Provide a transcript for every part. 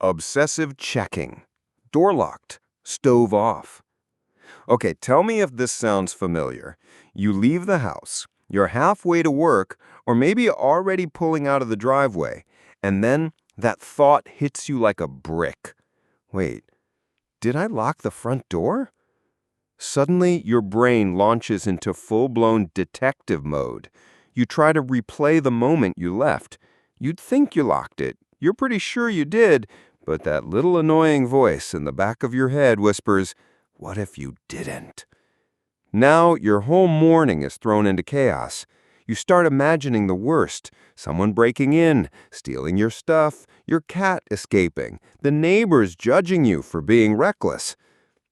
Obsessive checking. Door locked. Stove off. Okay, tell me if this sounds familiar. You leave the house, you're halfway to work, or maybe already pulling out of the driveway, and then that thought hits you like a brick. Wait, did I lock the front door? Suddenly, your brain launches into full-blown detective mode. You try to replay the moment you left. You'd think you locked it. You're pretty sure you did, but that little annoying voice in the back of your head whispers, "What if you didn't?" Now your whole morning is thrown into chaos. You start imagining the worst: someone breaking in, stealing your stuff, your cat escaping, the neighbors judging you for being reckless.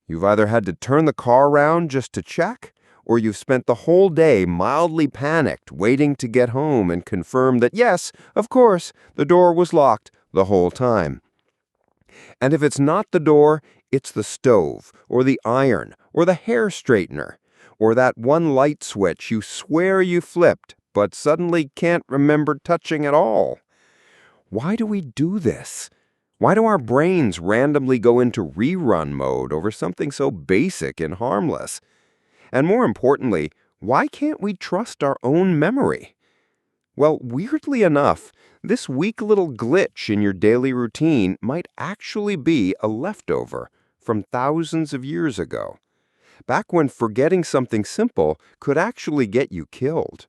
You've either had to turn the car around just to check, or you've spent the whole day mildly panicked, waiting to get home and confirm that yes, of course, the door was locked the whole time. And if it's not the door, it's the stove, or the iron, or the hair straightener, or that one light switch you swear you flipped, but suddenly can't remember touching at all. Why do we do this? Why do our brains randomly go into rerun mode over something so basic and harmless? And more importantly, why can't we trust our own memory? Well, weirdly enough, this weak little glitch in your daily routine might actually be a leftover from thousands of years ago, back when forgetting something simple could actually get you killed.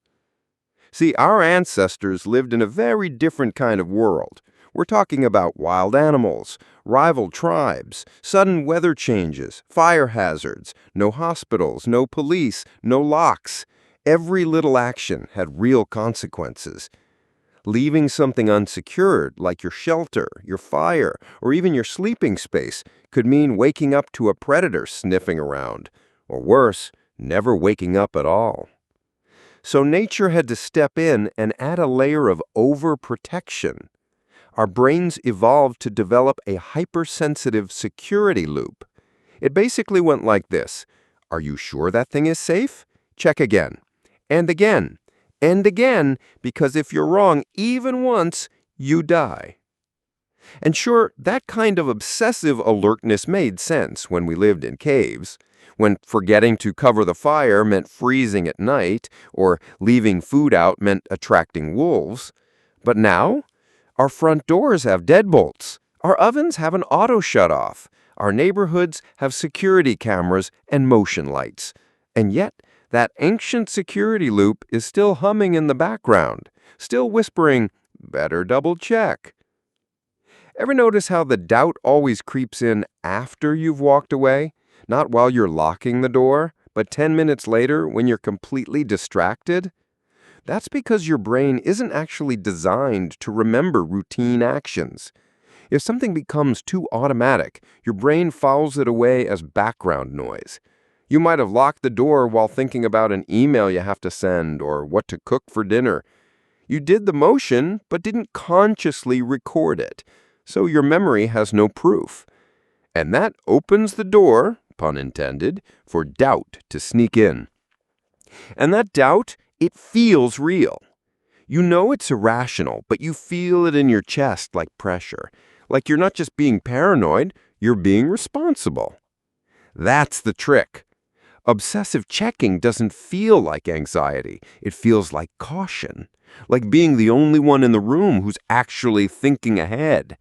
See, our ancestors lived in a very different kind of world. We're talking about wild animals, rival tribes, sudden weather changes, fire hazards, no hospitals, no police, no locks. Every little action had real consequences. Leaving something unsecured, like your shelter, your fire, or even your sleeping space, could mean waking up to a predator sniffing around, or worse, never waking up at all. So nature had to step in and add a layer of overprotection. Our brains evolved to develop a hypersensitive security loop. It basically went like this: are you sure that thing is safe? Check again. And again. And again, because if you're wrong even once, you die. And sure, that kind of obsessive alertness made sense when we lived in caves, when forgetting to cover the fire meant freezing at night, or leaving food out meant attracting wolves. But now, our front doors have deadbolts. Our ovens have an auto shut-off. Our neighborhoods have security cameras and motion lights. And yet, that ancient security loop is still humming in the background, still whispering, "Better double check." Ever notice how the doubt always creeps in after you've walked away? Not while you're locking the door, but 10 minutes later when you're completely distracted? That's because your brain isn't actually designed to remember routine actions. If something becomes too automatic, your brain files it away as background noise. You might have locked the door while thinking about an email you have to send or what to cook for dinner. You did the motion, but didn't consciously record it, so your memory has no proof. And that opens the door, pun intended, for doubt to sneak in. And that doubt, it feels real. You know it's irrational, but you feel it in your chest like pressure. Like you're not just being paranoid, you're being responsible. That's the trick. Obsessive checking doesn't feel like anxiety. It feels like caution, like being the only one in the room who's actually thinking ahead.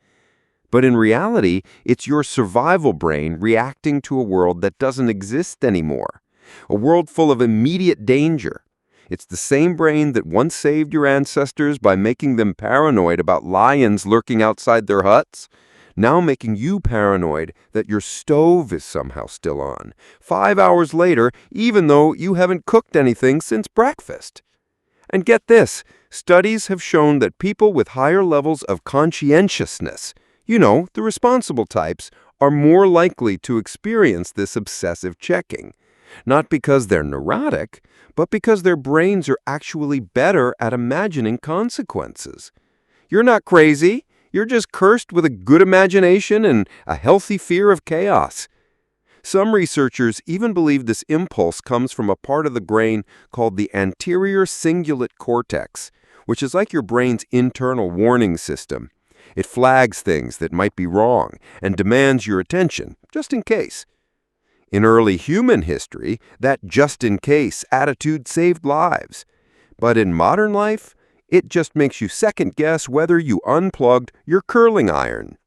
But in reality, it's your survival brain reacting to a world that doesn't exist anymore, a world full of immediate danger. It's the same brain that once saved your ancestors by making them paranoid about lions lurking outside their huts, now making you paranoid that your stove is somehow still on, 5 hours later, even though you haven't cooked anything since breakfast. And get this, studies have shown that people with higher levels of conscientiousness, the responsible types, are more likely to experience this obsessive checking. Not because they're neurotic, but because their brains are actually better at imagining consequences. You're not crazy. You're just cursed with a good imagination and a healthy fear of chaos. Some researchers even believe this impulse comes from a part of the brain called the anterior cingulate cortex, which is like your brain's internal warning system. It flags things that might be wrong and demands your attention, just in case. In early human history, that just-in-case attitude saved lives. But in modern life, it just makes you second-guess whether you unplugged your curling iron.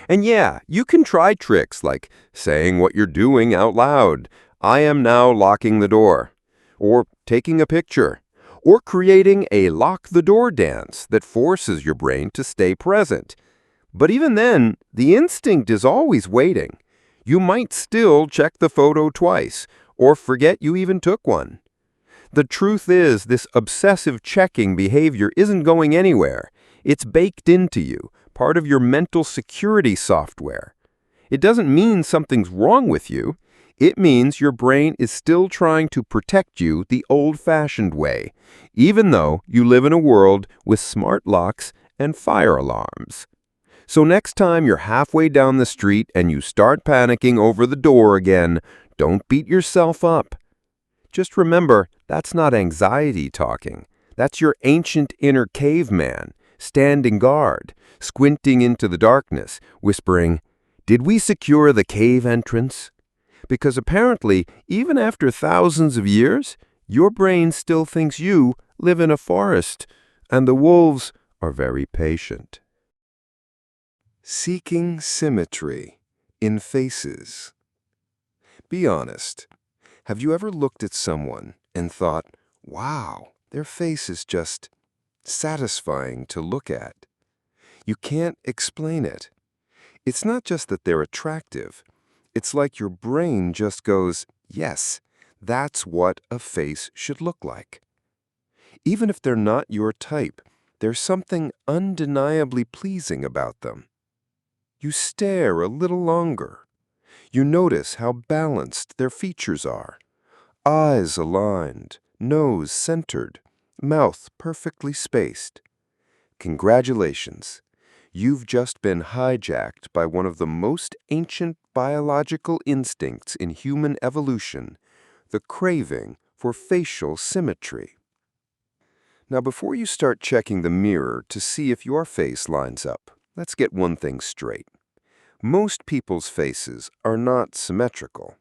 And yeah, you can try tricks like saying what you're doing out loud. I am now locking the door. Or taking a picture. Or creating a lock the door dance that forces your brain to stay present. But even then, the instinct is always waiting. You might still check the photo twice, or forget you even took one. The truth is, this obsessive checking behavior isn't going anywhere. It's baked into you, part of your mental security software. It doesn't mean something's wrong with you. It means your brain is still trying to protect you the old-fashioned way, even though you live in a world with smart locks and fire alarms. So next time you're halfway down the street and you start panicking over the door again, don't beat yourself up. Just remember, that's not anxiety talking. That's your ancient inner caveman, standing guard, squinting into the darkness, whispering, "Did we secure the cave entrance?" Because apparently, even after thousands of years, your brain still thinks you live in a forest, and the wolves are very patient. Seeking symmetry in faces. Be honest. Have you ever looked at someone and thought, wow, their face is just satisfying to look at? You can't explain it. It's not just that they're attractive. It's like your brain just goes, yes, that's what a face should look like. Even if they're not your type, there's something undeniably pleasing about them. You stare a little longer. You notice how balanced their features are. Eyes aligned, nose centered, mouth perfectly spaced. Congratulations. You've just been hijacked by one of the most ancient biological instincts in human evolution, the craving for facial symmetry. Now, before you start checking the mirror to see if your face lines up, let's get one thing straight. Most people's faces are not symmetrical.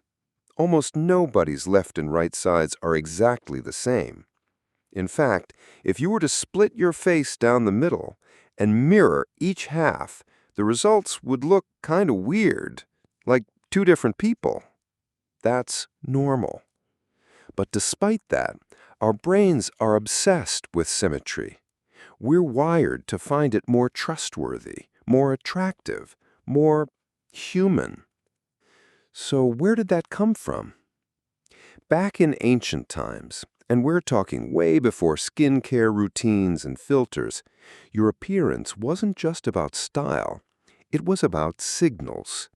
Almost nobody's left and right sides are exactly the same. In fact, if you were to split your face down the middle and mirror each half, the results would look kind of weird, like two different people. That's normal. But despite that, our brains are obsessed with symmetry. We're wired to find it more trustworthy, more attractive, more human. So where did that come from? Back in ancient times, and we're talking way before skincare routines and filters, your appearance wasn't just about style. It was about signals.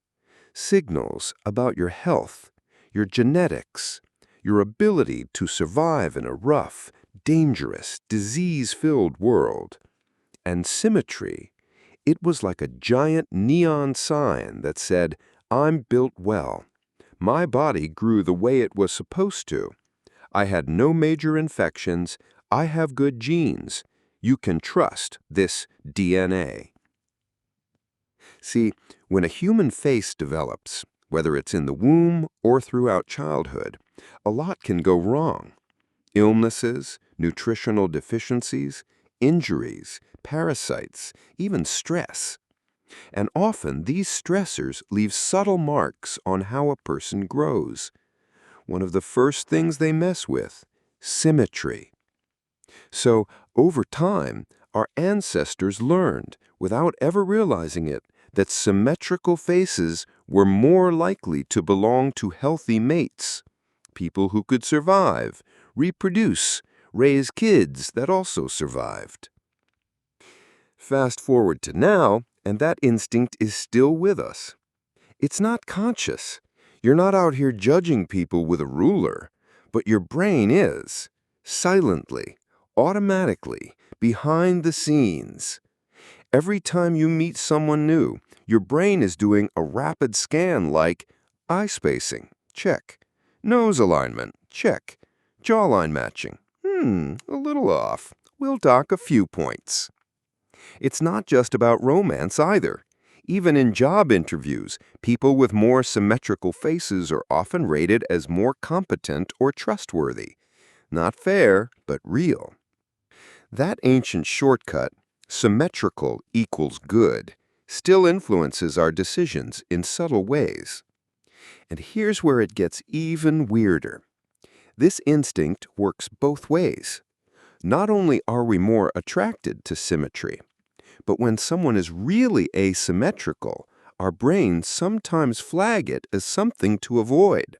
Signals about your health, your genetics, your ability to survive in a rough, dangerous, disease-filled world. And symmetry, it was like a giant neon sign that said, "I'm built well. My body grew the way it was supposed to. I had no major infections. I have good genes. You can trust this DNA." See, when a human face develops, whether it's in the womb or throughout childhood, a lot can go wrong. Illnesses, nutritional deficiencies, injuries, parasites, even stress. And often these stressors leave subtle marks on how a person grows. One of the first things they mess with, symmetry. So, over time, our ancestors learned, without ever realizing it, that symmetrical faces were more likely to belong to healthy mates, people who could survive, reproduce, raise kids that also survived. Fast forward to now, and that instinct is still with us. It's not conscious. You're not out here judging people with a ruler, but your brain is, silently, automatically, behind the scenes. Every time you meet someone new, your brain is doing a rapid scan like eye spacing, check. Nose alignment, check. Jawline matching, a little off. We'll dock a few points. It's not just about romance either. Even in job interviews, people with more symmetrical faces are often rated as more competent or trustworthy. Not fair, but real. That ancient shortcut, symmetrical equals good, still influences our decisions in subtle ways. And here's where it gets even weirder. This instinct works both ways. Not only are we more attracted to symmetry, but when someone is really asymmetrical, our brains sometimes flag it as something to avoid.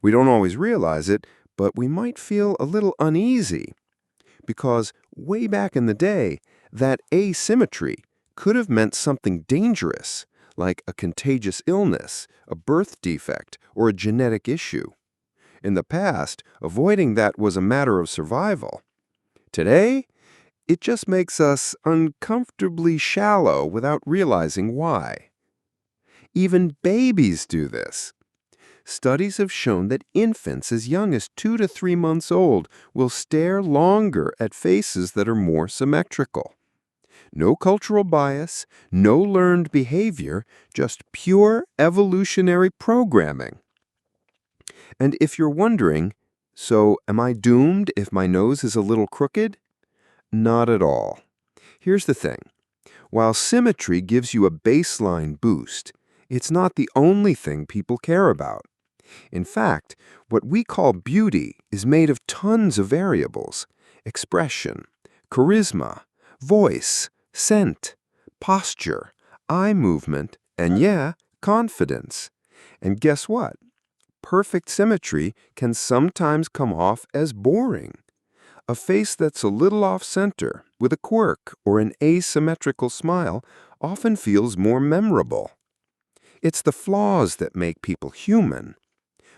We don't always realize it, but we might feel a little uneasy because way back in the day, that asymmetry could have meant something dangerous, like a contagious illness, a birth defect, or a genetic issue. In the past, avoiding that was a matter of survival. Today, it just makes us uncomfortably shallow without realizing why. Even babies do this. Studies have shown that infants as young as 2 to 3 months old will stare longer at faces that are more symmetrical. No cultural bias, no learned behavior, just pure evolutionary programming. And if you're wondering, so am I doomed if my nose is a little crooked? Not at all. Here's the thing. While symmetry gives you a baseline boost, it's not the only thing people care about. In fact, what we call beauty is made of tons of variables: expression, charisma, voice, scent, posture, eye movement, and confidence. And guess what? Perfect symmetry can sometimes come off as boring. A face that's a little off-center, with a quirk or an asymmetrical smile, often feels more memorable. It's the flaws that make people human.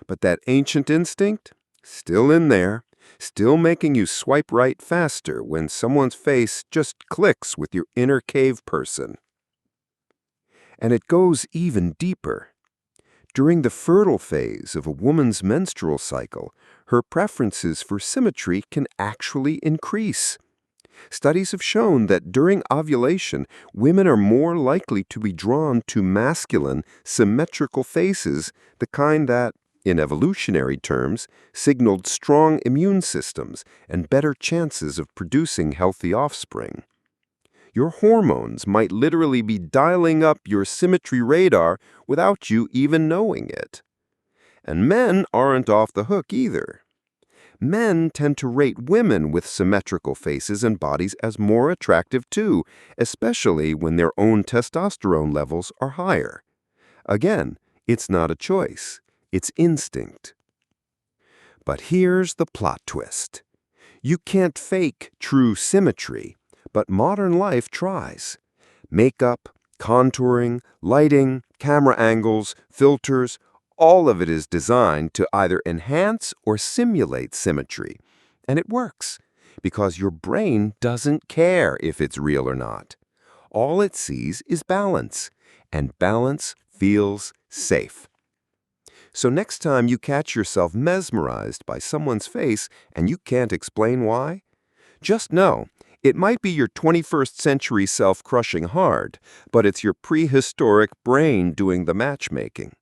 But that ancient instinct, still in there, still making you swipe right faster when someone's face just clicks with your inner cave person. And it goes even deeper. During the fertile phase of a woman's menstrual cycle, her preferences for symmetry can actually increase. Studies have shown that during ovulation, women are more likely to be drawn to masculine, symmetrical faces, the kind that, in evolutionary terms, signaled strong immune systems and better chances of producing healthy offspring. Your hormones might literally be dialing up your symmetry radar without you even knowing it. And men aren't off the hook either. Men tend to rate women with symmetrical faces and bodies as more attractive too, especially when their own testosterone levels are higher. Again, it's not a choice. It's instinct. But here's the plot twist. You can't fake true symmetry, but modern life tries. Makeup, contouring, lighting, camera angles, filters, all of it is designed to either enhance or simulate symmetry. And it works, because your brain doesn't care if it's real or not. All it sees is balance, and balance feels safe. So next time you catch yourself mesmerized by someone's face and you can't explain why, just know it might be your 21st century self crushing hard, but it's your prehistoric brain doing the matchmaking.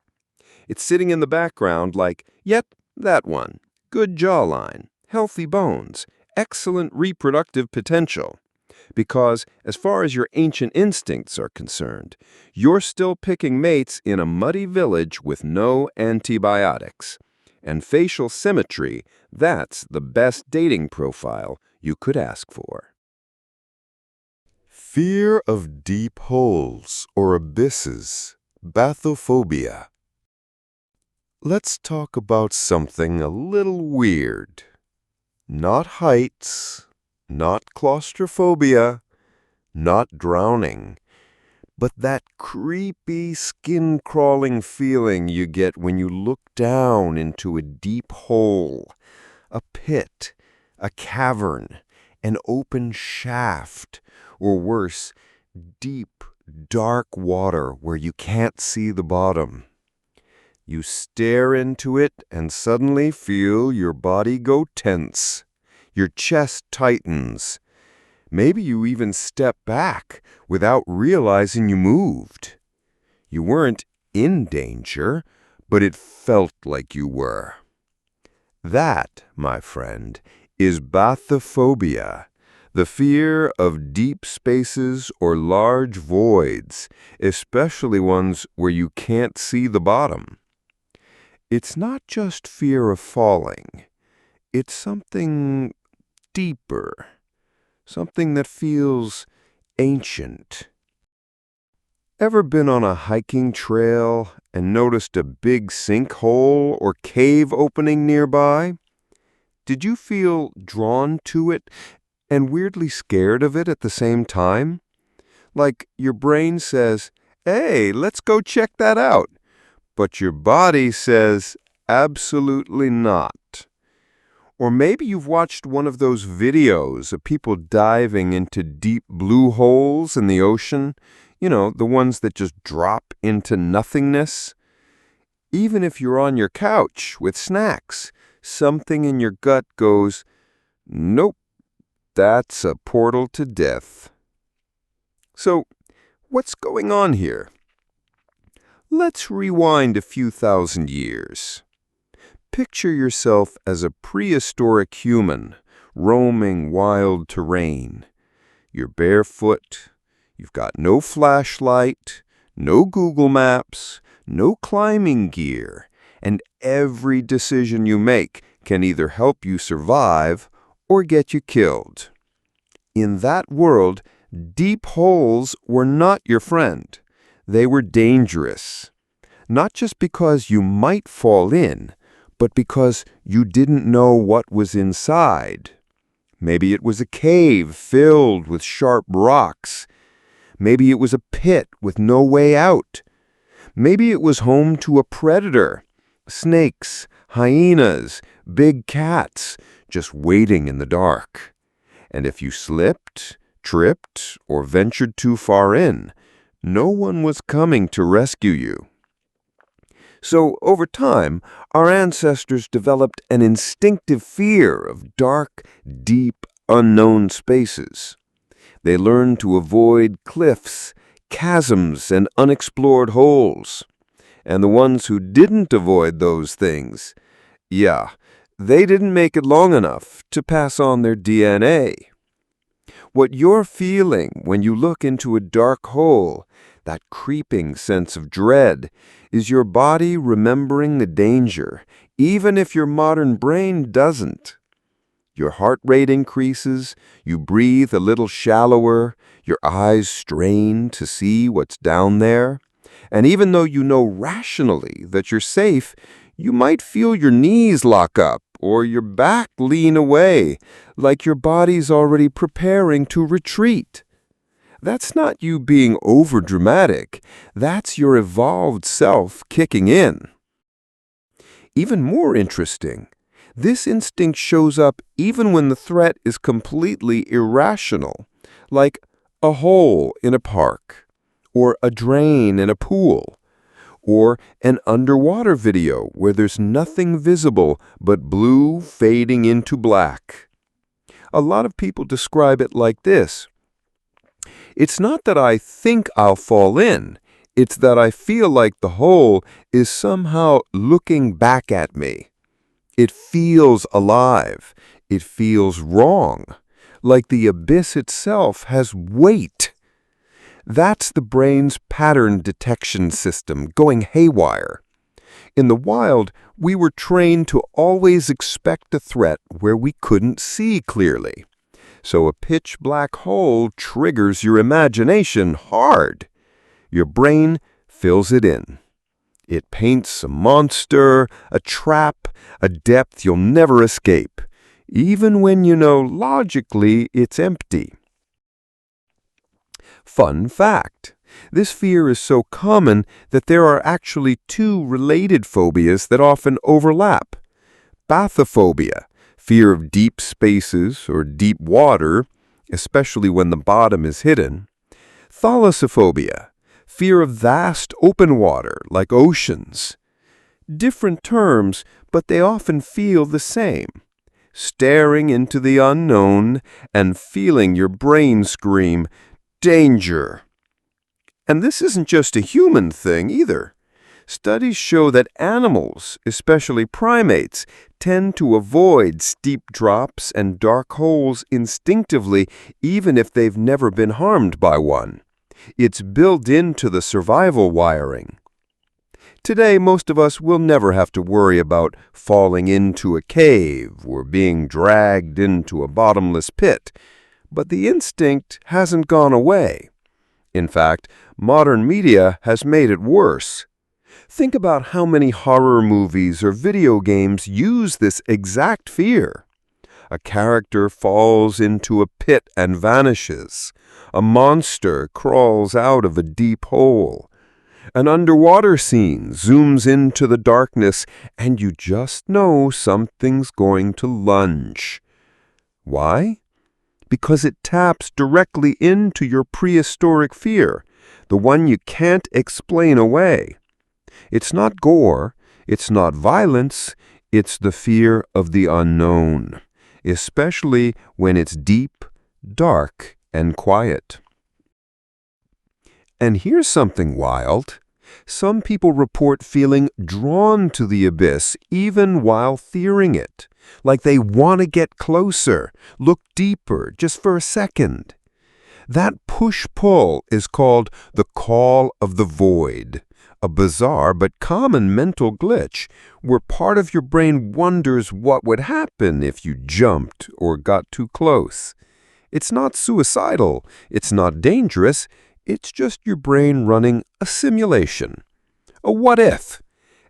It's sitting in the background like, yep, that one, good jawline, healthy bones, excellent reproductive potential. Because, as far as your ancient instincts are concerned, you're still picking mates in a muddy village with no antibiotics. And facial symmetry, that's the best dating profile you could ask for. Fear of deep holes or abysses, bathophobia. Let's talk about something a little weird. Not heights, not claustrophobia, not drowning, but that creepy, skin-crawling feeling you get when you look down into a deep hole, a pit, a cavern, an open shaft, or worse, deep, dark water where you can't see the bottom. You stare into it and suddenly feel your body go tense. Your chest tightens. Maybe you even stepped back without realizing you moved. You weren't in danger, but it felt like you were. That, my friend, is bathophobia, the fear of deep spaces or large voids, especially ones where you can't see the bottom. It's not just fear of falling. It's something deeper, something that feels ancient. Ever been on a hiking trail and noticed a big sinkhole or cave opening nearby? Did you feel drawn to it and weirdly scared of it at the same time? Like your brain says, "Hey, let's go check that out," but your body says, "Absolutely not." Or maybe you've watched one of those videos of people diving into deep blue holes in the ocean, the ones that just drop into nothingness. Even if you're on your couch with snacks, something in your gut goes, "Nope, that's a portal to death." So, what's going on here? Let's rewind a few thousand years. Picture yourself as a prehistoric human roaming wild terrain. You're barefoot, you've got no flashlight, no Google Maps, no climbing gear, and every decision you make can either help you survive or get you killed. In that world, deep holes were not your friend. They were dangerous. Not just because you might fall in, but because you didn't know what was inside. Maybe it was a cave filled with sharp rocks. Maybe it was a pit with no way out. Maybe it was home to a predator, snakes, hyenas, big cats, just waiting in the dark. And if you slipped, tripped, or ventured too far in, no one was coming to rescue you. So, over time, our ancestors developed an instinctive fear of dark, deep, unknown spaces. They learned to avoid cliffs, chasms, and unexplored holes. And the ones who didn't avoid those things, they didn't make it long enough to pass on their DNA. What you're feeling when you look into a dark hole, that creeping sense of dread, is your body remembering the danger, even if your modern brain doesn't. Your heart rate increases, you breathe a little shallower, your eyes strain to see what's down there. And even though you know rationally that you're safe, you might feel your knees lock up or your back lean away, like your body's already preparing to retreat. That's not you being overdramatic. That's your evolved self kicking in. Even more interesting, this instinct shows up even when the threat is completely irrational, like a hole in a park, or a drain in a pool, or an underwater video where there's nothing visible but blue fading into black. A lot of people describe it like this. It's not that I think I'll fall in, it's that I feel like the hole is somehow looking back at me. It feels alive. It feels wrong, like the abyss itself has weight. That's the brain's pattern detection system going haywire. In the wild, we were trained to always expect a threat where we couldn't see clearly. So a pitch-black hole triggers your imagination hard. Your brain fills it in. It paints a monster, a trap, a depth you'll never escape, even when you know logically it's empty. Fun fact, this fear is so common that there are actually two related phobias that often overlap. Bathophobia, fear of deep spaces or deep water, especially when the bottom is hidden. Thalassophobia, fear of vast open water like oceans. Different terms, but they often feel the same. staring into the unknown and feeling your brain scream, "Danger!" And this isn't just a human thing either. Studies show that animals, especially primates, tend to avoid steep drops and dark holes instinctively even if they've never been harmed by one. It's built into the survival wiring. Today, most of us will never have to worry about falling into a cave or being dragged into a bottomless pit, but the instinct hasn't gone away. In fact, modern media has made it worse. Think about how many horror movies or video games use this exact fear. A character falls into a pit and vanishes. A monster crawls out of a deep hole. An underwater scene zooms into the darkness, and you just know something's going to lunge. Why? Because it taps directly into your prehistoric fear, the one you can't explain away. It's not gore, it's not violence, it's the fear of the unknown, especially when it's deep, dark, and quiet. And here's something wild. Some people report feeling drawn to the abyss even while fearing it, like they want to get closer, look deeper just for a second. That push-pull is called the call of the void, a bizarre but common mental glitch where part of your brain wonders what would happen if you jumped or got too close. It's not suicidal, it's not dangerous, it's just your brain running a simulation, a what if,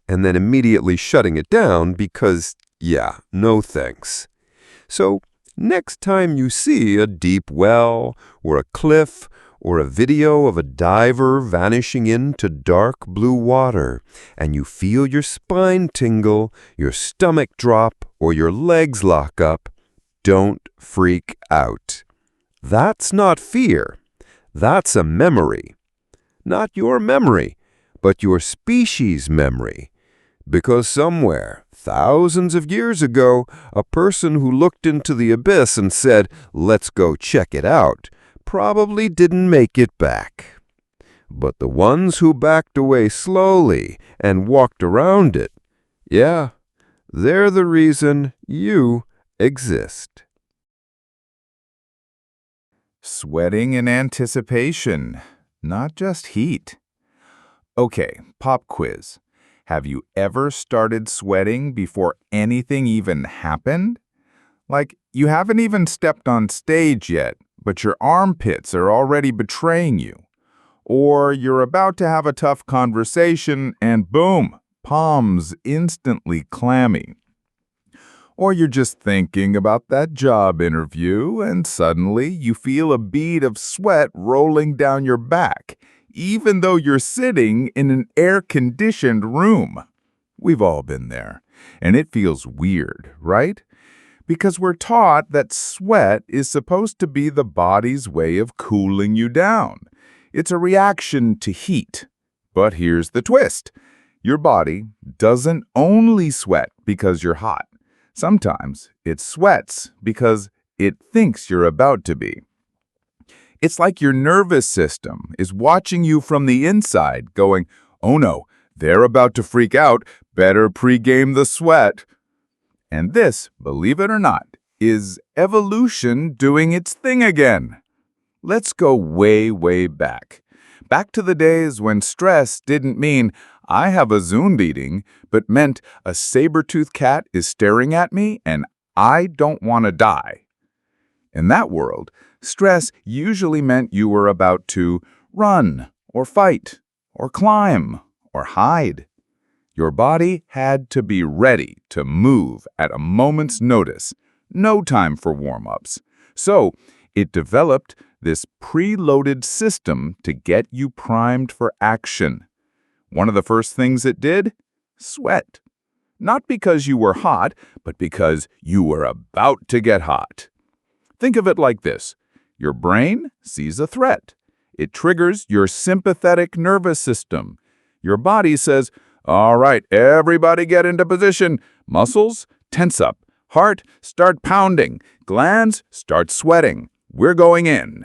and then immediately shutting it down because, yeah, no thanks. So, next time you see a deep well or a cliff or a video of a diver vanishing into dark blue water, and you feel your spine tingle, your stomach drop, or your legs lock up, don't freak out. That's not fear. That's a memory. Not your memory, but your species' memory. Because somewhere, thousands of years ago, a person who looked into the abyss and said, "Let's go check it out," probably didn't make it back. But the ones who backed away slowly and walked around it, yeah, they're the reason you exist. Sweating in anticipation, not just heat. Okay, pop quiz. Have you ever started sweating before anything even happened? Like, you haven't even stepped on stage yet, but your armpits are already betraying you. Or you're about to have a tough conversation and boom, palms instantly clammy. Or you're just thinking about that job interview and suddenly you feel a bead of sweat rolling down your back, even though you're sitting in an air-conditioned room. We've all been there, and it feels weird, right? Because we're taught that sweat is supposed to be the body's way of cooling you down. It's a reaction to heat. But here's the twist. Your body doesn't only sweat because you're hot. Sometimes it sweats because it thinks you're about to be. It's like your nervous system is watching you from the inside going, "Oh no, they're about to freak out, better pregame the sweat." And this, believe it or not, is evolution doing its thing again. Let's go way, way back. Back to the days when stress didn't mean I have a Zoom meeting, but meant a saber-toothed cat is staring at me and I don't want to die. In that world, stress usually meant you were about to run, or fight, or climb, or hide. Your body had to be ready to move at a moment's notice, no time for warm-ups. So it developed this preloaded system to get you primed for action. One of the first things it did? Sweat. Not because you were hot, but because you were about to get hot. Think of it like this. Your brain sees a threat. It triggers your sympathetic nervous system. Your body says, "All right, everybody get into position. Muscles, tense up. Heart, start pounding. Glands, start sweating. We're going in.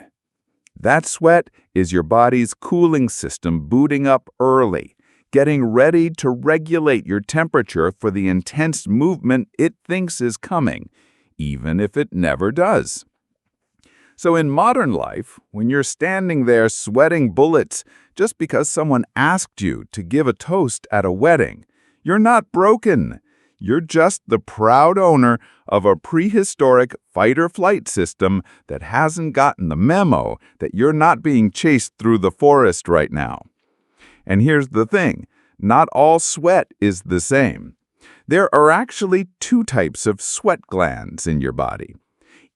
That sweat is your body's cooling system booting up early, getting ready to regulate your temperature for the intense movement it thinks is coming, even if it never does. So in modern life, when you're standing there sweating bullets just because someone asked you to give a toast at a wedding, you're not broken. You're just the proud owner of a prehistoric fight-or-flight system that hasn't gotten the memo that you're not being chased through the forest right now. And here's the thing, not all sweat is the same. There are actually two types of sweat glands in your body.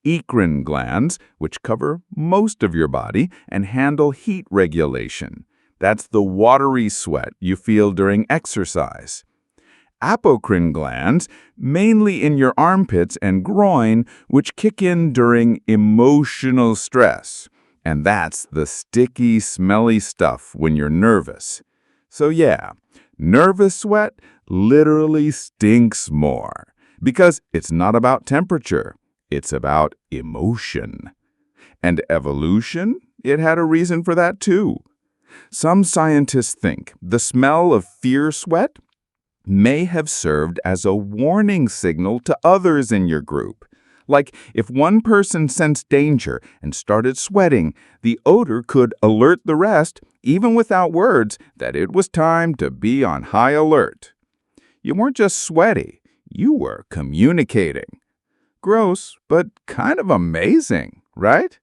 Eccrine glands, which cover most of your body and handle heat regulation. That's the watery sweat you feel during exercise. Apocrine glands, mainly in your armpits and groin, which kick in during emotional stress. And that's the sticky, smelly stuff when you're nervous. So yeah, nervous sweat literally stinks more because it's not about temperature, it's about emotion. And evolution, it had a reason for that too. Some scientists think the smell of fear sweat may have served as a warning signal to others in your group. Like if one person sensed danger and started sweating, the odor could alert the rest, even without words, that it was time to be on high alert. You weren't just sweaty, you were communicating. Gross, but kind of amazing, right?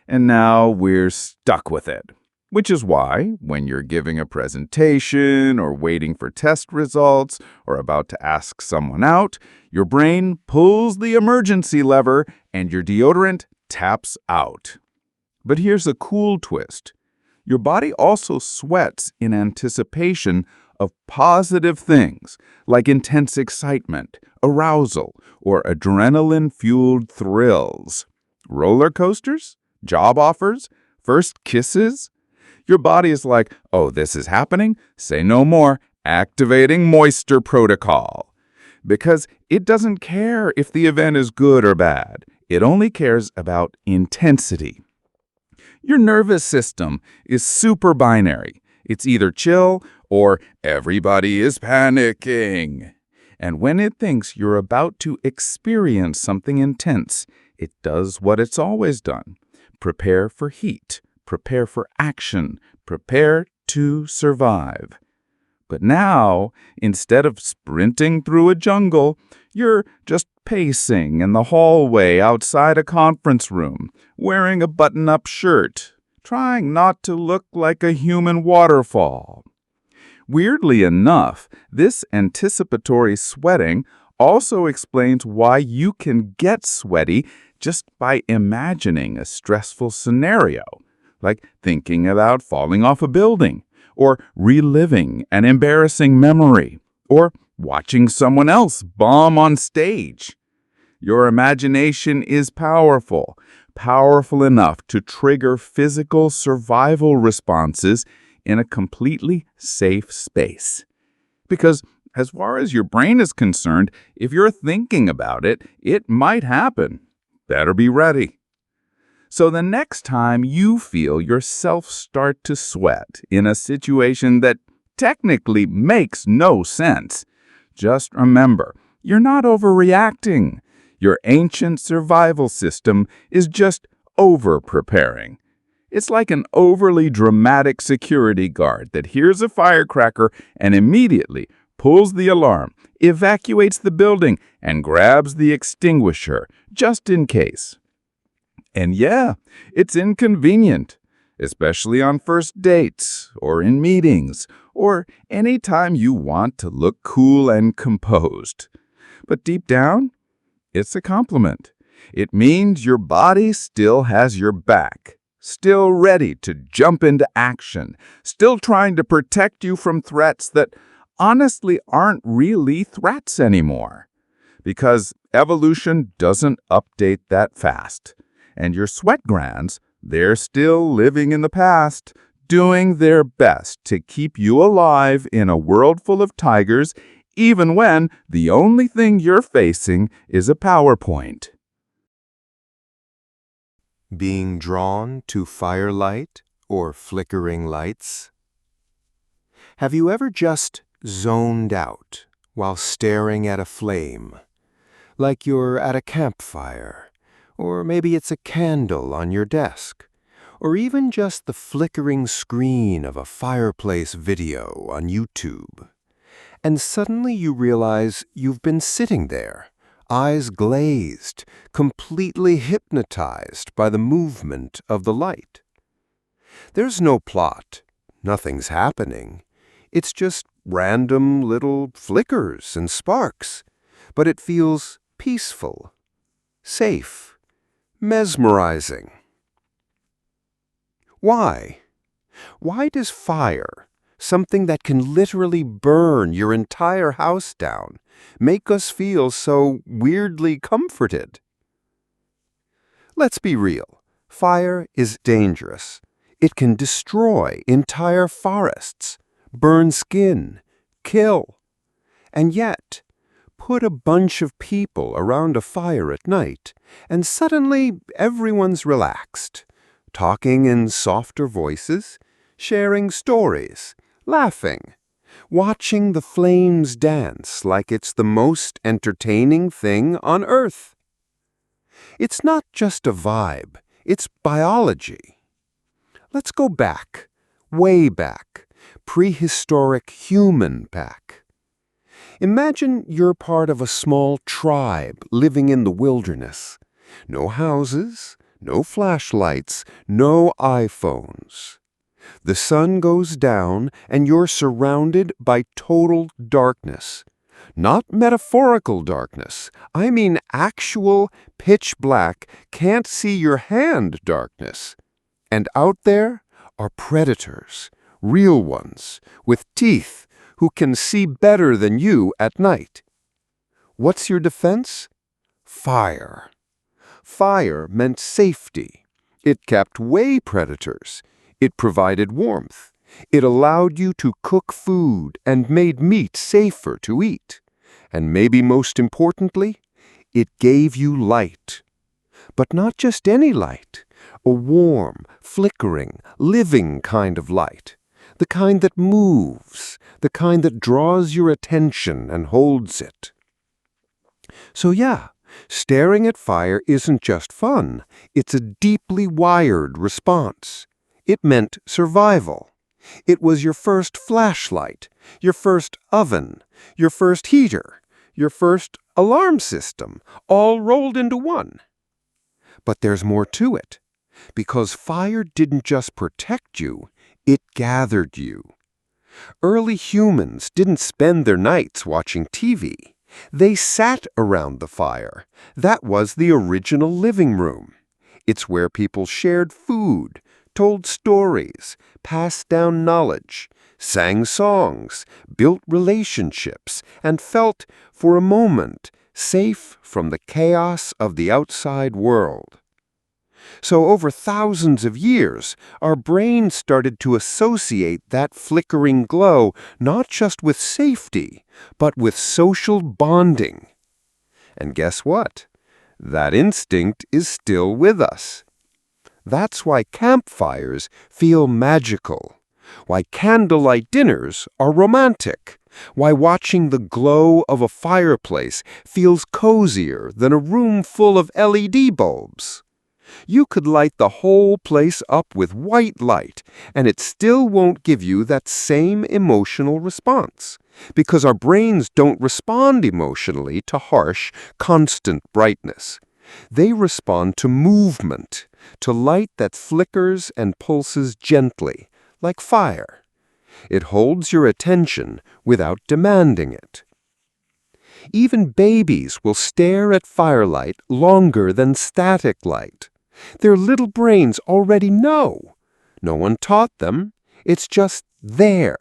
And now we're stuck with it. Which is why, when you're giving a presentation or waiting for test results or about to ask someone out, your brain pulls the emergency lever and your deodorant taps out. But here's a cool twist. Your body also sweats in anticipation of positive things like intense excitement, arousal, or adrenaline-fueled thrills. Roller coasters? Job offers? First kisses? Your body is like, oh, this is happening? Say no more. Activating moisture protocol. Because it doesn't care if the event is good or bad. It only cares about intensity. Your nervous system is super binary. It's either chill or everybody is panicking. And when it thinks you're about to experience something intense, it does what it's always done. Prepare for heat. Prepare for action, prepare to survive. But now, instead of sprinting through a jungle, you're just pacing in the hallway outside a conference room, wearing a button-up shirt, trying not to look like a human waterfall. Weirdly enough, this anticipatory sweating also explains why you can get sweaty just by imagining a stressful scenario, like thinking about falling off a building, or reliving an embarrassing memory, or watching someone else bomb on stage. Your imagination is powerful enough to trigger physical survival responses in a completely safe space. Because as far as your brain is concerned, if you're thinking about it, it might happen. Better be ready. So the next time you feel yourself start to sweat in a situation that technically makes no sense, just remember, you're not overreacting. Your ancient survival system is just over-preparing. It's like an overly dramatic security guard that hears a firecracker and immediately pulls the alarm, evacuates the building, and grabs the extinguisher, just in case. And yeah, it's inconvenient, especially on first dates or in meetings or any time you want to look cool and composed. But deep down, it's a compliment. It means your body still has your back, still ready to jump into action, still trying to protect you from threats that honestly aren't really threats anymore. Because evolution doesn't update that fast. And your sweat glands, they're still living in the past, doing their best to keep you alive in a world full of tigers, even when the only thing you're facing is a PowerPoint. Being drawn to firelight or flickering lights? Have you ever just zoned out while staring at a flame? Like you're at a campfire, or maybe it's a candle on your desk, or even just the flickering screen of a fireplace video on YouTube. And suddenly you realize you've been sitting there, eyes glazed, completely hypnotized by the movement of the light. There's no plot, nothing's happening. It's just random little flickers and sparks, but it feels peaceful, safe, mesmerizing. Why? Why does fire, something that can literally burn your entire house down, make us feel so weirdly comforted? Let's be real. Fire is dangerous. It can destroy entire forests, burn skin, kill. And yet, put a bunch of people around a fire at night, and suddenly everyone's relaxed, talking in softer voices, sharing stories, laughing, watching the flames dance like it's the most entertaining thing on earth. It's not just a vibe, it's biology. Let's go back, way back, prehistoric human back. Imagine you're part of a small tribe living in the wilderness. No houses, no flashlights, no iPhones. The sun goes down and you're surrounded by total darkness. Not metaphorical darkness. I mean actual pitch black, can't see your hand darkness. And out there are predators, real ones, with teeth, who can see better than you at night. What's your defense? Fire. Fire meant safety. It kept away predators. It provided warmth. It allowed you to cook food and made meat safer to eat. And maybe most importantly, it gave you light. But not just any light. A warm, flickering, living kind of light. The kind that moves, the kind that draws your attention and holds it. So yeah, staring at fire isn't just fun. It's a deeply wired response. It meant survival. It was your first flashlight, your first oven, your first heater, your first alarm system, all rolled into one. But there's more to it. Because fire didn't just protect you, it gathered you. Early humans didn't spend their nights watching TV. They sat around the fire. That was the original living room. It's where people shared food, told stories, passed down knowledge, sang songs, built relationships, and felt, for a moment, safe from the chaos of the outside world. So over thousands of years, our brains started to associate that flickering glow not just with safety, but with social bonding. And guess what? That instinct is still with us. That's why campfires feel magical, why candlelight dinners are romantic, why watching the glow of a fireplace feels cozier than a room full of LED bulbs. You could light the whole place up with white light, and it still won't give you that same emotional response, because our brains don't respond emotionally to harsh, constant brightness. They respond to movement, to light that flickers and pulses gently, like fire. It holds your attention without demanding it. Even babies will stare at firelight longer than static light. Their little brains already know. No one taught them. It's just there,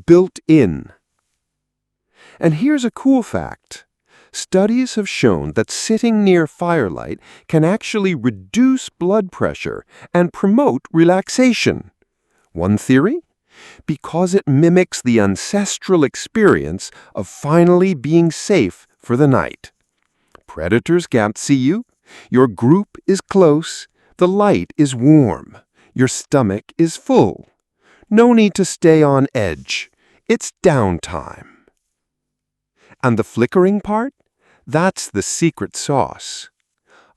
built in. And here's a cool fact. Studies have shown that sitting near firelight can actually reduce blood pressure and promote relaxation. One theory? Because it mimics the ancestral experience of finally being safe for the night. Predators can't see you. Your group is close. The light is warm. Your stomach is full. No need to stay on edge. It's downtime. And the flickering part? That's the secret sauce.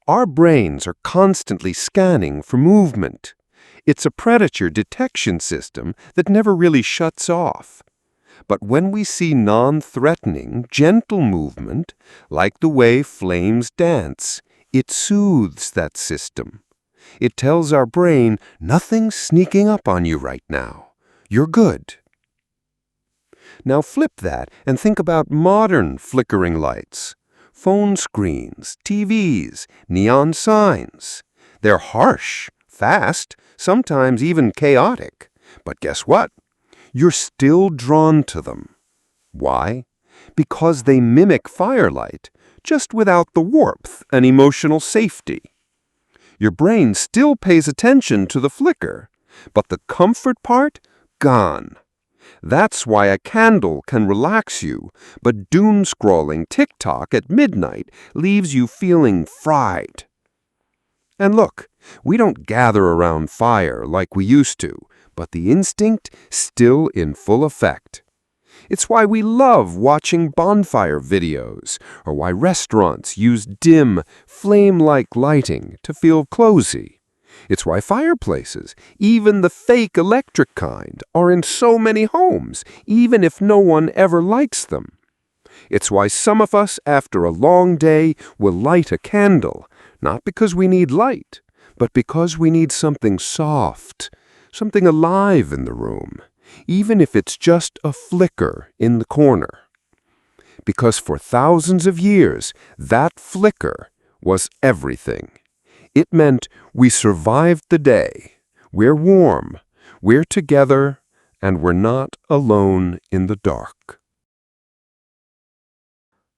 Our brains are constantly scanning for movement. It's a predator detection system that never really shuts off. But when we see non-threatening, gentle movement, like the way flames dance, it soothes that system. It tells our brain, nothing's sneaking up on you right now. You're good. Now flip that and think about modern flickering lights. Phone screens, TVs, neon signs. They're harsh, fast, sometimes even chaotic. But guess what? You're still drawn to them. Why? Because they mimic firelight, just without the warmth and emotional safety. Your brain still pays attention to the flicker, but the comfort part, gone. That's why a candle can relax you, but doom-scrolling TikTok at midnight leaves you feeling fried. And look, we don't gather around fire like we used to, but the instinct still in full effect. It's why we love watching bonfire videos, or why restaurants use dim, flame-like lighting to feel cozy. It's why fireplaces, even the fake electric kind, are in so many homes, even if no one ever likes them. It's why some of us, after a long day, will light a candle, not because we need light, but because we need something soft, something alive in the room, even if it's just a flicker in the corner. Because for thousands of years, that flicker was everything. It meant we survived the day, we're warm, we're together, and we're not alone in the dark.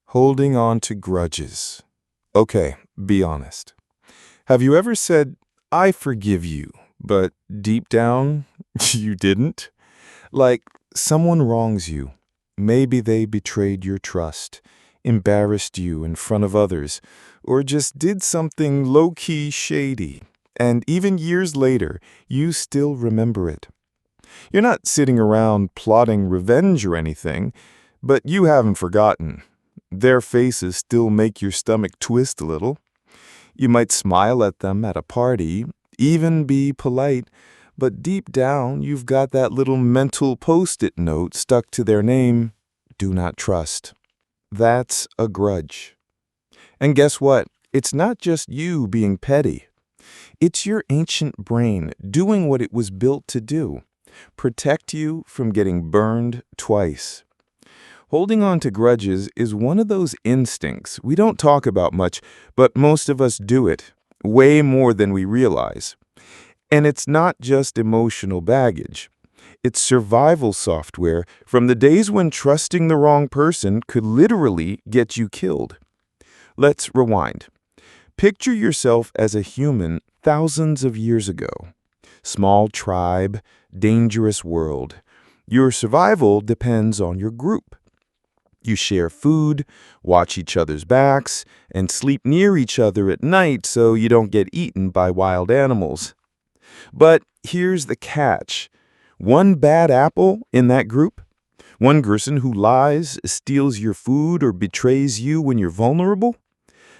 Holding on to grudges. Okay, be honest. Have you ever said, "I forgive you," but deep down, you didn't? Like, someone wrongs you. Maybe they betrayed your trust, embarrassed you in front of others, or just did something low-key shady, and even years later, you still remember it. You're not sitting around plotting revenge or anything, but you haven't forgotten. Their faces still make your stomach twist a little. You might smile at them at a party, even be polite, but deep down, you've got that little mental post-it note stuck to their name, "Do not trust." That's a grudge. And guess what? It's not just you being petty. It's your ancient brain doing what it was built to do, protect you from getting burned twice. Holding on to grudges is one of those instincts we don't talk about much, but most of us do it, way more than we realize. And it's not just emotional baggage. It's survival software from the days when trusting the wrong person could literally get you killed. Let's rewind. Picture yourself as a human thousands of years ago. Small tribe, dangerous world. Your survival depends on your group. You share food, watch each other's backs, and sleep near each other at night so you don't get eaten by wild animals. But here's the catch. One bad apple in that group, one person who lies, steals your food, or betrays you when you're vulnerable,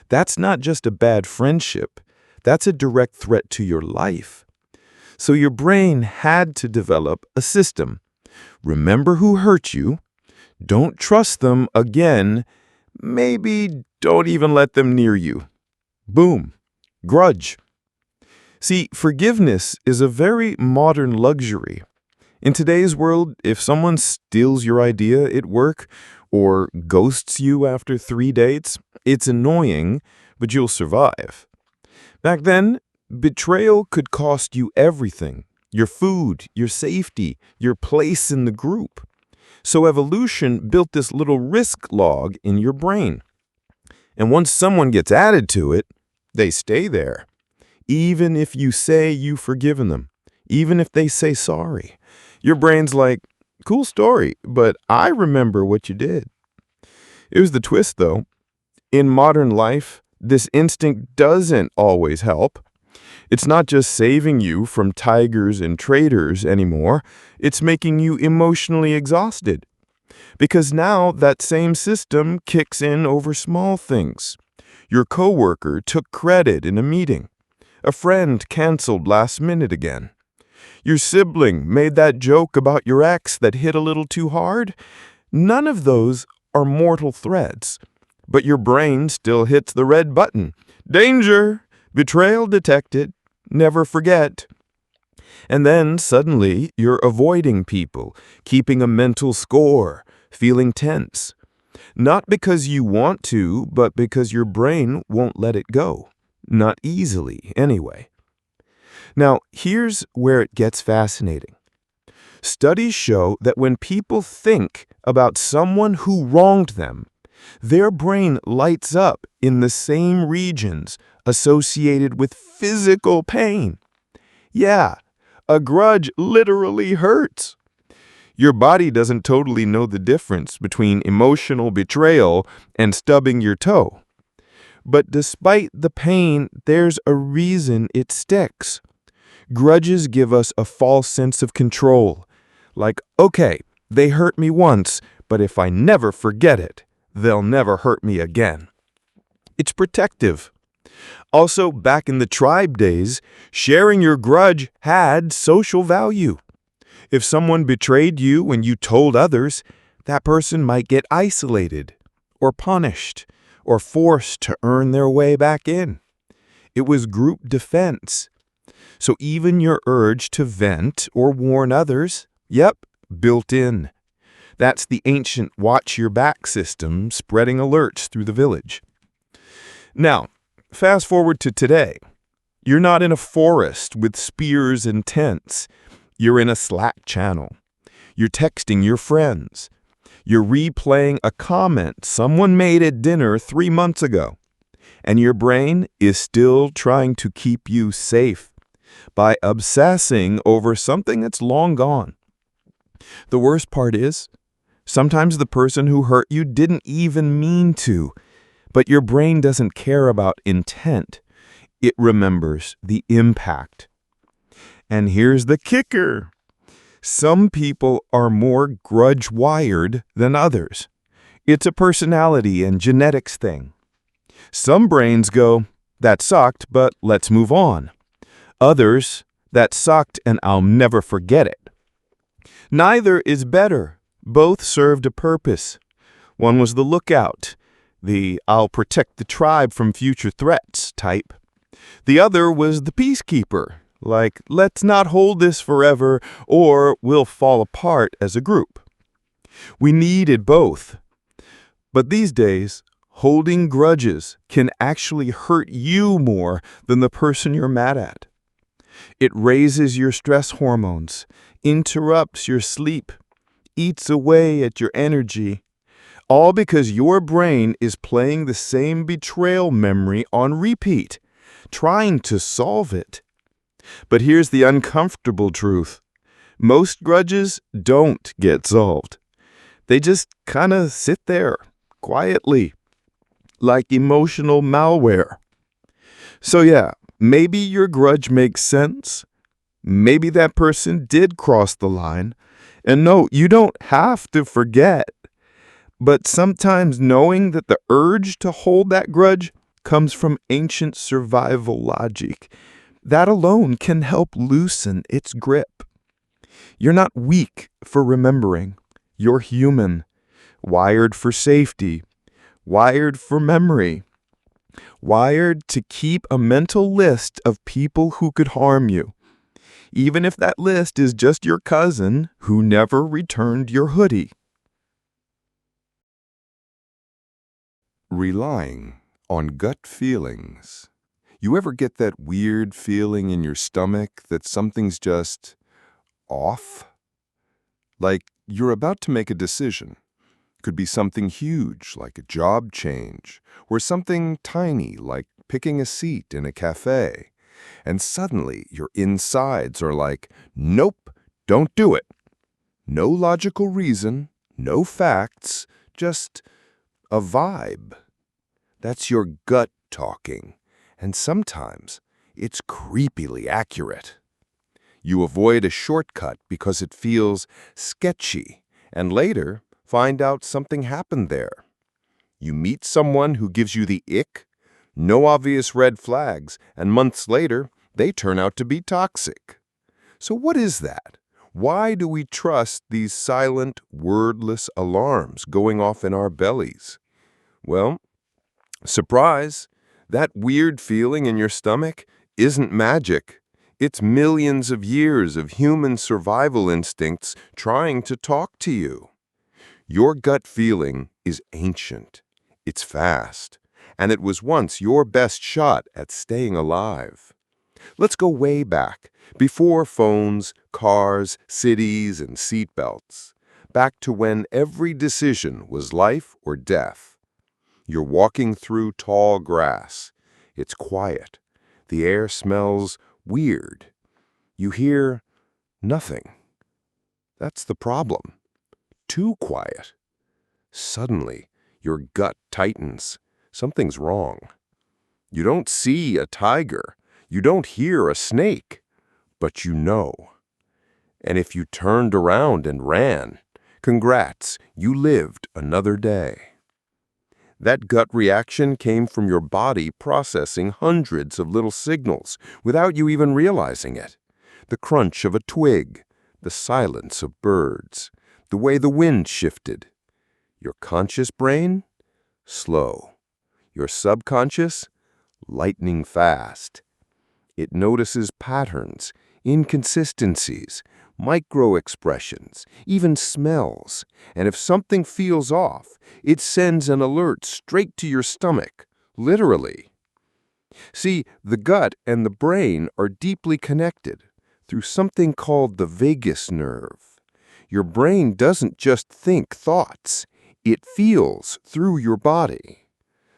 that's not just a bad friendship. That's a direct threat to your life. So your brain had to develop a system. Remember who hurt you. Don't trust them again. Maybe don't even let them near you. Boom. Grudge. See, forgiveness is a very modern luxury. In today's world, if someone steals your idea at work or ghosts you after 3 dates, it's annoying, but you'll survive. Back then, betrayal could cost you everything: your food, your safety, your place in the group. So evolution built this little risk log in your brain. And once someone gets added to it, they stay there. Even if you say you've forgiven them, even if they say sorry, Your brain's like, cool story, but I remember what you did. Here's the twist, though. In modern life, this instinct doesn't always help. It's not just saving you from tigers and traitors anymore, it's making you emotionally exhausted. Because now that same system kicks in over small things. Your coworker took credit in a meeting. A friend canceled last minute again. Your sibling made that joke about your ex that hit a little too hard. None of those are mortal threats. But your brain still hits the red button. Danger! Betrayal detected. Never forget. And then suddenly you're avoiding people, keeping a mental score, feeling tense. Not because you want to, but because your brain won't let it go. Not easily, anyway. Now, here's where it gets fascinating. Studies show that when people think about someone who wronged them, their brain lights up in the same regions associated with physical pain. Yeah, a grudge literally hurts. Your body doesn't totally know the difference between emotional betrayal and stubbing your toe. But despite the pain, there's a reason it sticks. Grudges give us a false sense of control. Like, okay, they hurt me once, but if I never forget it, they'll never hurt me again. It's protective. Also, back in the tribe days, sharing your grudge had social value. If someone betrayed you when you told others, that person might get isolated, or punished, or forced to earn their way back in. It was group defense. So even your urge to vent or warn others, yep, built in. That's the ancient watch your back system spreading alerts through the village. Now, fast forward to today. You're not in a forest with spears and tents. You're in a Slack channel. You're texting your friends. You're replaying a comment someone made at dinner 3 months ago. And your brain is still trying to keep you safe by obsessing over something that's long gone. The worst part is, sometimes the person who hurt you didn't even mean to, but your brain doesn't care about intent. It remembers the impact. And here's the kicker. Some people are more grudge-wired than others. It's a personality and genetics thing. Some brains go, that sucked, but let's move on. Others, that sucked and I'll never forget it. Neither is better. Both served a purpose. One was the lookout, the I'll protect the tribe from future threats type. The other was the peacekeeper, like let's not hold this forever or we'll fall apart as a group. We needed both. But these days, holding grudges can actually hurt you more than the person you're mad at. It raises your stress hormones, interrupts your sleep, eats away at your energy, all because your brain is playing the same betrayal memory on repeat, trying to solve it. But here's the uncomfortable truth. Most grudges don't get solved. They just kind of sit there, quietly, like emotional malware. So yeah, maybe your grudge makes sense. Maybe that person did cross the line. And no, you don't have to forget. But sometimes knowing that the urge to hold that grudge comes from ancient survival logic, that alone can help loosen its grip. You're not weak for remembering. You're human, wired for safety, wired for memory, wired to keep a mental list of people who could harm you, even if that list is just your cousin who never returned your hoodie. Relying on gut feelings. You ever get that weird feeling in your stomach that something's just off? Like you're about to make a decision. Could be something huge, like a job change, or something tiny, like picking a seat in a cafe. And suddenly your insides are like, nope, don't do it. No logical reason, no facts, just a vibe. That's your gut talking, and sometimes it's creepily accurate. You avoid a shortcut because it feels sketchy, and later find out something happened there. You meet someone who gives you the ick, no obvious red flags, and months later, they turn out to be toxic. So what is that? Why do we trust these silent, wordless alarms going off in our bellies? Well, surprise, that weird feeling in your stomach isn't magic. It's millions of years of human survival instincts trying to talk to you. Your gut feeling is ancient. It's fast. And it was once your best shot at staying alive. Let's go way back, before phones, cars, cities, and seatbelts. Back to when every decision was life or death. You're walking through tall grass. It's quiet. The air smells weird. You hear nothing. That's the problem. Too quiet. Suddenly, your gut tightens. Something's wrong. You don't see a tiger. You don't hear a snake. But you know. And if you turned around and ran, congrats, you lived another day. That gut reaction came from your body processing hundreds of little signals without you even realizing it. The crunch of a twig, the silence of birds, the way the wind shifted. Your conscious brain? Slow. Your subconscious? Lightning fast. It notices patterns, inconsistencies, micro-expressions, even smells. And if something feels off, it sends an alert straight to your stomach, literally. See, the gut and the brain are deeply connected through something called the vagus nerve. Your brain doesn't just think thoughts, it feels through your body.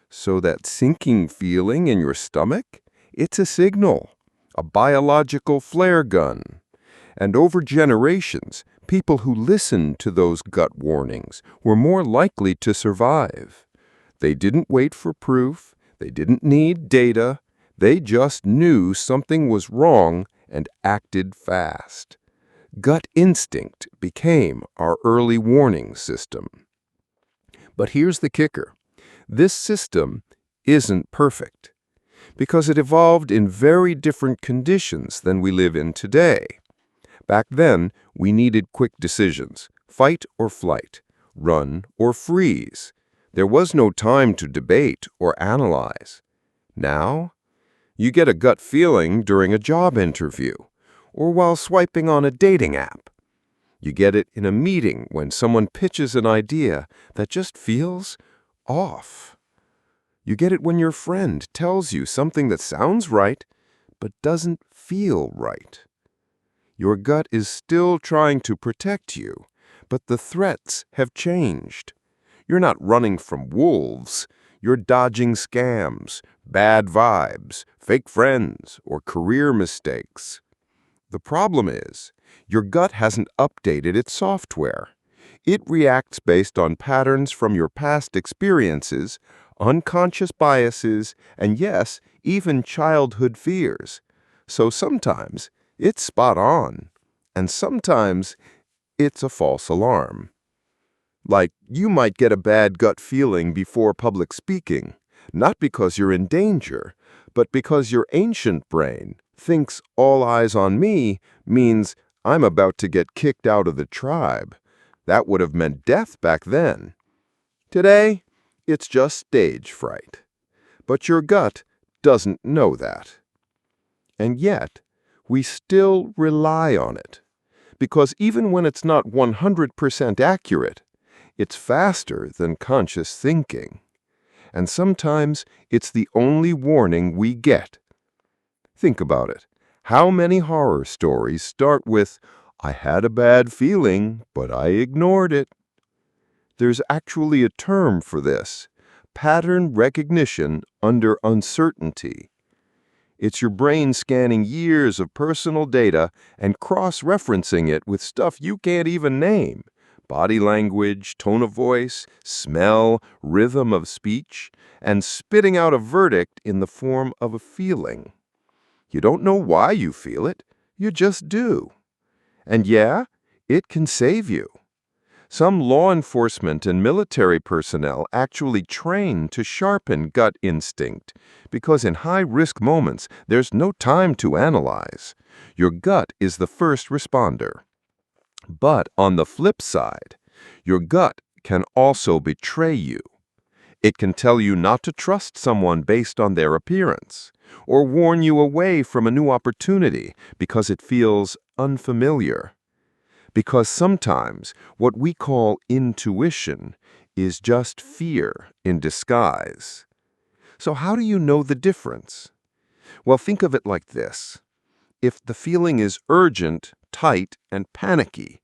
So that sinking feeling in your stomach, it's a signal, a biological flare gun. And over generations, people who listened to those gut warnings were more likely to survive. They didn't wait for proof, they didn't need data, they just knew something was wrong and acted fast. Gut instinct became our early warning system. But here's the kicker. This system isn't perfect because it evolved in very different conditions than we live in today. Back then, we needed quick decisions, fight or flight, run or freeze. There was no time to debate or analyze. Now, you get a gut feeling during a job interview or while swiping on a dating app. You get it in a meeting when someone pitches an idea that just feels off. You get it when your friend tells you something that sounds right, but doesn't feel right. Your gut is still trying to protect you, but the threats have changed. You're not running from wolves. You're dodging scams, bad vibes, fake friends, or career mistakes. The problem is, your gut hasn't updated its software. It reacts based on patterns from your past experiences, unconscious biases, and yes, even childhood fears. So sometimes it's spot on, and sometimes it's a false alarm. Like, you might get a bad gut feeling before public speaking, not because you're in danger, but because your ancient brain thinks all eyes on me means I'm about to get kicked out of the tribe. That would have meant death back then. Today, it's just stage fright. But your gut doesn't know that. And yet, we still rely on it. Because even when it's not 100% accurate, it's faster than conscious thinking. And sometimes it's the only warning we get. Think about it. How many horror stories start with, "I had a bad feeling, but I ignored it"? There's actually a term for this, pattern recognition under uncertainty. It's your brain scanning years of personal data and cross-referencing it with stuff you can't even name. Body language, tone of voice, smell, rhythm of speech, and spitting out a verdict in the form of a feeling. You don't know why you feel it, you just do. And yeah, it can save you. Some law enforcement and military personnel actually train to sharpen gut instinct because in high-risk moments, there's no time to analyze. Your gut is the first responder. But on the flip side, your gut can also betray you. It can tell you not to trust someone based on their appearance, or warn you away from a new opportunity because it feels unfamiliar. Because sometimes what we call intuition is just fear in disguise. So how do you know the difference? Well, think of it like this. If the feeling is urgent, tight, and panicky,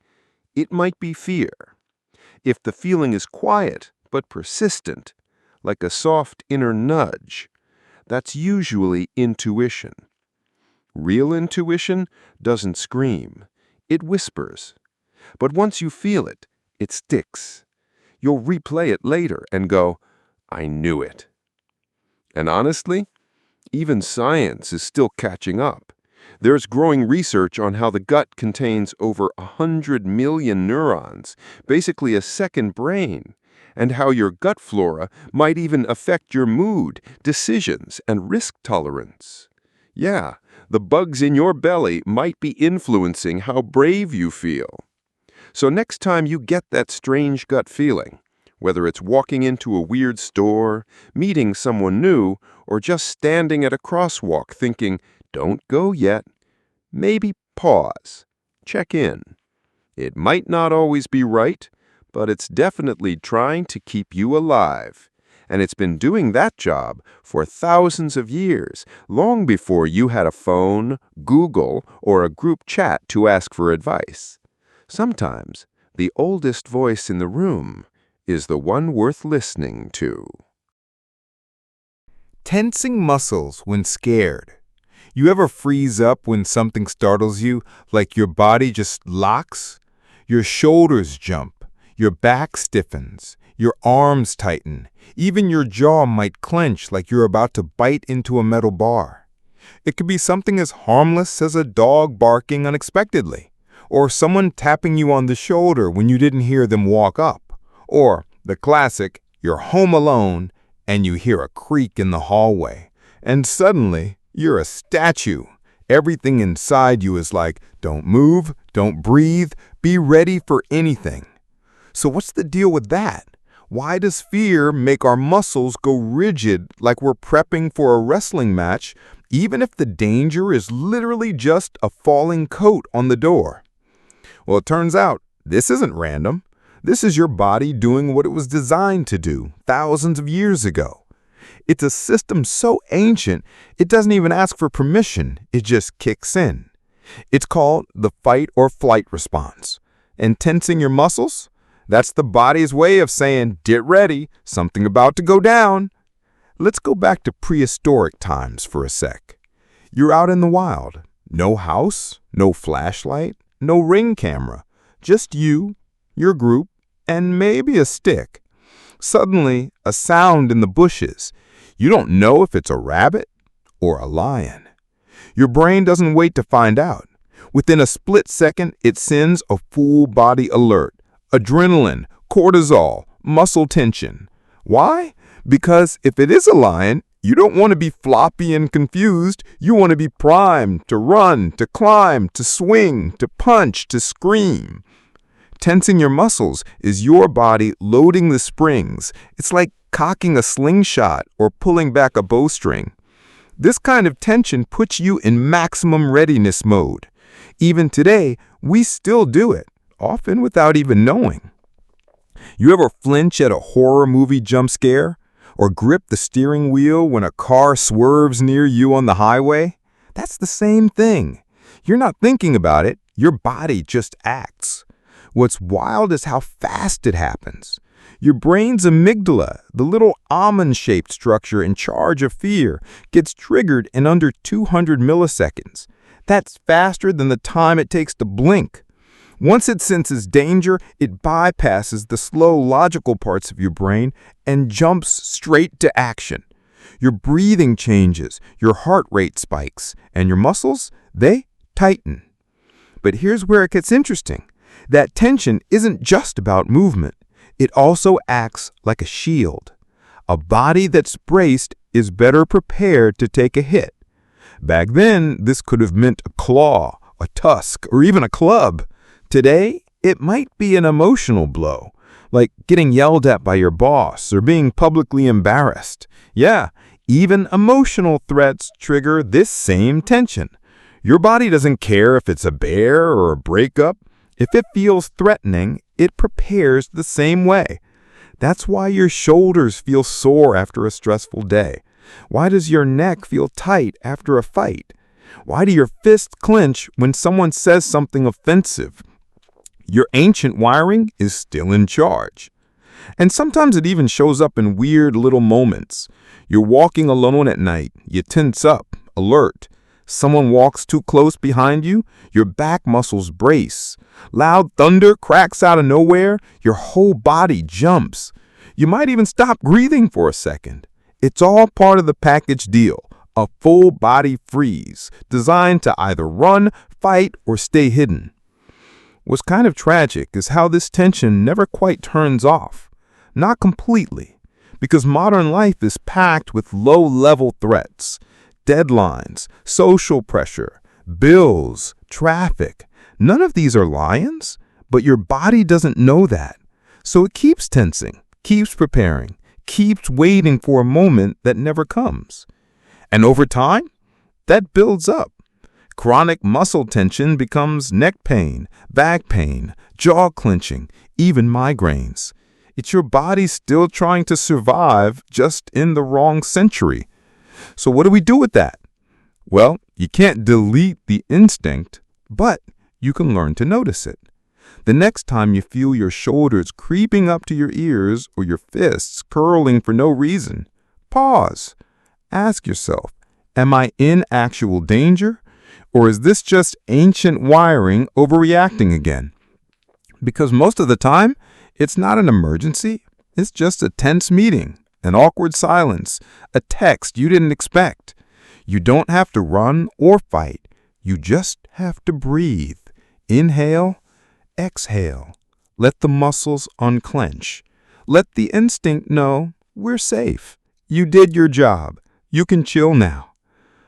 it might be fear. If the feeling is quiet but persistent, like a soft inner nudge, that's usually intuition. Real intuition doesn't scream. It whispers. But once you feel it, it sticks. You'll replay it later and go, I knew it. And honestly, even science is still catching up. There's growing research on how the gut contains over 100 million neurons, basically a second brain, and how your gut flora might even affect your mood, decisions, and risk tolerance. Yeah, the bugs in your belly might be influencing how brave you feel. So next time you get that strange gut feeling, whether it's walking into a weird store, meeting someone new, or just standing at a crosswalk thinking, don't go yet, maybe pause, check in. It might not always be right, but it's definitely trying to keep you alive. And it's been doing that job for thousands of years, long before you had a phone, Google, or a group chat to ask for advice. Sometimes, the oldest voice in the room is the one worth listening to. Tensing muscles when scared. You ever freeze up when something startles you, like your body just locks? Your shoulders jump, your back stiffens, your arms tighten, even your jaw might clench like you're about to bite into a metal bar. It could be something as harmless as a dog barking unexpectedly, or someone tapping you on the shoulder when you didn't hear them walk up, or the classic, you're home alone and you hear a creak in the hallway, and suddenly you're a statue. Everything inside you is like, don't move, don't breathe, be ready for anything. So what's the deal with that? Why does fear make our muscles go rigid like we're prepping for a wrestling match, even if the danger is literally just a falling coat on the door? Well, it turns out this isn't random. This is your body doing what it was designed to do thousands of years ago. It's a system so ancient, it doesn't even ask for permission. It just kicks in. It's called the fight or flight response. And tensing your muscles? That's the body's way of saying, get ready, something about to go down. Let's go back to prehistoric times for a sec. You're out in the wild. No house, no flashlight, no ring camera. Just you, your group, and maybe a stick. Suddenly, a sound in the bushes. You don't know if it's a rabbit or a lion. Your brain doesn't wait to find out. Within a split second, it sends a full body alert. Adrenaline, cortisol, muscle tension. Why? Because if it is a lion, you don't want to be floppy and confused. You want to be primed to run, to climb, to swing, to punch, to scream. Tensing your muscles is your body loading the springs. It's like cocking a slingshot or pulling back a bowstring. This kind of tension puts you in maximum readiness mode. Even today, we still do it, often without even knowing. You ever flinch at a horror movie jump scare? Or grip the steering wheel when a car swerves near you on the highway? That's the same thing. You're not thinking about it, your body just acts. What's wild is how fast it happens. Your brain's amygdala, the little almond-shaped structure in charge of fear, gets triggered in under 200 milliseconds. That's faster than the time it takes to blink. Once it senses danger, it bypasses the slow logical parts of your brain and jumps straight to action. Your breathing changes, your heart rate spikes, and your muscles, they tighten. But here's where it gets interesting. That tension isn't just about movement. It also acts like a shield. A body that's braced is better prepared to take a hit. Back then, this could have meant a claw, a tusk, or even a club. Today, it might be an emotional blow, like getting yelled at by your boss or being publicly embarrassed. Yeah, even emotional threats trigger this same tension. Your body doesn't care if it's a bear or a breakup. If it feels threatening, it prepares the same way. That's why your shoulders feel sore after a stressful day. Why does your neck feel tight after a fight? Why do your fists clench when someone says something offensive? Your ancient wiring is still in charge. And sometimes it even shows up in weird little moments. You're walking alone at night, you tense up, alert. Someone walks too close behind you, your back muscles brace. Loud thunder cracks out of nowhere, your whole body jumps. You might even stop breathing for a second. It's all part of the package deal, a full body freeze, designed to either run, fight, or stay hidden. What's kind of tragic is how this tension never quite turns off. Not completely, because modern life is packed with low-level threats, deadlines, social pressure, bills, traffic. None of these are lions, but your body doesn't know that. So it keeps tensing, keeps preparing, keeps waiting for a moment that never comes. And over time, that builds up. Chronic muscle tension becomes neck pain, back pain, jaw clenching, even migraines. It's your body still trying to survive, just in the wrong century. So what do we do with that? Well, you can't delete the instinct, but you can learn to notice it. The next time you feel your shoulders creeping up to your ears or your fists curling for no reason, pause. Ask yourself, am I in actual danger? Or is this just ancient wiring overreacting again? Because most of the time, it's not an emergency. It's just a tense meeting, an awkward silence, a text you didn't expect. You don't have to run or fight. You just have to breathe. Inhale, exhale. Let the muscles unclench. Let the instinct know we're safe. You did your job. You can chill now.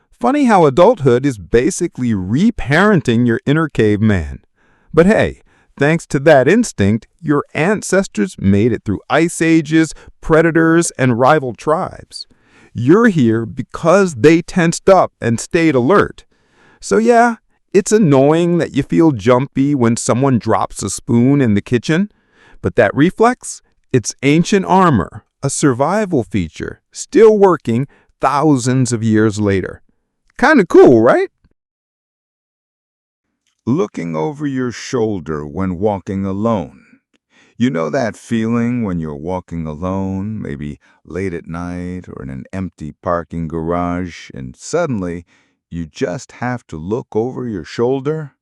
Funny how adulthood is basically reparenting your inner caveman. But hey, thanks to that instinct, your ancestors made it through ice ages, predators, and rival tribes. You're here because they tensed up and stayed alert. So yeah, it's annoying that you feel jumpy when someone drops a spoon in the kitchen. But that reflex, it's ancient armor, a survival feature, still working thousands of years later. Kind of cool, right? Looking over your shoulder when walking alone. You know that feeling when you're walking alone, maybe late at night or in an empty parking garage, and suddenly you just have to look over your shoulder?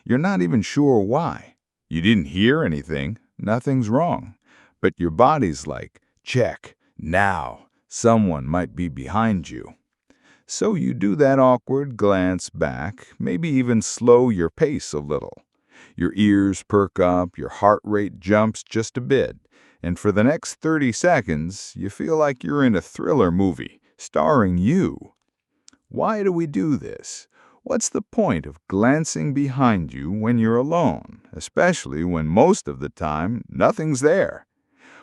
You're not even sure why. You didn't hear anything, nothing's wrong. But your body's like, check, now, someone might be behind you. So you do that awkward glance back, maybe even slow your pace a little. Your ears perk up, your heart rate jumps just a bit, and for the next 30 seconds, you feel like you're in a thriller movie, starring you. Why do we do this? What's the point of glancing behind you when you're alone, especially when most of the time nothing's there?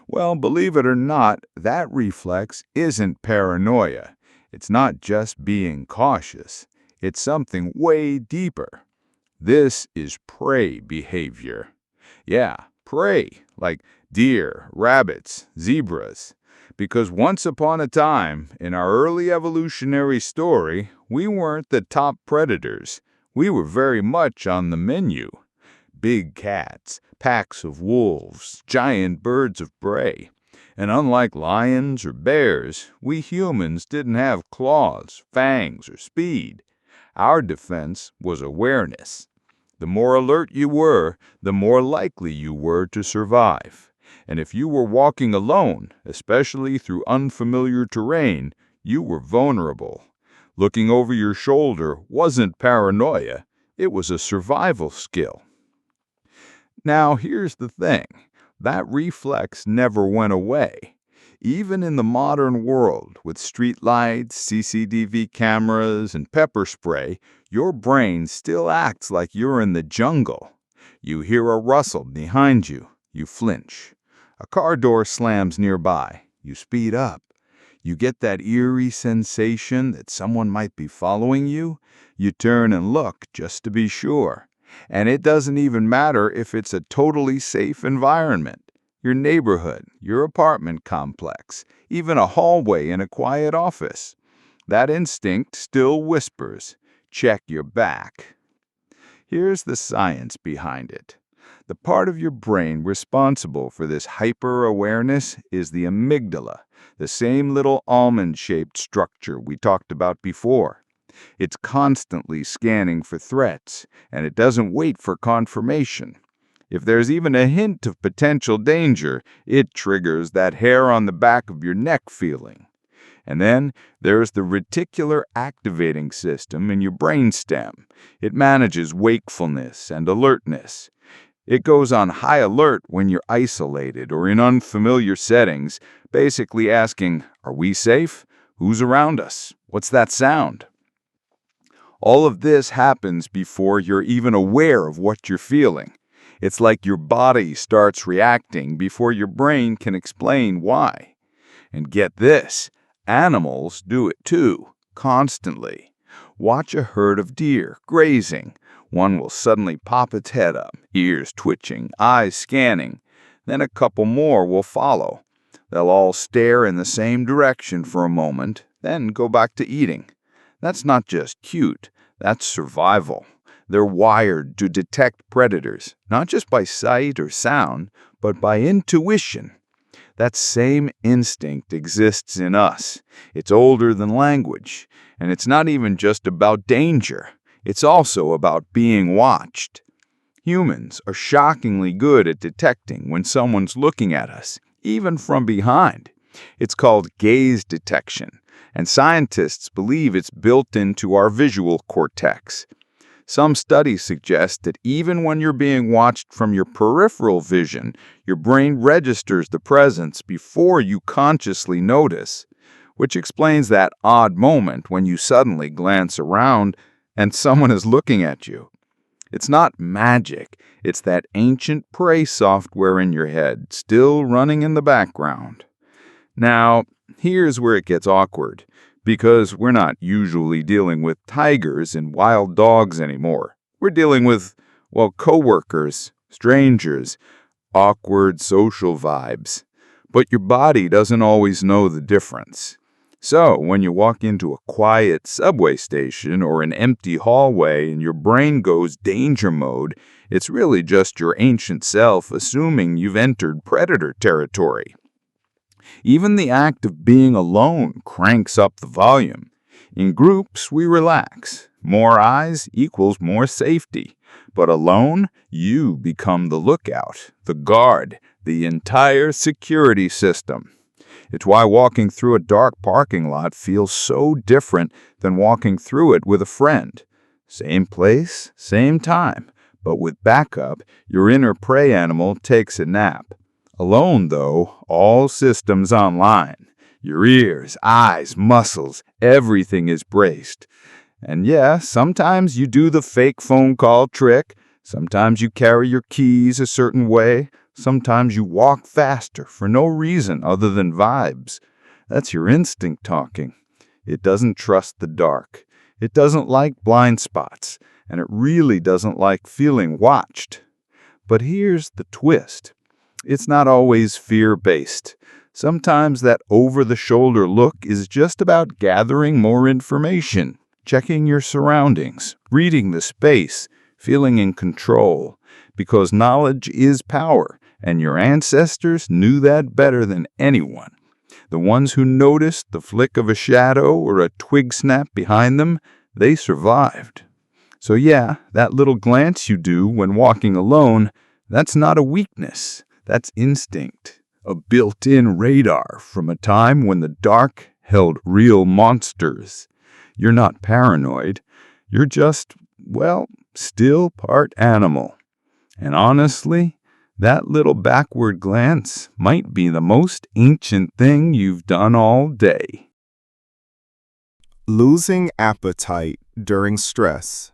Well, believe it or not, that reflex isn't paranoia. It's not just being cautious. It's something way deeper. This is prey behavior. Yeah, prey, like deer, rabbits, zebras. Because once upon a time, in our early evolutionary story, we weren't the top predators. We were very much on the menu. Big cats, packs of wolves, giant birds of prey. And unlike lions or bears, we humans didn't have claws, fangs, or speed. Our defense was awareness. The more alert you were, the more likely you were to survive. And if you were walking alone, especially through unfamiliar terrain, you were vulnerable. Looking over your shoulder wasn't paranoia, it was a survival skill. Now, here's the thing. That reflex never went away. Even in the modern world, with streetlights, CCTV cameras, and pepper spray, your brain still acts like you're in the jungle. You hear a rustle behind you, you flinch. A car door slams nearby, you speed up. You get that eerie sensation that someone might be following you. You turn and look just to be sure. And it doesn't even matter if it's a totally safe environment. Your neighborhood, your apartment complex, even a hallway in a quiet office. That instinct still whispers, check your back. Here's the science behind it. The part of your brain responsible for this hyper-awareness is the amygdala, the same little almond-shaped structure we talked about before. It's constantly scanning for threats, and it doesn't wait for confirmation. If there's even a hint of potential danger, it triggers that hair on the back of your neck feeling. And then there's the reticular activating system in your brainstem. It manages wakefulness and alertness. It goes on high alert when you're isolated or in unfamiliar settings, basically asking, are we safe? Who's around us? What's that sound? All of this happens before you're even aware of what you're feeling. It's like your body starts reacting before your brain can explain why. And get this, animals do it too, constantly. Watch a herd of deer grazing. One will suddenly pop its head up, ears twitching, eyes scanning. Then a couple more will follow. They'll all stare in the same direction for a moment, then go back to eating. That's not just cute, that's survival. They're wired to detect predators, not just by sight or sound, but by intuition. That same instinct exists in us. It's older than language, and it's not even just about danger. It's also about being watched. Humans are shockingly good at detecting when someone's looking at us, even from behind. It's called gaze detection, and scientists believe it's built into our visual cortex. Some studies suggest that even when you're being watched from your peripheral vision, your brain registers the presence before you consciously notice, which explains that odd moment when you suddenly glance around and someone is looking at you. It's not magic, it's that ancient prey software in your head still running in the background. Now, here's where it gets awkward. Because we're not usually dealing with tigers and wild dogs anymore. We're dealing with, coworkers, strangers, awkward social vibes. But your body doesn't always know the difference. So, when you walk into a quiet subway station or an empty hallway and your brain goes danger mode, it's really just your ancient self assuming you've entered predator territory. Even the act of being alone cranks up the volume. In groups, we relax. More eyes equals more safety. But alone, you become the lookout, the guard, the entire security system. It's why walking through a dark parking lot feels so different than walking through it with a friend. Same place, same time, but with backup, your inner prey animal takes a nap. Alone, though, all systems online. Your ears, eyes, muscles, everything is braced. And yeah, sometimes you do the fake phone call trick. Sometimes you carry your keys a certain way. Sometimes you walk faster for no reason other than vibes. That's your instinct talking. It doesn't trust the dark. It doesn't like blind spots. And it really doesn't like feeling watched. But here's the twist. It's not always fear-based. Sometimes that over-the-shoulder look is just about gathering more information, checking your surroundings, reading the space, feeling in control. because knowledge is power, and your ancestors knew that better than anyone. The ones who noticed the flick of a shadow or a twig snap behind them, they survived. So yeah, that little glance you do when walking alone, that's not a weakness. That's instinct. A built-in radar from a time when the dark held real monsters. You're not paranoid. You're just, well, still part animal. And honestly, that little backward glance might be the most ancient thing you've done all day. Losing appetite during stress.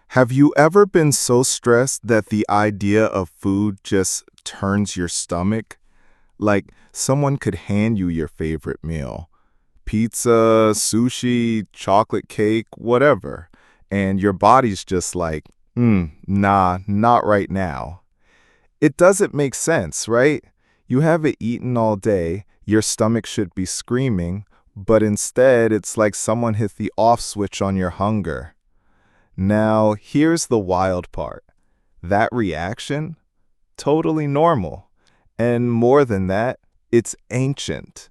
Have you ever been so stressed that the idea of food just turns your stomach? Like someone could hand you your favorite meal, pizza, sushi, chocolate cake, whatever, and your body's just like, nah, not right now. It doesn't make sense, right? You haven't eaten all day, your stomach should be screaming, but instead it's like someone hit the off switch on your hunger. Now, here's the wild part. That reaction? Totally normal. And more than that, it's ancient.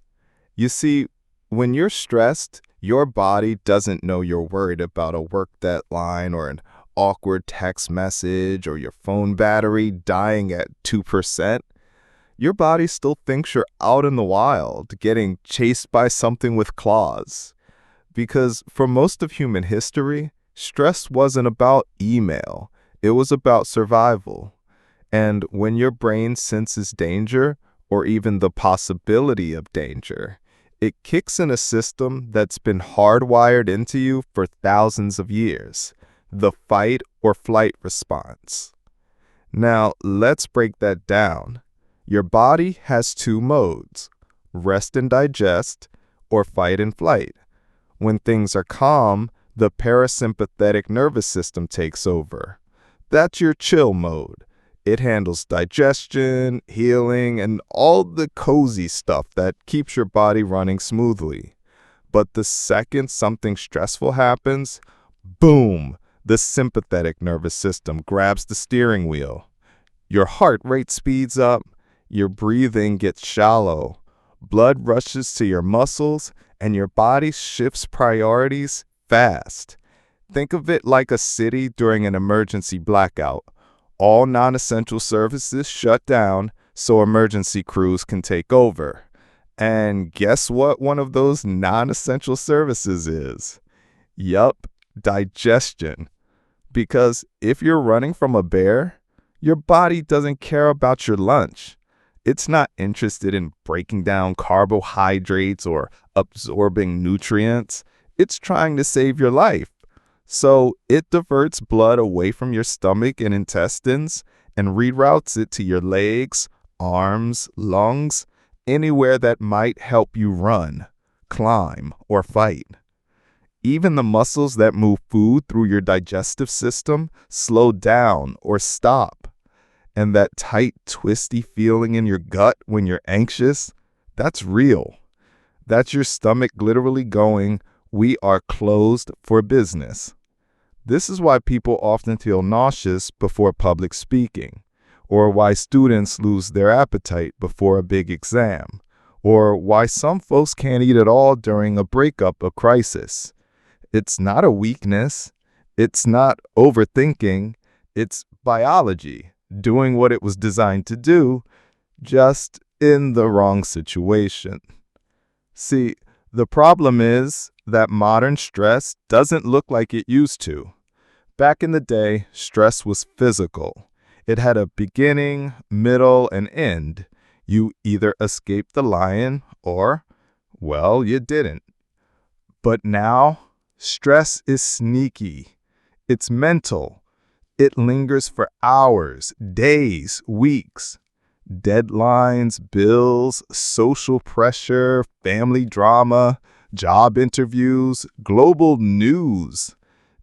You see, when you're stressed, your body doesn't know you're worried about a work deadline or an awkward text message or your phone battery dying at 2%. Your body still thinks you're out in the wild, getting chased by something with claws. Because for most of human history, stress wasn't about email. It was about survival. And when your brain senses danger, or even the possibility of danger, it kicks in a system that's been hardwired into you for thousands of years, the fight or flight response. Now, let's break that down. Your body has two modes, rest and digest, or fight and flight. When things are calm, the parasympathetic nervous system takes over. That's your chill mode. It handles digestion, healing, and all the cozy stuff that keeps your body running smoothly. But the second something stressful happens, boom, the sympathetic nervous system grabs the steering wheel. Your heart rate speeds up, your breathing gets shallow, blood rushes to your muscles, and your body shifts priorities fast. Think of it like a city during an emergency blackout. All non-essential services shut down so emergency crews can take over. And guess what one of those non-essential services is? Yup, digestion. Because if you're running from a bear, your body doesn't care about your lunch. It's not interested in breaking down carbohydrates or absorbing nutrients. It's trying to save your life. So it diverts blood away from your stomach and intestines and reroutes it to your legs, arms, lungs, anywhere that might help you run, climb, or fight. Even the muscles that move food through your digestive system slow down or stop. And that tight, twisty feeling in your gut when you're anxious, that's real. That's your stomach literally going, "We are closed for business." This is why people often feel nauseous before public speaking, or why students lose their appetite before a big exam, or why some folks can't eat at all during a breakup or crisis. It's not a weakness. It's not overthinking. It's biology doing what it was designed to do, just in the wrong situation. See, the problem is that modern stress doesn't look like it used to. Back in the day, stress was physical. It had a beginning, middle, and end. You either escaped the lion or, well, you didn't. But now, stress is sneaky. It's mental. It lingers for hours, days, weeks. Deadlines, bills, social pressure, family drama, job interviews, global news.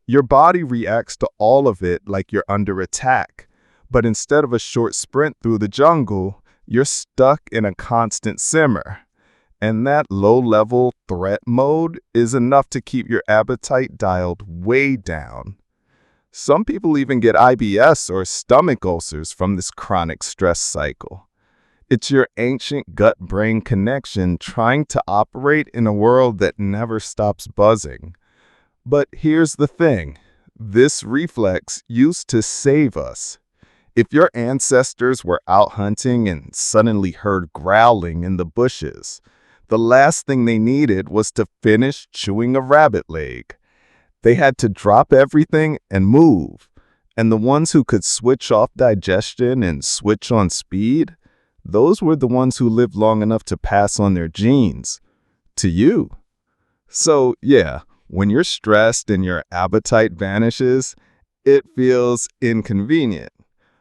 Your body reacts to all of it like you're under attack. But instead of a short sprint through the jungle, you're stuck in a constant simmer. And that low-level threat mode is enough to keep your appetite dialed way down. Some people even get IBS or stomach ulcers from this chronic stress cycle. It's your ancient gut-brain connection trying to operate in a world that never stops buzzing. But here's the thing. This reflex used to save us. If your ancestors were out hunting and suddenly heard growling in the bushes, the last thing they needed was to finish chewing a rabbit leg. They had to drop everything and move. And the ones who could switch off digestion and switch on speed, those were the ones who lived long enough to pass on their genes to you. So, yeah, when you're stressed and your appetite vanishes, it feels inconvenient.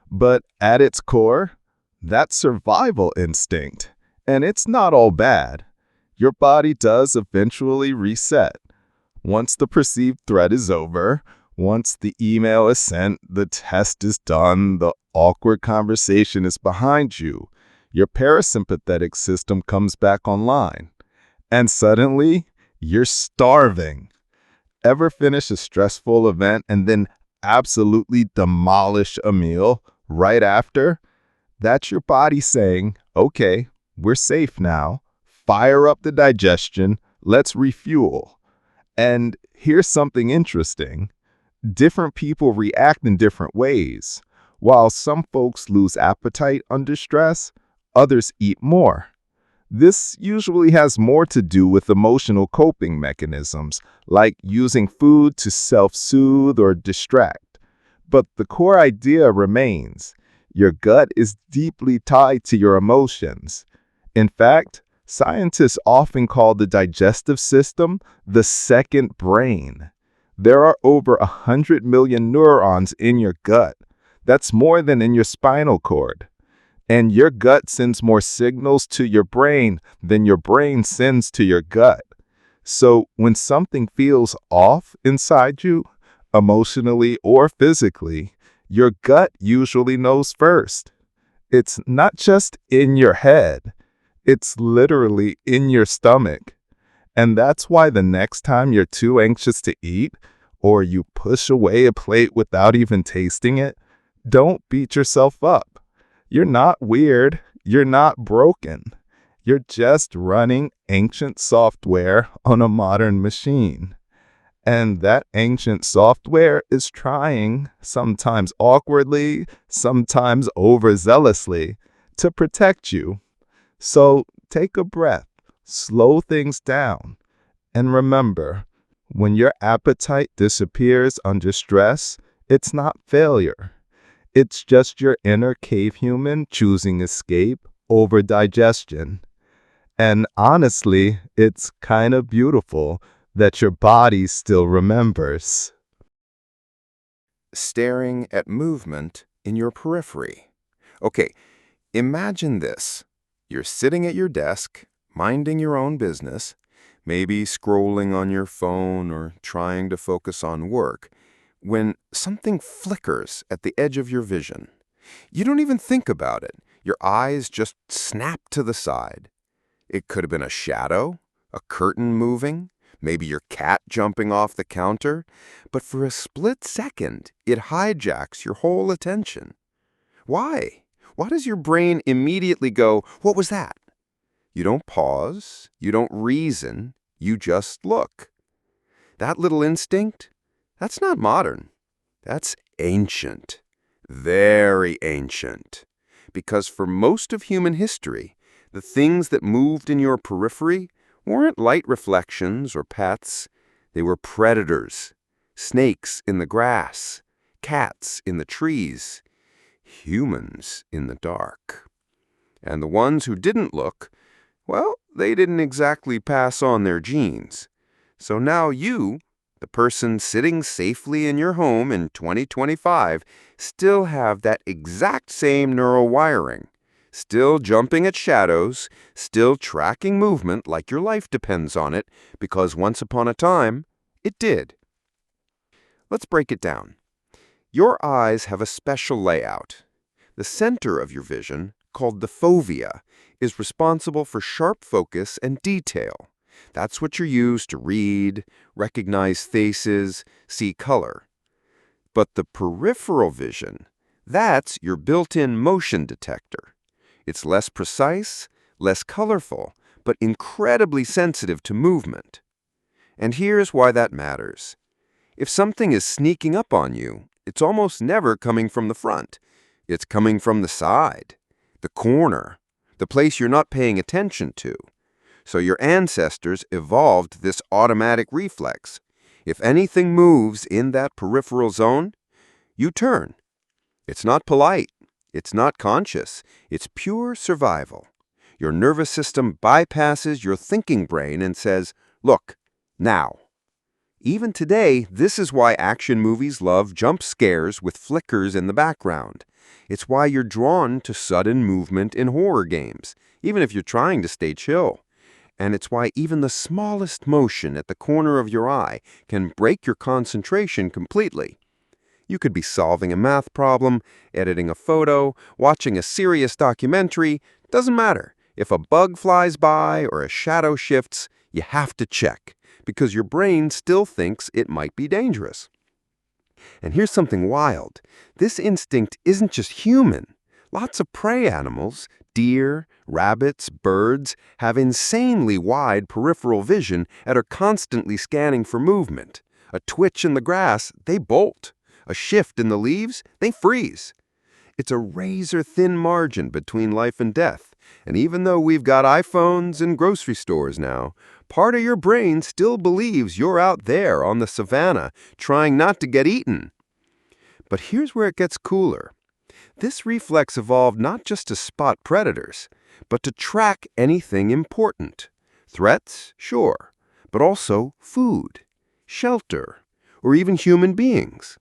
But at its core, that's survival instinct. And it's not all bad. Your body does eventually reset. Once the perceived threat is over, once the email is sent, the test is done, the awkward conversation is behind you, your parasympathetic system comes back online. And suddenly, you're starving. Ever finish a stressful event and then absolutely demolish a meal right after? That's your body saying, okay, we're safe now. Fire up the digestion. Let's refuel. And here's something interesting. Different people react in different ways. While some folks lose appetite under stress, others eat more. This usually has more to do with emotional coping mechanisms, like using food to self-soothe or distract. But the core idea remains. Your gut is deeply tied to your emotions. In fact, scientists often call the digestive system the second brain. There are over 100 million neurons in your gut. That's more than in your spinal cord. And your gut sends more signals to your brain than your brain sends to your gut. So when something feels off inside you, emotionally or physically, your gut usually knows first. It's not just in your head. It's literally in your stomach. And that's why the next time you're too anxious to eat, or you push away a plate without even tasting it, don't beat yourself up. You're not weird. You're not broken. You're just running ancient software on a modern machine. And that ancient software is trying, sometimes awkwardly, sometimes overzealously, to protect you. So take a breath, slow things down, and remember, when your appetite disappears under stress, it's not failure. It's just your inner cave human choosing escape over digestion. And honestly, it's kind of beautiful that your body still remembers. Staring at movement in your periphery. Okay, imagine this. You're sitting at your desk, minding your own business, maybe scrolling on your phone or trying to focus on work, when something flickers at the edge of your vision. You don't even think about it. Your eyes just snap to the side. It could have been a shadow, a curtain moving, maybe your cat jumping off the counter, but for a split second, it hijacks your whole attention. Why? Why does your brain immediately go, "What was that?" You don't pause, you don't reason, you just look. That little instinct, that's not modern. That's ancient. Very ancient. Because for most of human history, the things that moved in your periphery weren't light reflections or pets. They were predators. Snakes in the grass, cats in the trees, humans in the dark. And the ones who didn't look, well, they didn't exactly pass on their genes. So now you, the person sitting safely in your home in 2025, still have that exact same neural wiring. Still jumping at shadows, still tracking movement like your life depends on it, because once upon a time, it did. Let's break it down. Your eyes have a special layout. The center of your vision, called the fovea, is responsible for sharp focus and detail. That's what you use to read, recognize faces, see color. But the peripheral vision, that's your built-in motion detector. It's less precise, less colorful, but incredibly sensitive to movement. And here's why that matters. If something is sneaking up on you, it's almost never coming from the front. It's coming from the side, the corner, the place you're not paying attention to. So your ancestors evolved this automatic reflex. If anything moves in that peripheral zone, you turn. It's not polite. It's not conscious. It's pure survival. Your nervous system bypasses your thinking brain and says, look, now. Even today, this is why action movies love jump scares with flickers in the background. It's why you're drawn to sudden movement in horror games, even if you're trying to stay chill. And it's why even the smallest motion at the corner of your eye can break your concentration completely. You could be solving a math problem, editing a photo, watching a serious documentary. Doesn't matter. If a bug flies by or a shadow shifts, you have to check, because your brain still thinks it might be dangerous. And here's something wild. This instinct isn't just human. Lots of prey animals, deer, rabbits, birds, have insanely wide peripheral vision and are constantly scanning for movement. A twitch in the grass, they bolt. A shift in the leaves, they freeze. It's a razor-thin margin between life and death. And even though we've got iPhones and grocery stores now, part of your brain still believes you're out there on the savannah trying not to get eaten. But here's where it gets cooler. This reflex evolved not just to spot predators, but to track anything important. Threats, sure, but also food, shelter, or even human beings.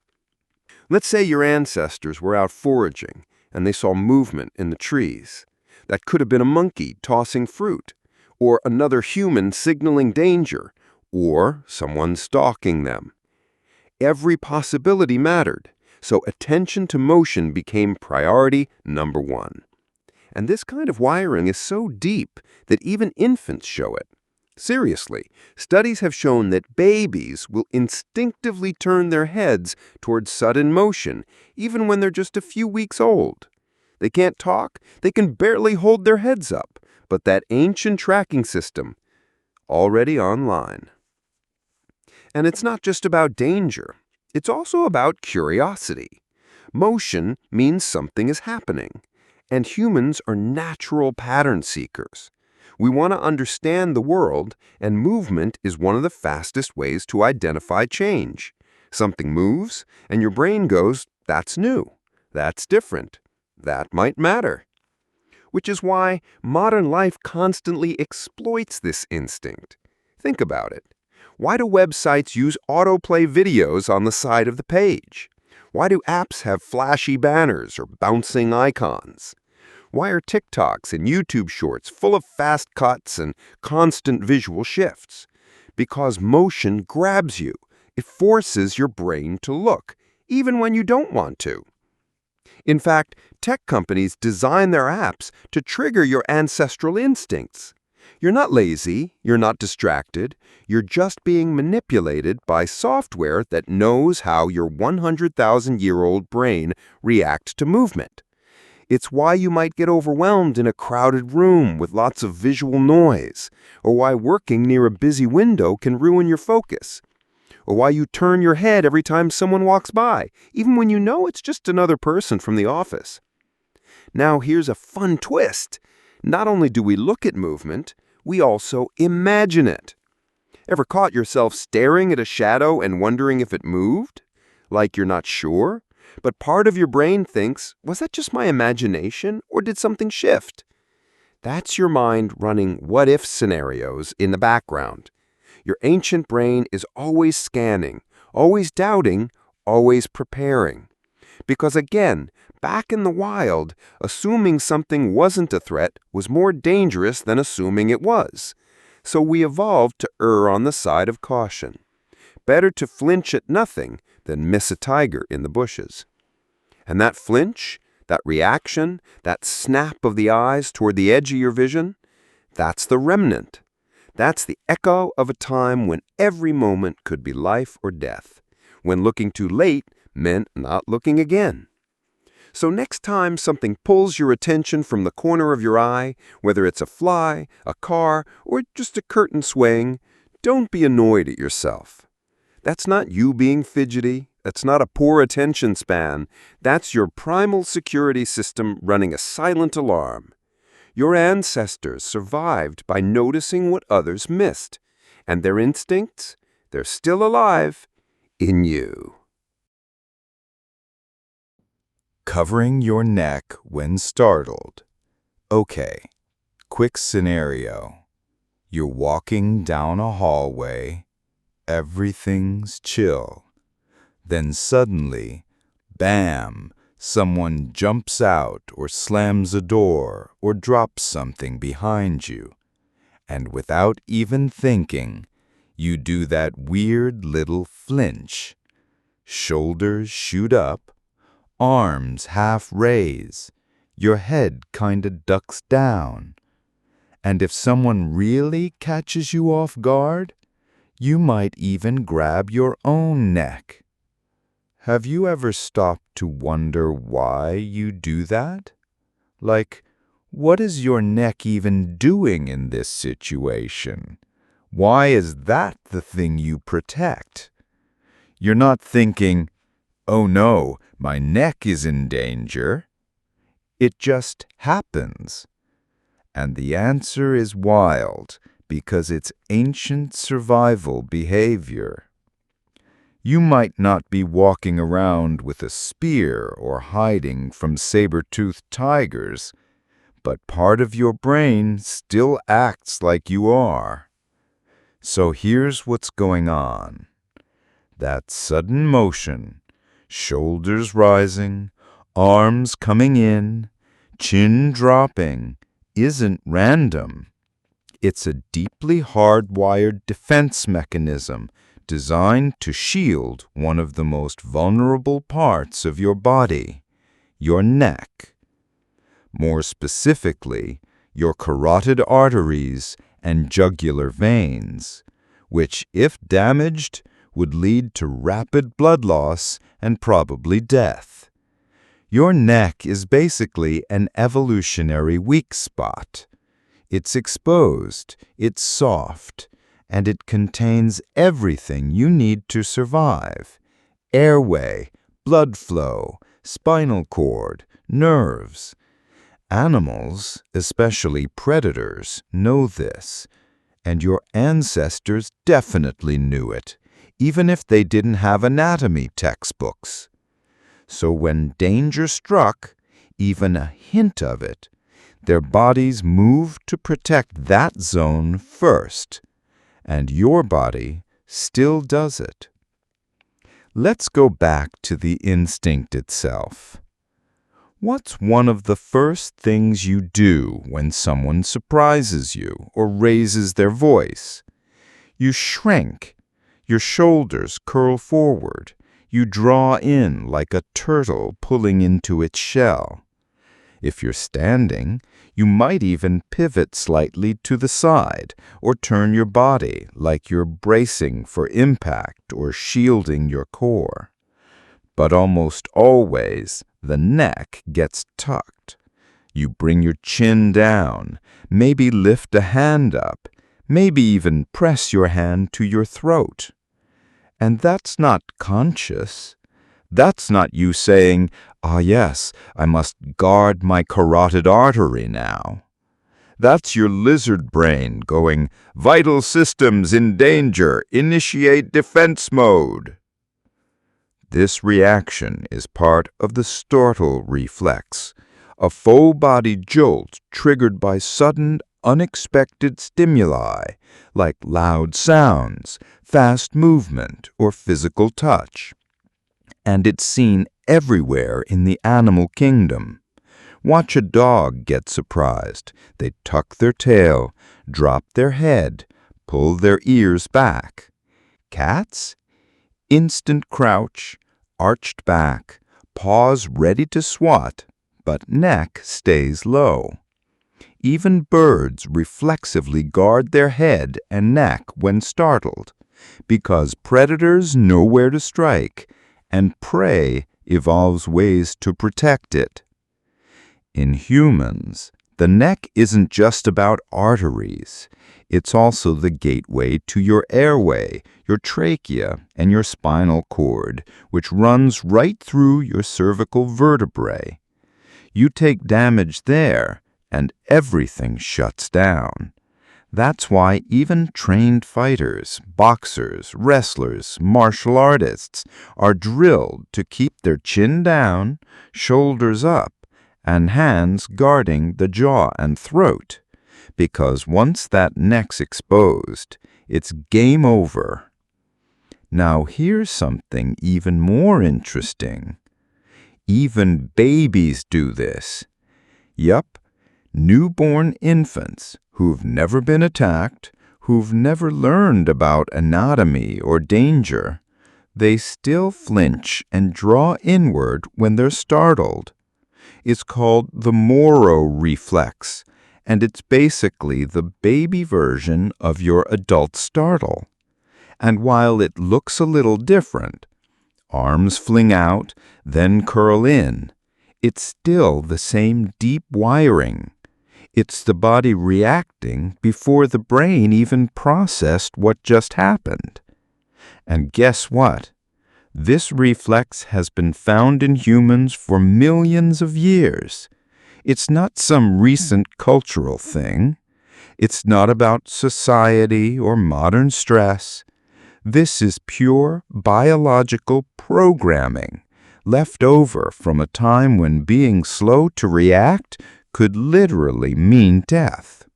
Let's say your ancestors were out foraging and they saw movement in the trees. That could have been a monkey tossing fruit, or another human signaling danger, or someone stalking them. Every possibility mattered, so attention to motion became priority number one. And this kind of wiring is so deep that even infants show it. Seriously, studies have shown that babies will instinctively turn their heads towards sudden motion, even when they're just a few weeks old. They can't talk, they can barely hold their heads up, but that ancient tracking system, already online. And it's not just about danger, it's also about curiosity. Motion means something is happening, and humans are natural pattern seekers. We want to understand the world, and movement is one of the fastest ways to identify change. Something moves, and your brain goes, that's new, that's different, that might matter. Which is why modern life constantly exploits this instinct. Think about it. Why do websites use autoplay videos on the side of the page? Why do apps have flashy banners or bouncing icons? Why are TikToks and YouTube Shorts full of fast cuts and constant visual shifts? Because motion grabs you. It forces your brain to look, even when you don't want to. In fact, tech companies design their apps to trigger your ancestral instincts. You're not lazy, you're not distracted, you're just being manipulated by software that knows how your 100,000-year-old brain reacts to movement. It's why you might get overwhelmed in a crowded room with lots of visual noise, or why working near a busy window can ruin your focus, or why you turn your head every time someone walks by, even when you know it's just another person from the office. Now here's a fun twist. Not only do we look at movement, we also imagine it. Ever caught yourself staring at a shadow and wondering if it moved? Like you're not sure? But part of your brain thinks, was that just my imagination, or did something shift? That's your mind running what-if scenarios in the background. Your ancient brain is always scanning, always doubting, always preparing. Because again, back in the wild, assuming something wasn't a threat was more dangerous than assuming it was. So we evolved to err on the side of caution. Better to flinch at nothing than miss a tiger in the bushes. And that flinch, that reaction, that snap of the eyes toward the edge of your vision, that's the remnant. That's the echo of a time when every moment could be life or death. When looking too late meant not looking again. So next time something pulls your attention from the corner of your eye, whether it's a fly, a car, or just a curtain swaying, don't be annoyed at yourself. That's not you being fidgety. That's not a poor attention span. That's your primal security system running a silent alarm. Your ancestors survived by noticing what others missed, and their instincts, they're still alive in you. Covering your neck when startled. Okay, quick scenario. You're walking down a hallway. Everything's chill. Then suddenly, bam, someone jumps out or slams a door or drops something behind you. And without even thinking, you do that weird little flinch. Shoulders shoot up, arms half raise, your head kinda ducks down. And if someone really catches you off guard, you might even grab your own neck. Have you ever stopped to wonder why you do that? Like, what is your neck even doing in this situation? Why is that the thing you protect? You're not thinking, oh no, my neck is in danger. It just happens. And the answer is wild because it's ancient survival behavior. You might not be walking around with a spear or hiding from saber-toothed tigers, but part of your brain still acts like you are. So here's what's going on. That sudden motion, shoulders rising, arms coming in, chin dropping, isn't random. It's a deeply hardwired defense mechanism designed to shield one of the most vulnerable parts of your body, your neck. More specifically, your carotid arteries and jugular veins, which, if damaged, would lead to rapid blood loss and probably death. Your neck is basically an evolutionary weak spot. It's exposed, it's soft, and it contains everything you need to survive: airway, blood flow, spinal cord, nerves. Animals, especially predators, know this, and your ancestors definitely knew it, even if they didn't have anatomy textbooks. So when danger struck, even a hint of it, their bodies moved to protect that zone first, and your body still does it. Let's go back to the instinct itself. What's one of the first things you do when someone surprises you or raises their voice? You shrink. Your shoulders curl forward. You draw in like a turtle pulling into its shell. If you're standing, you might even pivot slightly to the side or turn your body like you're bracing for impact or shielding your core. But almost always, the neck gets tucked. You bring your chin down, maybe lift a hand up, maybe even press your hand to your throat. And that's not conscious. That's not you saying, ah yes, I must guard my carotid artery now. That's your lizard brain going, vital systems in danger, initiate defense mode. This reaction is part of the startle reflex, a full-body jolt triggered by sudden, unexpected stimuli like loud sounds, fast movement, or physical touch. And it's seen everywhere in the animal kingdom. Watch a dog get surprised. They tuck their tail, drop their head, pull their ears back. Cats? Instant crouch, arched back, paws ready to swat, but neck stays low. Even birds reflexively guard their head and neck when startled, because predators know where to strike, and prey evolves ways to protect it. In humans, the neck isn't just about arteries. It's also the gateway to your airway, your trachea, and your spinal cord, which runs right through your cervical vertebrae. You take damage there, and everything shuts down. That's why even trained fighters, boxers, wrestlers, martial artists are drilled to keep their chin down, shoulders up, and hands guarding the jaw and throat. Because once that neck's exposed, it's game over. Now here's something even more interesting. Even babies do this. Yup, newborn infants who've never been attacked, who've never learned about anatomy or danger, they still flinch and draw inward when they're startled. It's called the Moro reflex, and it's basically the baby version of your adult startle. And while it looks a little different, arms fling out, then curl in, it's still the same deep wiring. It's the body reacting before the brain even processed what just happened. And guess what? This reflex has been found in humans for millions of years. It's not some recent cultural thing. It's not about society or modern stress. This is pure biological programming, left over from a time when being slow to react could literally mean death.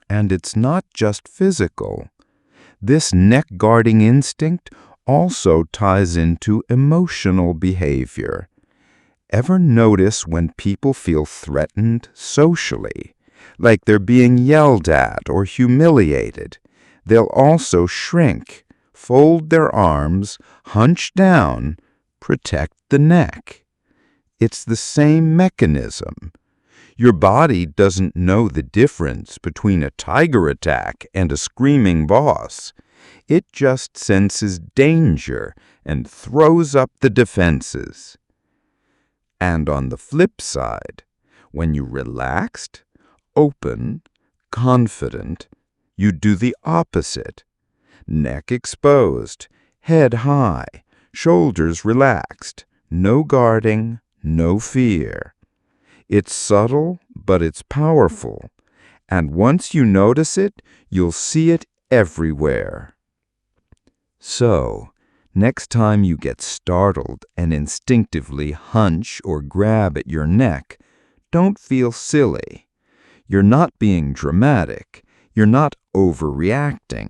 And it's not just physical. This neck-guarding instinct also ties into emotional behavior. Ever notice when people feel threatened socially, like they're being yelled at or humiliated? They'll also shrink, fold their arms, hunch down, protect the neck. It's the same mechanism. Your body doesn't know the difference between a tiger attack and a screaming boss. It just senses danger and throws up the defenses. And on the flip side, when you're relaxed, open, confident, you do the opposite. Neck exposed, head high, shoulders relaxed, no guarding, no fear. It's subtle, but it's powerful. And once you notice it, you'll see it everywhere. So, next time you get startled and instinctively hunch or grab at your neck, don't feel silly. You're not being dramatic. You're not overreacting.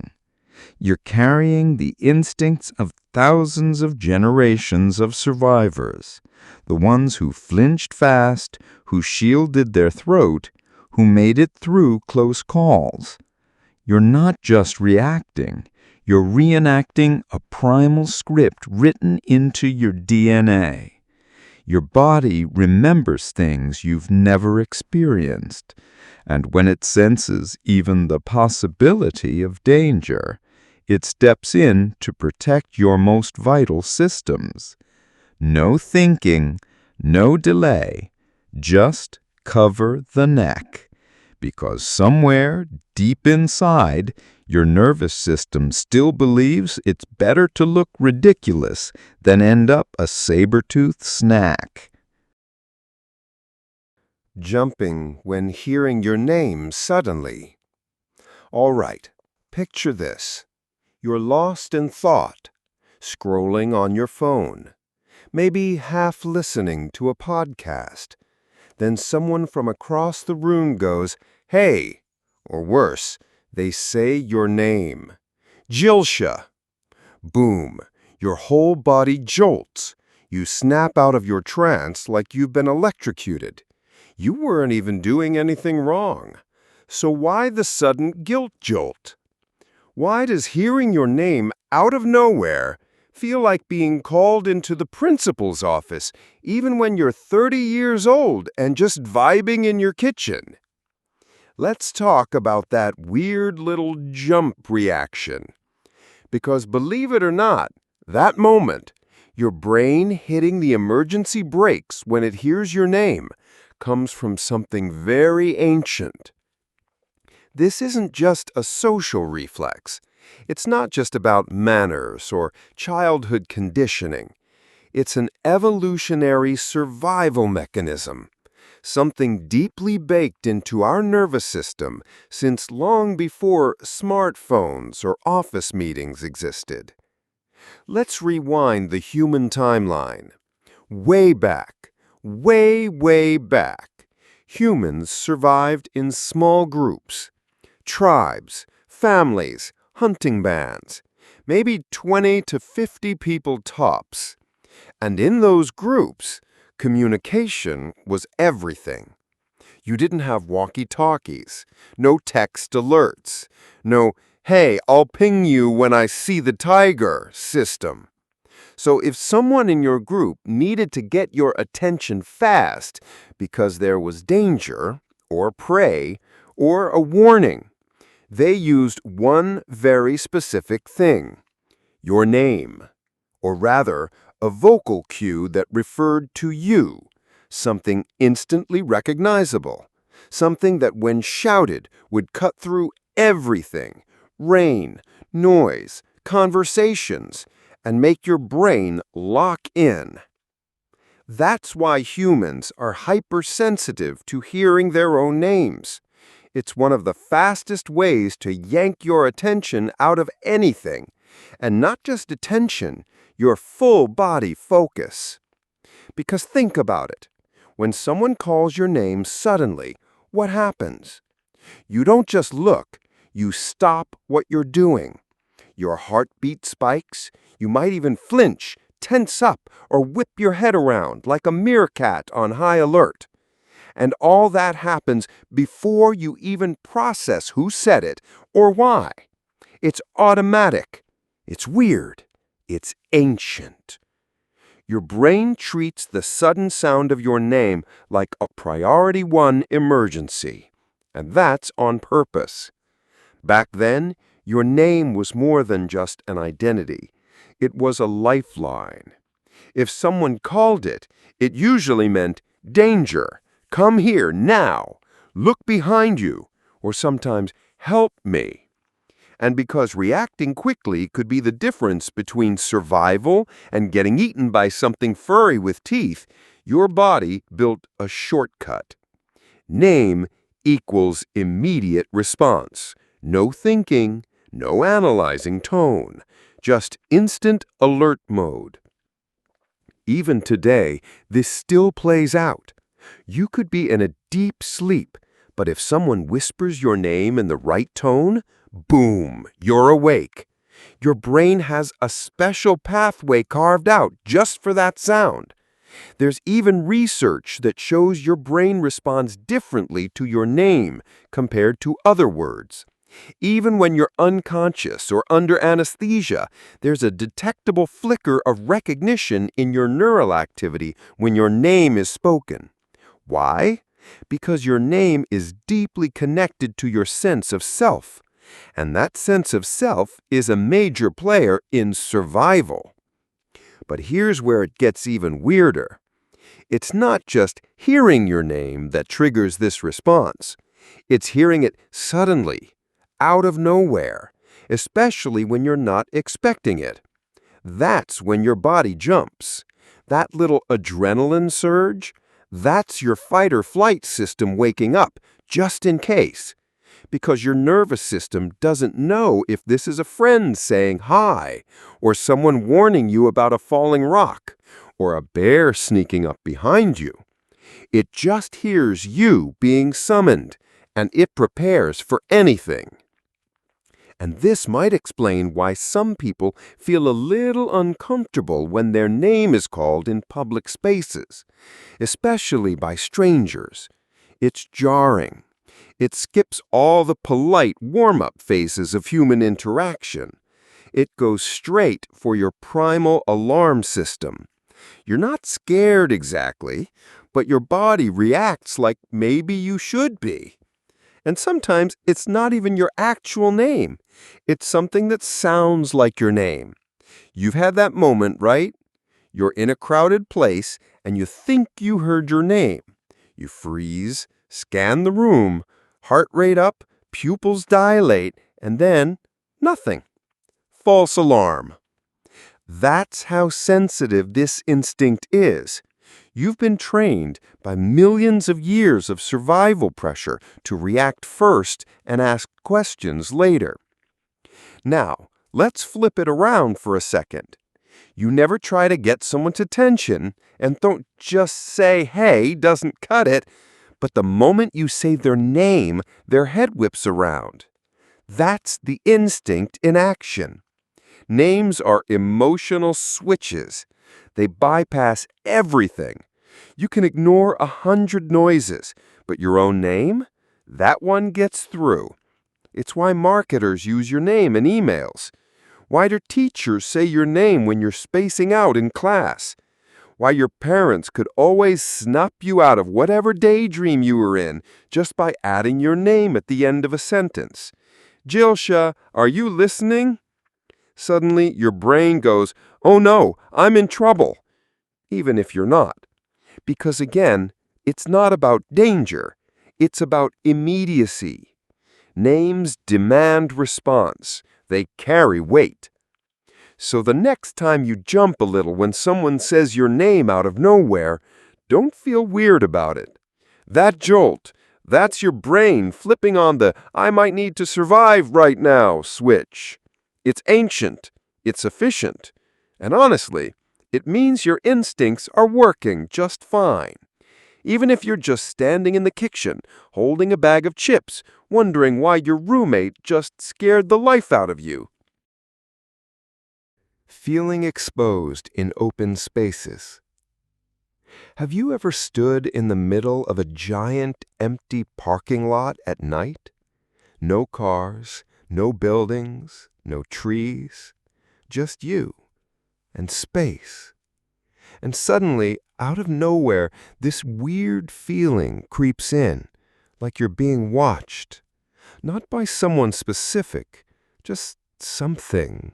You're carrying the instincts of thousands of generations of survivors, the ones who flinched fast, who shielded their throat, who made it through close calls. You're not just reacting. You're reenacting a primal script written into your DNA. Your body remembers things you've never experienced, and when it senses even the possibility of danger, it steps in to protect your most vital systems. No thinking, no delay, just cover the neck, because somewhere deep inside, your nervous system still believes it's better to look ridiculous than end up a saber-toothed snack. Jumping when hearing your name suddenly. All right, picture this. You're lost in thought, scrolling on your phone, maybe half listening to a podcast. Then someone from across the room goes, "Hey," or worse, they say your name. Jilsha. Boom. Your whole body jolts. You snap out of your trance like you've been electrocuted. You weren't even doing anything wrong. So why the sudden guilt jolt? Why does hearing your name out of nowhere feel like being called into the principal's office even when you're 30 years old and just vibing in your kitchen? Let's talk about that weird little jump reaction. Because believe it or not, that moment, Your brain hitting the emergency brakes when it hears your name comes from something very ancient. This isn't just a social reflex. It's not just about manners or childhood conditioning. It's an evolutionary survival mechanism, something deeply baked into our nervous system since long before smartphones or office meetings existed. Let's rewind the human timeline. Way back, way back, humans survived in small groups, tribes, families, hunting bands, maybe 20 to 50 people tops. And in those groups, communication was everything. You didn't have walkie-talkies, no text alerts, no, "Hey, I'll ping you when I see the tiger" system. So if someone in your group needed to get your attention fast because there was danger, or prey, or a warning, they used one very specific thing: your name, or rather, a vocal cue that referred to you, something instantly recognizable, something that when shouted would cut through everything, rain, noise, conversations, and make your brain lock in. That's why humans are hypersensitive to hearing their own names. It's one of the fastest ways to yank your attention out of anything, and not just attention, your full body focus. Because think about it. When someone calls your name suddenly, what happens? You don't just look, you stop what you're doing. Your heartbeat spikes, you might even flinch, tense up, or whip your head around like a meerkat on high alert. And all that happens before you even process who said it or why. It's automatic. It's weird. It's ancient. Your brain treats the sudden sound of your name like a priority one emergency. And that's on purpose. Back then, your name was more than just an identity. It was a lifeline. If someone called it, it usually meant danger. Come here now. Look behind you. Or sometimes, help me. And because reacting quickly could be the difference between survival and getting eaten by something furry with teeth, your body built a shortcut. Name equals immediate response. No thinking, no analyzing tone. Just instant alert mode. Even today, this still plays out. You could be in a deep sleep, but if someone whispers your name in the right tone, boom, you're awake. Your brain has a special pathway carved out just for that sound. There's even research that shows your brain responds differently to your name compared to other words. Even when you're unconscious or under anesthesia, there's a detectable flicker of recognition in your neural activity when your name is spoken. Why? Because your name is deeply connected to your sense of self. And that sense of self is a major player in survival. But here's where it gets even weirder. It's not just hearing your name that triggers this response. It's hearing it suddenly, out of nowhere, especially when you're not expecting it. That's when your body jumps. That little adrenaline surge, that's your fight or flight system waking up, just in case. Because your nervous system doesn't know if this is a friend saying hi, or someone warning you about a falling rock, or a bear sneaking up behind you. It just hears you being summoned, and it prepares for anything. And this might explain why some people feel a little uncomfortable when their name is called in public spaces, especially by strangers. It's jarring. It skips all the polite warm-up phases of human interaction. It goes straight for your primal alarm system. You're not scared exactly, but your body reacts like maybe you should be. And sometimes it's not even your actual name. It's something that sounds like your name. You've had that moment, right? You're in a crowded place and you think you heard your name. You freeze, scan the room, heart rate up, pupils dilate, and then nothing. False alarm. That's how sensitive this instinct is. You've been trained by millions of years of survival pressure to react first and ask questions later. Now, let's flip it around for a second. You never try to get someone's attention, and don't just say, hey, doesn't cut it, but the moment you say their name, their head whips around. That's the instinct in action. Names are emotional switches. They bypass everything. You can ignore 100 noises, but your own name? That one gets through. It's why marketers use your name in emails. Why do teachers say your name when you're spacing out in class? Why your parents could always snap you out of whatever daydream you were in just by adding your name at the end of a sentence. Jilsha, are you listening? Suddenly, your brain goes, oh no, I'm in trouble. Even if you're not. Because again, it's not about danger. It's about immediacy. Names demand response. They carry weight. So the next time you jump a little when someone says your name out of nowhere, don't feel weird about it. That jolt, that's your brain flipping on the I might need to survive right now switch. It's ancient, it's efficient, and honestly, it means your instincts are working just fine. Even if you're just standing in the kitchen, holding a bag of chips, wondering why your roommate just scared the life out of you. Feeling exposed in open spaces. Have you ever stood in the middle of a giant, empty parking lot at night? No cars, no buildings, no trees, just you and space. And suddenly, out of nowhere, this weird feeling creeps in, like you're being watched. Not by someone specific, just something.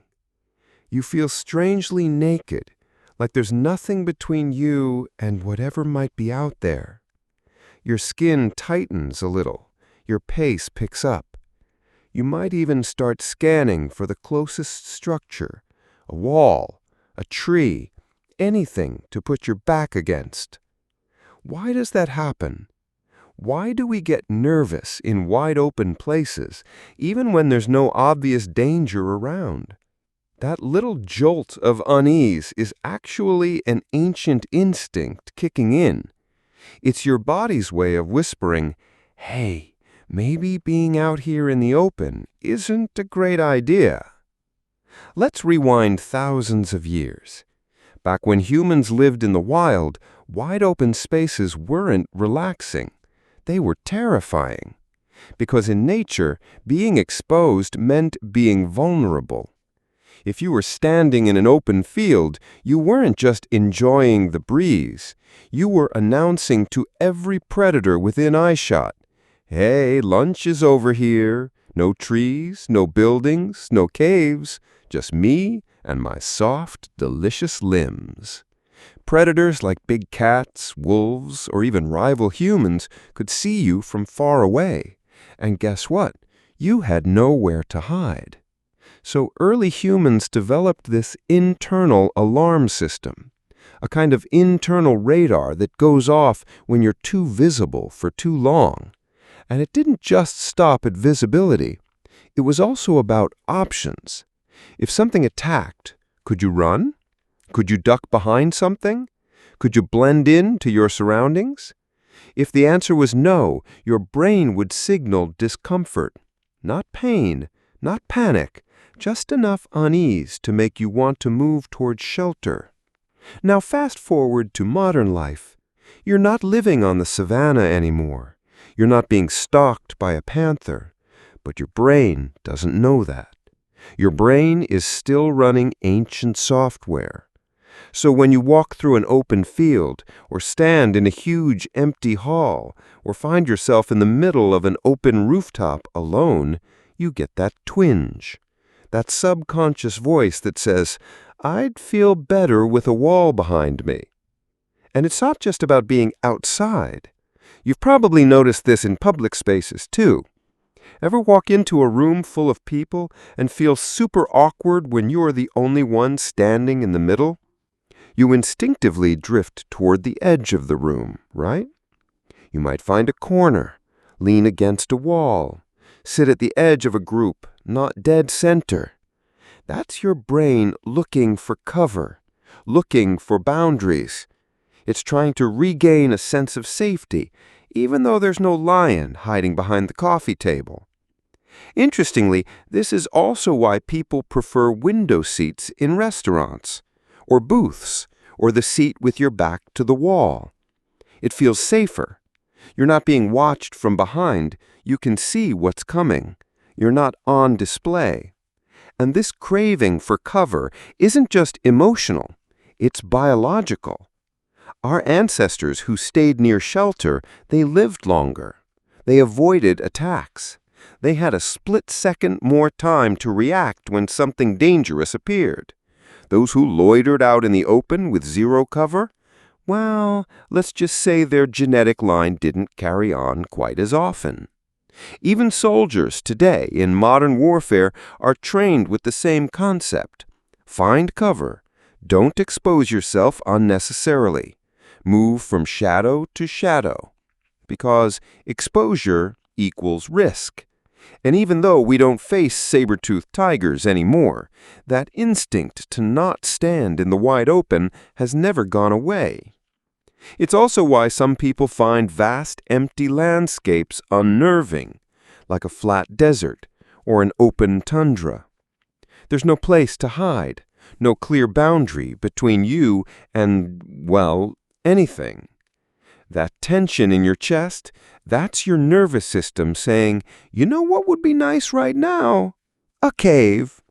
You feel strangely naked, like there's nothing between you and whatever might be out there. Your skin tightens a little, your pace picks up. You might even start scanning for the closest structure, a wall, a tree, anything to put your back against. Why does that happen? Why do we get nervous in wide-open places, even when there's no obvious danger around? That little jolt of unease is actually an ancient instinct kicking in. It's your body's way of whispering, hey, maybe being out here in the open isn't a great idea. Let's rewind thousands of years. Back when humans lived in the wild, wide-open spaces weren't relaxing. They were terrifying. Because in nature, being exposed meant being vulnerable. If you were standing in an open field, you weren't just enjoying the breeze. You were announcing to every predator within eyeshot, hey, lunch is over here. No trees, no buildings, no caves, just me and my soft, delicious limbs. Predators like big cats, wolves, or even rival humans could see you from far away. And guess what? You had nowhere to hide. So early humans developed this internal alarm system, a kind of internal radar that goes off when you're too visible for too long. And it didn't just stop at visibility. It was also about options. If something attacked, could you run? Could you duck behind something? Could you blend in to your surroundings? If the answer was no, your brain would signal discomfort. Not pain, not panic, just enough unease to make you want to move towards shelter. Now fast forward to modern life. You're not living on the savannah anymore. You're not being stalked by a panther. But your brain doesn't know that. Your brain is still running ancient software. So when you walk through an open field, or stand in a huge empty hall, or find yourself in the middle of an open rooftop alone, you get that twinge. That subconscious voice that says, I'd feel better with a wall behind me. And it's not just about being outside. You've probably noticed this in public spaces, too. Ever walk into a room full of people and feel super awkward when you're the only one standing in the middle? You instinctively drift toward the edge of the room, right? You might find a corner, lean against a wall, sit at the edge of a group, not dead center. That's your brain looking for cover, looking for boundaries. It's trying to regain a sense of safety, even though there's no lion hiding behind the coffee table. Interestingly, this is also why people prefer window seats in restaurants, or booths, or the seat with your back to the wall. It feels safer. You're not being watched from behind. You can see what's coming. You're not on display. And this craving for cover isn't just emotional. It's biological. Our ancestors who stayed near shelter, they lived longer. They avoided attacks. They had a split second more time to react when something dangerous appeared. Those who loitered out in the open with zero cover, well, let's just say their genetic line didn't carry on quite as often. Even soldiers today in modern warfare are trained with the same concept. Find cover. Don't expose yourself unnecessarily. Move from shadow to shadow. Because exposure equals risk. And even though we don't face saber-toothed tigers anymore, that instinct to not stand in the wide open has never gone away. It's also why some people find vast, empty landscapes unnerving, like a flat desert or an open tundra. There's no place to hide, no clear boundary between you and, well, anything. That tension in your chest, that's your nervous system saying, you know what would be nice right now? A cave.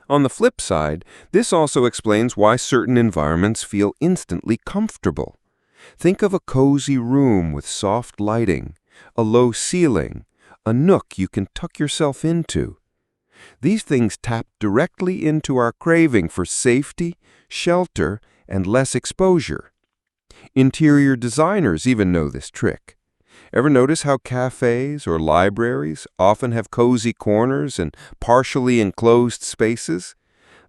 On the flip side, this also explains why certain environments feel instantly comfortable. Think of a cozy room with soft lighting, a low ceiling, a nook you can tuck yourself into. These things tap directly into our craving for safety, shelter, and less exposure. Interior designers even know this trick. Ever notice how cafes or libraries often have cozy corners and partially enclosed spaces?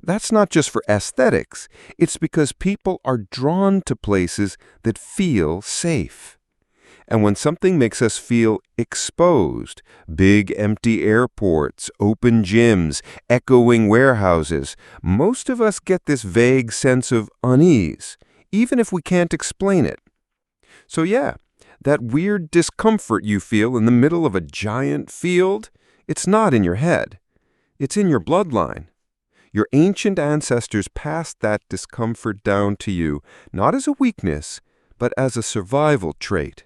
That's not just for aesthetics. It's because people are drawn to places that feel safe. And when something makes us feel exposed, big empty airports, open gyms, echoing warehouses, most of us get this vague sense of unease, even if we can't explain it. So yeah, that weird discomfort you feel in the middle of a giant field, it's not in your head. It's in your bloodline. Your ancient ancestors passed that discomfort down to you, not as a weakness, but as a survival trait.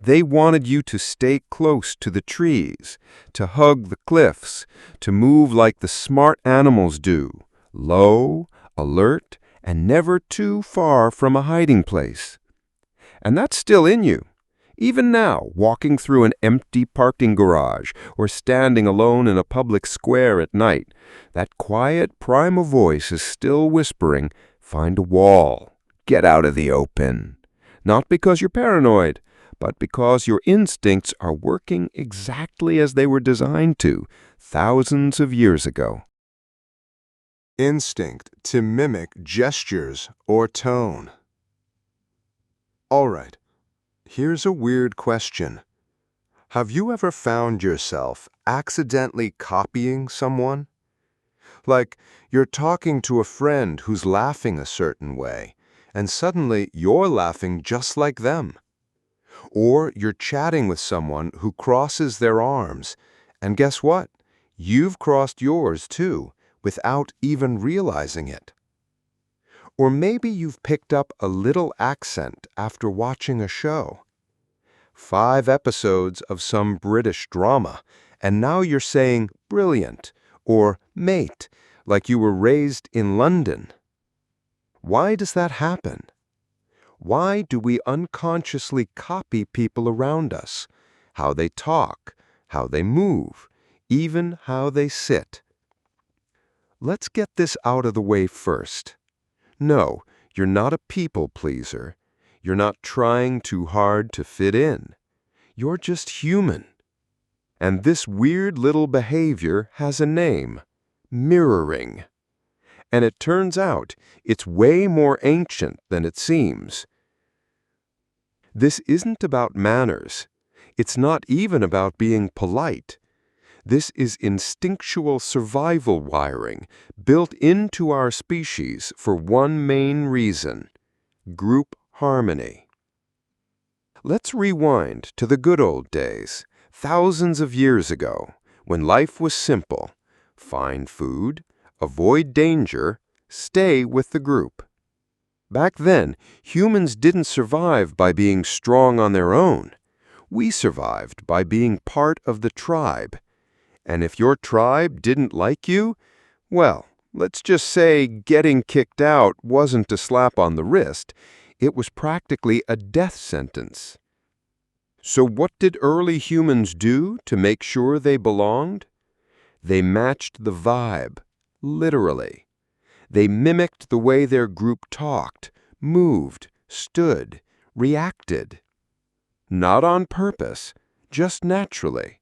They wanted you to stay close to the trees, to hug the cliffs, to move like the smart animals do, low, alert, and never too far from a hiding place. And that's still in you. Even now, walking through an empty parking garage or standing alone in a public square at night, that quiet primal voice is still whispering, find a wall, get out of the open. Not because you're paranoid, but because your instincts are working exactly as they were designed to thousands of years ago. Instinct to mimic gestures or tone. All right, here's a weird question. Have you ever found yourself accidentally copying someone? Like, you're talking to a friend who's laughing a certain way, and suddenly you're laughing just like them. Or you're chatting with someone who crosses their arms, and guess what? You've crossed yours too, without even realizing it. Or maybe you've picked up a little accent after watching a show. 5 episodes of some British drama, and now you're saying brilliant or mate, like you were raised in London. Why does that happen? Why do we unconsciously copy people around us? How they talk, how they move, even how they sit. Let's get this out of the way first. No, you're not a people pleaser. You're not trying too hard to fit in. You're just human. And this weird little behavior has a name: mirroring. And it turns out it's way more ancient than it seems. This isn't about manners. It's not even about being polite. This is instinctual survival wiring built into our species for one main reason: group harmony. Let's rewind to the good old days, thousands of years ago, when life was simple: find food, avoid danger, stay with the group. Back then, humans didn't survive by being strong on their own. We survived by being part of the tribe. And if your tribe didn't like you, well, let's just say getting kicked out wasn't a slap on the wrist. It was practically a death sentence. So what did early humans do to make sure they belonged? They matched the vibe, literally. They mimicked the way their group talked, moved, stood, reacted. Not on purpose, just naturally,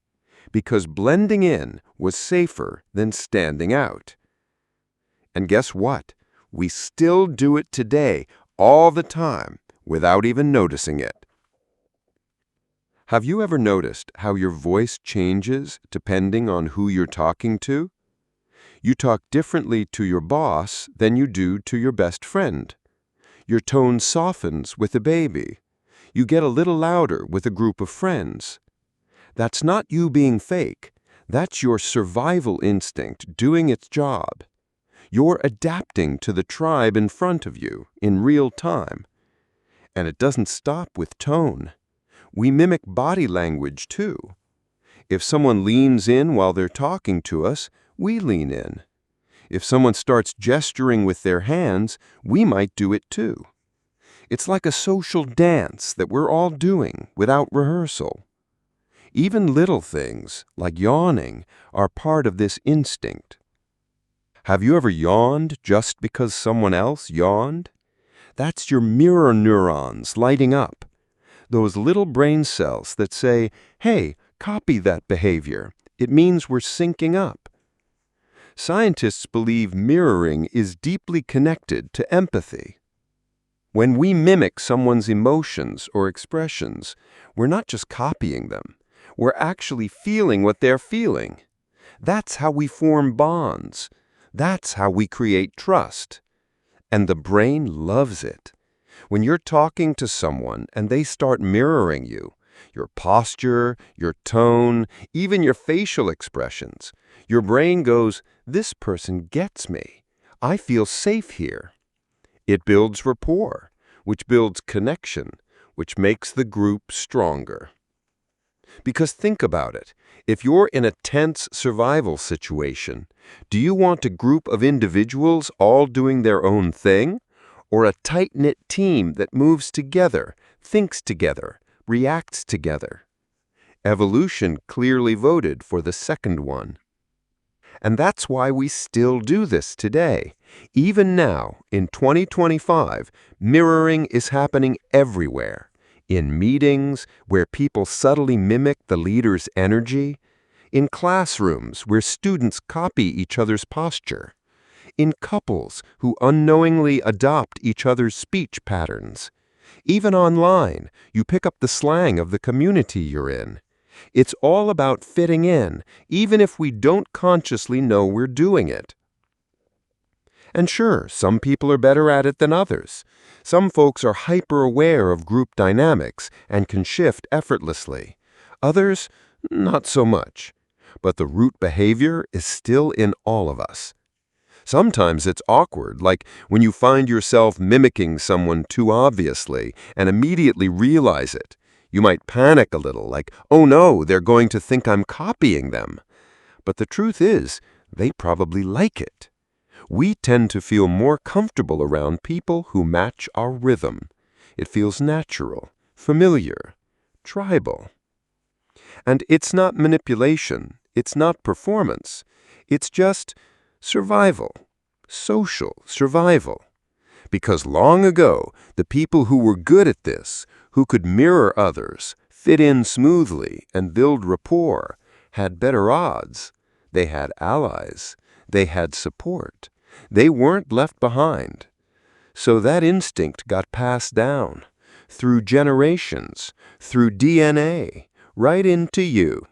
because blending in was safer than standing out. And guess what? We still do it today, all the time, without even noticing it. Have you ever noticed how your voice changes depending on who you're talking to? You talk differently to your boss than you do to your best friend. Your tone softens with a baby. You get a little louder with a group of friends. That's not you being fake. That's your survival instinct doing its job. You're adapting to the tribe in front of you in real time. And it doesn't stop with tone. We mimic body language too. If someone leans in while they're talking to us, we lean in. If someone starts gesturing with their hands, we might do it too. It's like a social dance that we're all doing without rehearsal. Even little things, like yawning, are part of this instinct. Have you ever yawned just because someone else yawned? That's your mirror neurons lighting up. Those little brain cells that say, hey, copy that behavior. It means we're syncing up. Scientists believe mirroring is deeply connected to empathy. When we mimic someone's emotions or expressions, we're not just copying them. We're actually feeling what they're feeling. That's how we form bonds. That's how we create trust. And the brain loves it. When you're talking to someone and they start mirroring you, your posture, your tone, even your facial expressions, your brain goes, this person gets me. I feel safe here. It builds rapport, which builds connection, which makes the group stronger. Because think about it. If you're in a tense survival situation, do you want a group of individuals all doing their own thing? Or a tight-knit team that moves together, thinks together, reacts together? Evolution clearly voted for the second one. And that's why we still do this today. Even now, in 2025, mirroring is happening everywhere. In meetings, where people subtly mimic the leader's energy. In classrooms, where students copy each other's posture. In couples who unknowingly adopt each other's speech patterns. Even online, you pick up the slang of the community you're in. It's all about fitting in, even if we don't consciously know we're doing it. And sure, some people are better at it than others. Some folks are hyper-aware of group dynamics and can shift effortlessly. Others, not so much. But the root behavior is still in all of us. Sometimes it's awkward, like when you find yourself mimicking someone too obviously and immediately realize it. You might panic a little, like, oh no, they're going to think I'm copying them. But the truth is, they probably like it. We tend to feel more comfortable around people who match our rhythm. It feels natural, familiar, tribal. And it's not manipulation. It's not performance. It's just Survival. Social survival. Because long ago, the people who were good at this, who could mirror others, fit in smoothly, and build rapport, had better odds. They had allies. They had support. They weren't left behind. So that instinct got passed down, through generations, through DNA, right into you.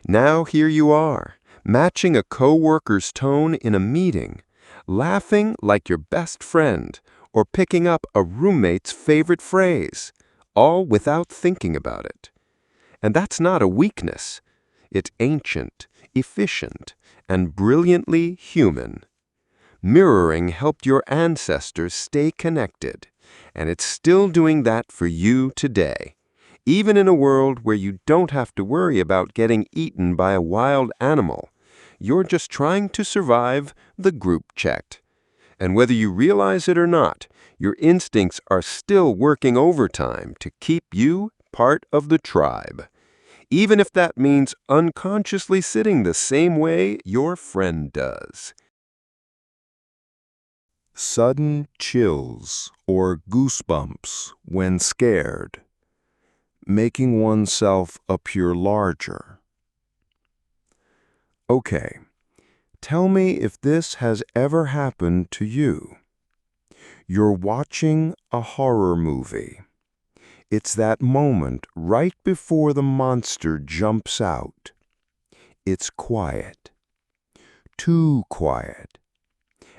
Now here you are, matching a coworker's tone in a meeting, laughing like your best friend, or picking up a roommate's favorite phrase, all without thinking about it. And that's not a weakness. It's ancient, efficient, and brilliantly human. Mirroring helped your ancestors stay connected, and it's still doing that for you today. Even in a world where you don't have to worry about getting eaten by a wild animal, you're just trying to survive the group chat. And whether you realize it or not, your instincts are still working overtime to keep you part of the tribe. Even if that means unconsciously sitting the same way your friend does. Sudden chills or goosebumps when scared. Making oneself appear larger. Okay, tell me if this has ever happened to you. You're watching a horror movie. It's that moment right before the monster jumps out. It's quiet. Too quiet.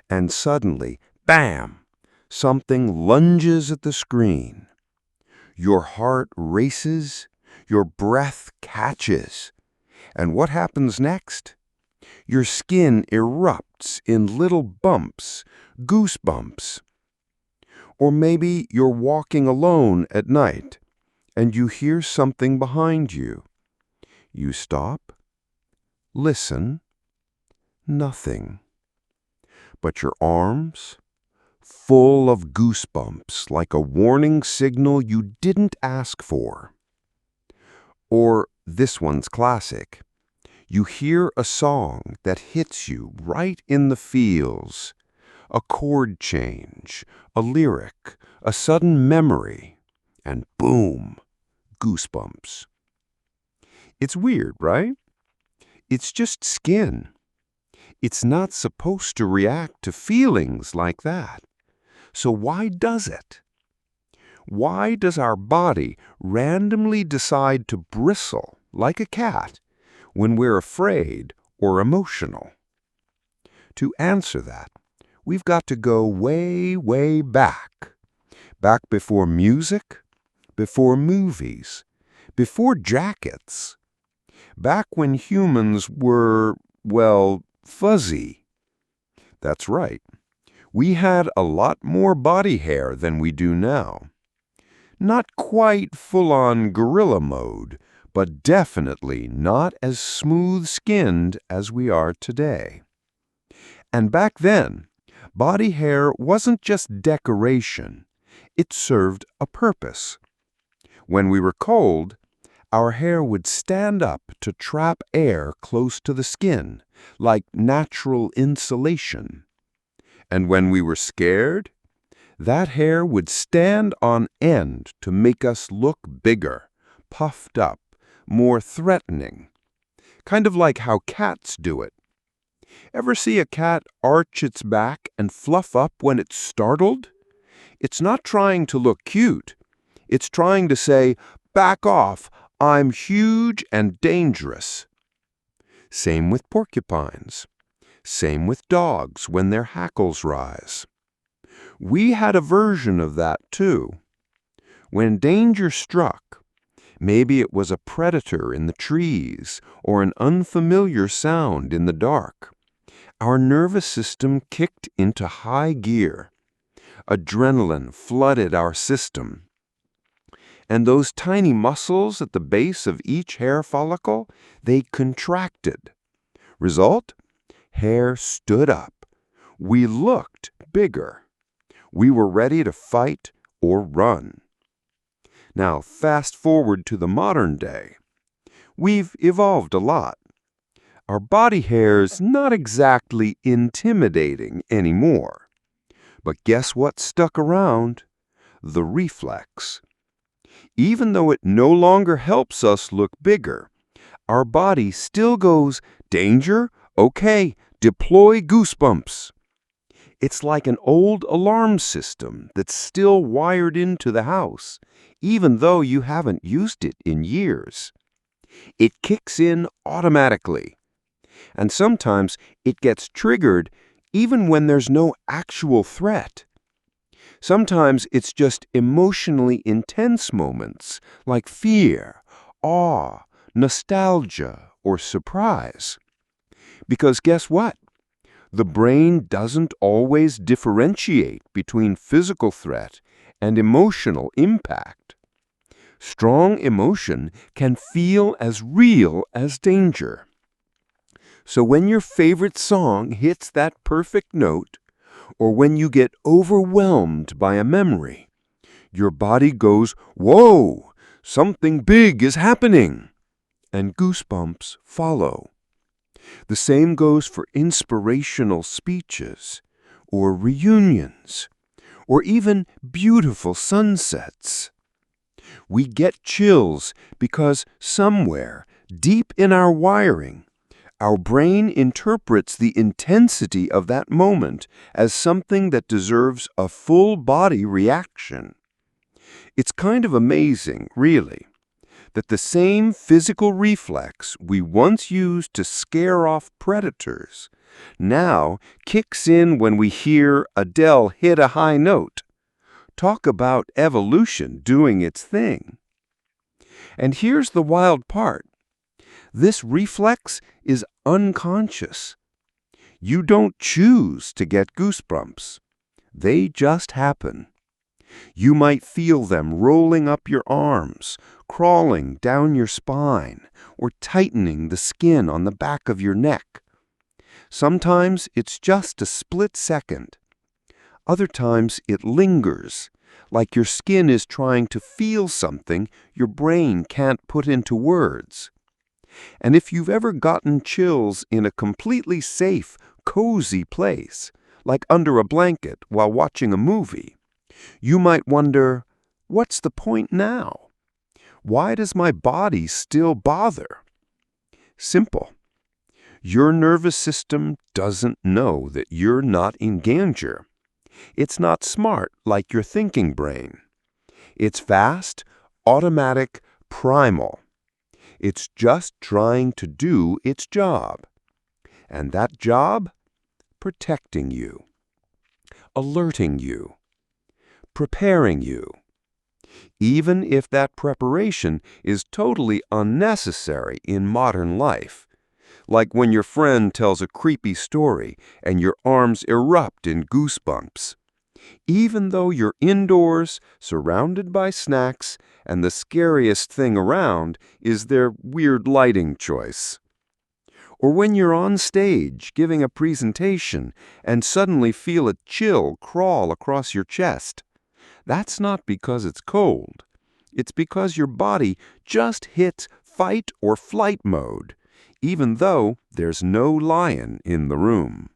And suddenly, bam! Something lunges at the screen. Your heart races, your breath catches. And what happens next? Your skin erupts in little bumps, goosebumps. Or maybe you're walking alone at night and you hear something behind you. You stop, listen, nothing. But your arms, full of goosebumps, like a warning signal you didn't ask for. Or this one's classic. You hear a song that hits you right in the feels. A chord change, a lyric, a sudden memory, and boom, goosebumps. It's weird, right? It's just skin. It's not supposed to react to feelings like that. So why does it? Why does our body randomly decide to bristle like a cat when we're afraid or emotional? To answer that, we've got to go way, way back. Back before music, before movies, before jackets. Back when humans were, well, fuzzy. That's right. We had a lot more body hair than we do now. Not quite full-on gorilla mode, but definitely not as smooth-skinned as we are today. And back then, body hair wasn't just decoration. It served a purpose. When we were cold, our hair would stand up to trap air close to the skin, like natural insulation. And when we were scared, that hair would stand on end to make us look bigger, puffed up, more threatening. Kind of like how cats do it. Ever see a cat arch its back and fluff up when it's startled? It's not trying to look cute. It's trying to say, "Back off, I'm huge and dangerous." Same with porcupines. Same with dogs when their hackles rise. We had a version of that too. When danger struck, maybe it was a predator in the trees or an unfamiliar sound in the dark, our nervous system kicked into high gear. Adrenaline flooded our system. And those tiny muscles at the base of each hair follicle, they contracted. Result? Hair stood up. We looked bigger. We were ready to fight or run. Now, fast forward to the modern day. We've evolved a lot. Our body hair's not exactly intimidating anymore. But guess what stuck around? The reflex. Even though it no longer helps us look bigger, our body still goes, danger, okay, deploy goosebumps. It's like an old alarm system that's still wired into the house, even though you haven't used it in years. It kicks in automatically, and sometimes it gets triggered even when there's no actual threat. Sometimes it's just emotionally intense moments like fear, awe, nostalgia, or surprise. Because guess what? The brain doesn't always differentiate between physical threat and emotional impact. Strong emotion can feel as real as danger. So when your favorite song hits that perfect note, or when you get overwhelmed by a memory, your body goes, "Whoa, something big is happening," and goosebumps follow. The same goes for inspirational speeches, or reunions, or even beautiful sunsets. We get chills because somewhere, deep in our wiring, our brain interprets the intensity of that moment as something that deserves a full-body reaction. It's kind of amazing, really, that the same physical reflex we once used to scare off predators now kicks in when we hear Adele hit a high note. Talk about evolution doing its thing. And here's the wild part. This reflex is unconscious. You don't choose to get goosebumps. They just happen. You might feel them rolling up your arms, crawling down your spine, or tightening the skin on the back of your neck. Sometimes it's just a split second. Other times it lingers, like your skin is trying to feel something your brain can't put into words. And if you've ever gotten chills in a completely safe, cozy place, like under a blanket while watching a movie, you might wonder, what's the point now? Why does my body still bother? Simple. Your nervous system doesn't know that you're not in danger. It's not smart like your thinking brain. It's fast, automatic, primal. It's just trying to do its job. And that job? Protecting you, alerting you, preparing you. Even if that preparation is totally unnecessary in modern life. Like when your friend tells a creepy story and your arms erupt in goosebumps. Even though you're indoors, surrounded by snacks, and the scariest thing around is their weird lighting choice. Or when you're on stage giving a presentation and suddenly feel a chill crawl across your chest. That's not because it's cold. It's because your body just hits fight or flight mode, even though there's no lion in the room.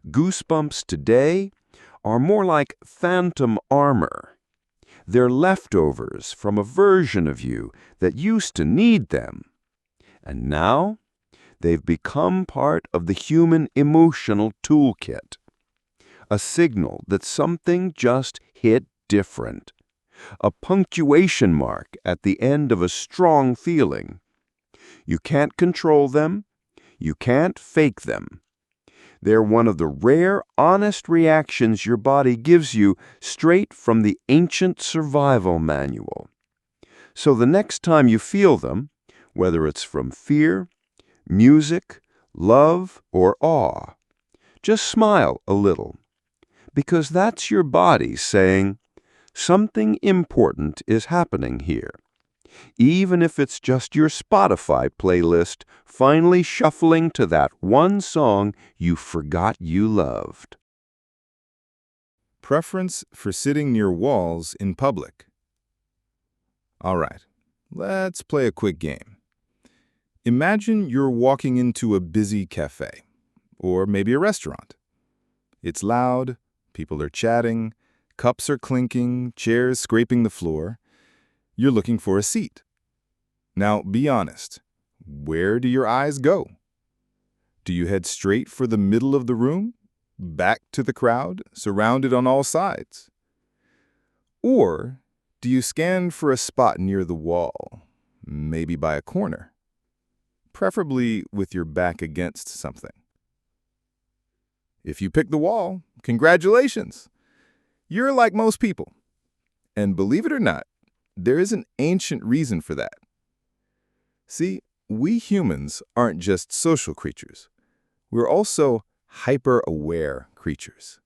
Goosebumps today are more like phantom armor. They're leftovers from a version of you that used to need them. And now, they've become part of the human emotional toolkit. A signal that something just hit different. A punctuation mark at the end of a strong feeling. You can't control them. You can't fake them. They're one of the rare, honest reactions your body gives you straight from the ancient survival manual. So the next time you feel them, whether it's from fear, music, love, or awe, just smile a little, because that's your body saying, something important is happening here. Even if it's just your Spotify playlist finally shuffling to that one song you forgot you loved. Preference for sitting near walls in public. All right, let's play a quick game. Imagine you're walking into a busy cafe, or maybe a restaurant. It's loud, people are chatting, cups are clinking, chairs scraping the floor. You're looking for a seat. Now, be honest. Where do your eyes go? Do you head straight for the middle of the room, back to the crowd, surrounded on all sides? Or do you scan for a spot near the wall, maybe by a corner, preferably with your back against something? If you pick the wall, congratulations! You're like most people. And believe it or not, there is an ancient reason for that. See, we humans aren't just social creatures. We're also hyper-aware creatures.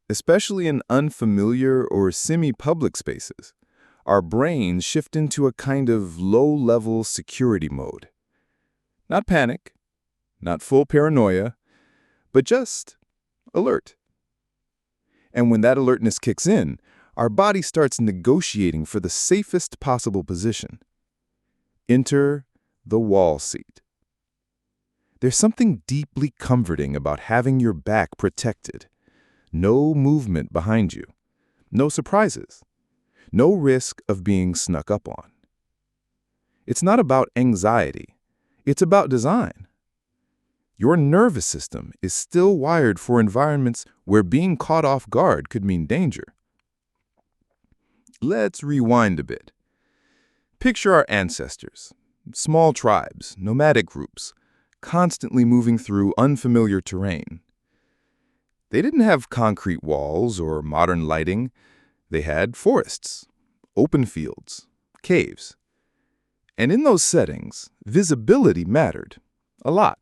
Especially in unfamiliar or semi-public spaces, our brains shift into a kind of low-level security mode. Not panic, not full paranoia, but just alert. And when that alertness kicks in, our body starts negotiating for the safest possible position. Enter the wall seat. There's something deeply comforting about having your back protected. No movement behind you. No surprises. No risk of being snuck up on. It's not about anxiety. It's about design. Your nervous system is still wired for environments where being caught off guard could mean danger. Let's rewind a bit. Picture our ancestors, small tribes, nomadic groups, constantly moving through unfamiliar terrain. They didn't have concrete walls or modern lighting. They had forests, open fields, caves. And in those settings, visibility mattered a lot.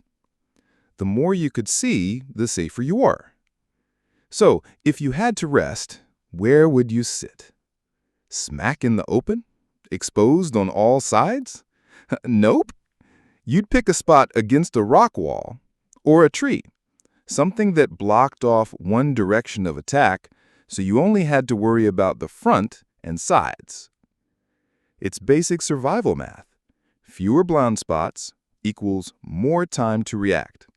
The more you could see, the safer you are. So, if you had to rest, where would you sit? Smack in the open? Exposed on all sides? Nope. You'd pick a spot against a rock wall or a tree, something that blocked off one direction of attack, so you only had to worry about the front and sides. It's basic survival math. Fewer blind spots equals more time to react.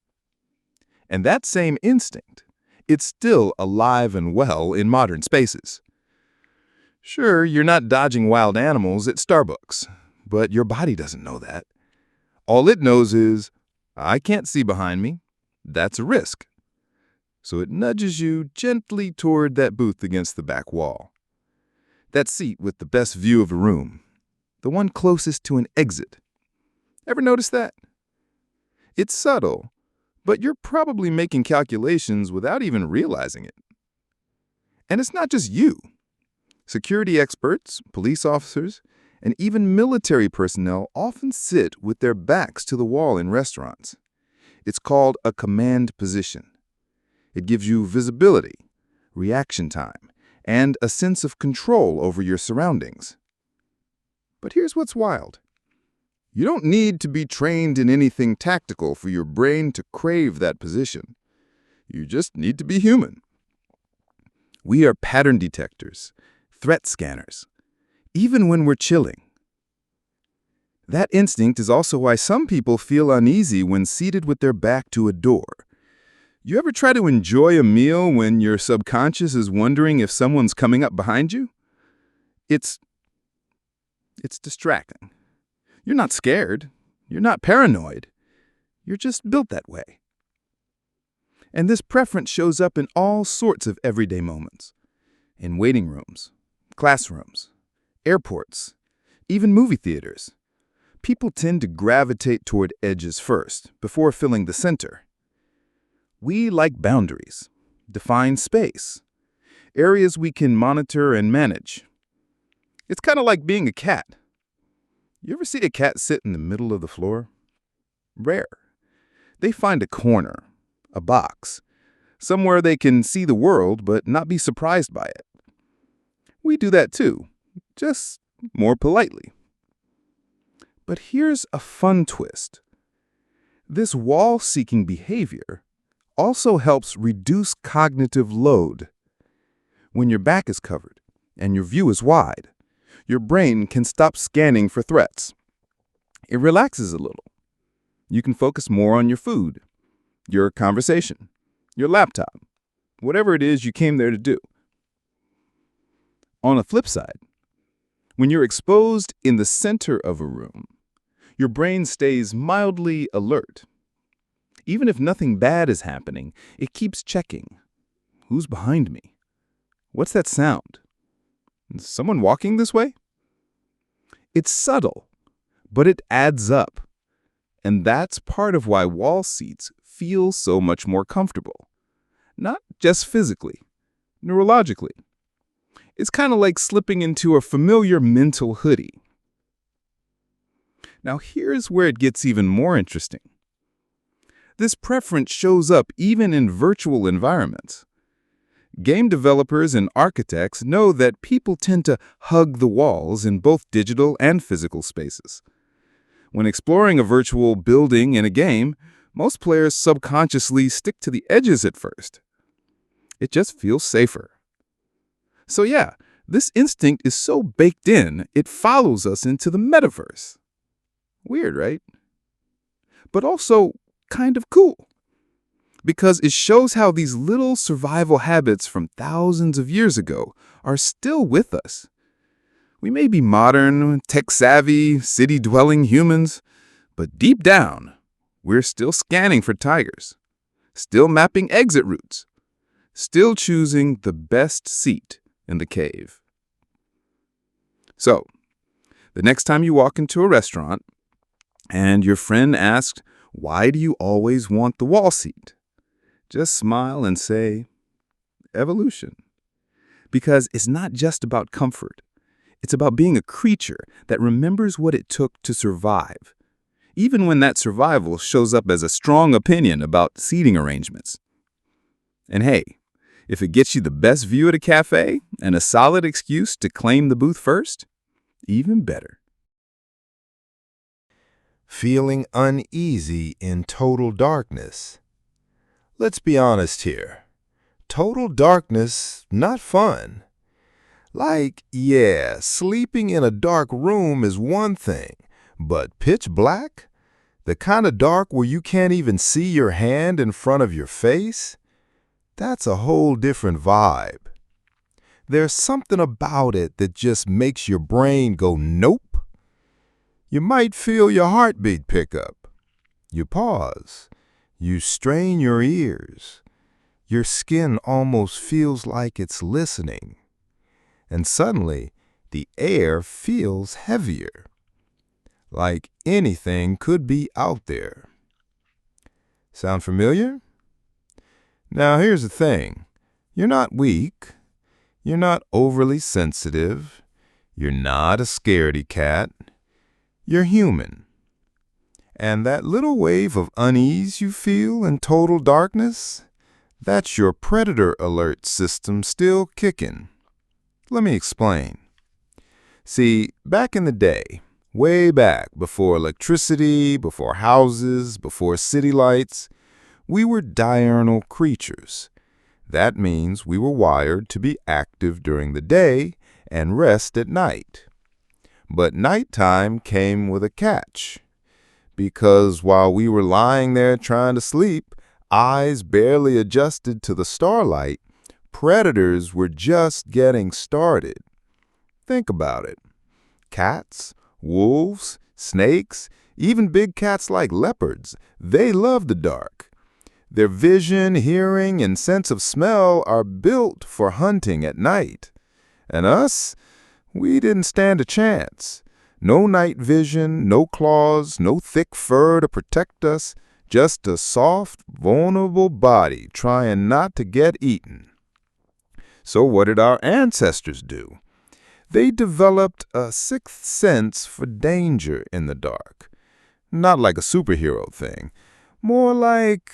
And that same instinct, it's still alive and well in modern spaces. Sure, you're not dodging wild animals at Starbucks, but your body doesn't know that. All it knows is, I can't see behind me. That's a risk. So it nudges you gently toward that booth against the back wall. That seat with the best view of the room. The one closest to an exit. Ever notice that? It's subtle, but you're probably making calculations without even realizing it. And it's not just you. Security experts, police officers, and even military personnel often sit with their backs to the wall in restaurants. It's called a command position. It gives you visibility, reaction time, and a sense of control over your surroundings. But here's what's wild. You don't need to be trained in anything tactical for your brain to crave that position. You just need to be human. We are pattern detectors, threat scanners, even when we're chilling. That instinct is also why some people feel uneasy when seated with their back to a door. You ever try to enjoy a meal when your subconscious is wondering if someone's coming up behind you? It's distracting. You're not scared. You're not paranoid. You're just built that way. And this preference shows up in all sorts of everyday moments. In waiting rooms, classrooms, airports, even movie theaters. People tend to gravitate toward edges first, before filling the center. We like boundaries, defined space, areas we can monitor and manage. It's kind of like being a cat. You ever see a cat sit in the middle of the floor? Rare. They find a corner, a box, somewhere they can see the world but not be surprised by it. We do that too, just more politely. But here's a fun twist. This wall-seeking behavior also helps reduce cognitive load. When your back is covered and your view is wide, your brain can stop scanning for threats. It relaxes a little. You can focus more on your food, your conversation, your laptop, whatever it is you came there to do. On the flip side, when you're exposed in the center of a room, your brain stays mildly alert. Even if nothing bad is happening, it keeps checking. Who's behind me? What's that sound? Is someone walking this way? It's subtle, but it adds up. And that's part of why wall seats feel so much more comfortable. Not just physically, neurologically. It's kind of like slipping into a familiar mental hoodie. Now here's where it gets even more interesting. This preference shows up even in virtual environments. Game developers and architects know that people tend to hug the walls in both digital and physical spaces. When exploring a virtual building in a game, most players subconsciously stick to the edges at first. It just feels safer. So yeah, this instinct is so baked in, it follows us into the metaverse. Weird, right? But also kind of cool. Because it shows how these little survival habits from thousands of years ago are still with us. We may be modern, tech-savvy, city-dwelling humans, but deep down, we're still scanning for tigers, still mapping exit routes, still choosing the best seat in the cave. So, the next time you walk into a restaurant and your friend asks, "Why do you always want the wall seat?" just smile and say, "Evolution." Because it's not just about comfort. It's about being a creature that remembers what it took to survive, even when that survival shows up as a strong opinion about seating arrangements. And hey, if it gets you the best view at a cafe and a solid excuse to claim the booth first, even better. Feeling uneasy in total darkness. Let's be honest here. Total darkness, not fun. Like, yeah, sleeping in a dark room is one thing, but pitch black? The kind of dark where you can't even see your hand in front of your face? That's a whole different vibe. There's something about it that just makes your brain go nope. You might feel your heartbeat pick up. You pause. You strain your ears. Your skin almost feels like it's listening. And suddenly, the air feels heavier. Like anything could be out there. Sound familiar? Now here's the thing. You're not weak. You're not overly sensitive. You're not a scaredy cat. You're human. And that little wave of unease you feel in total darkness, that's your predator alert system still kicking. Let me explain. See, back in the day, way back before electricity, before houses, before city lights, we were diurnal creatures. That means we were wired to be active during the day and rest at night. But nighttime came with a catch. Because while we were lying there trying to sleep, eyes barely adjusted to the starlight, predators were just getting started. Think about it. Cats, wolves, snakes, even big cats like leopards, they love the dark. Their vision, hearing, and sense of smell are built for hunting at night. And us? We didn't stand a chance. No night vision, no claws, no thick fur to protect us, just a soft, vulnerable body trying not to get eaten. So what did our ancestors do? They developed a sixth sense for danger in the dark. Not like a superhero thing, more like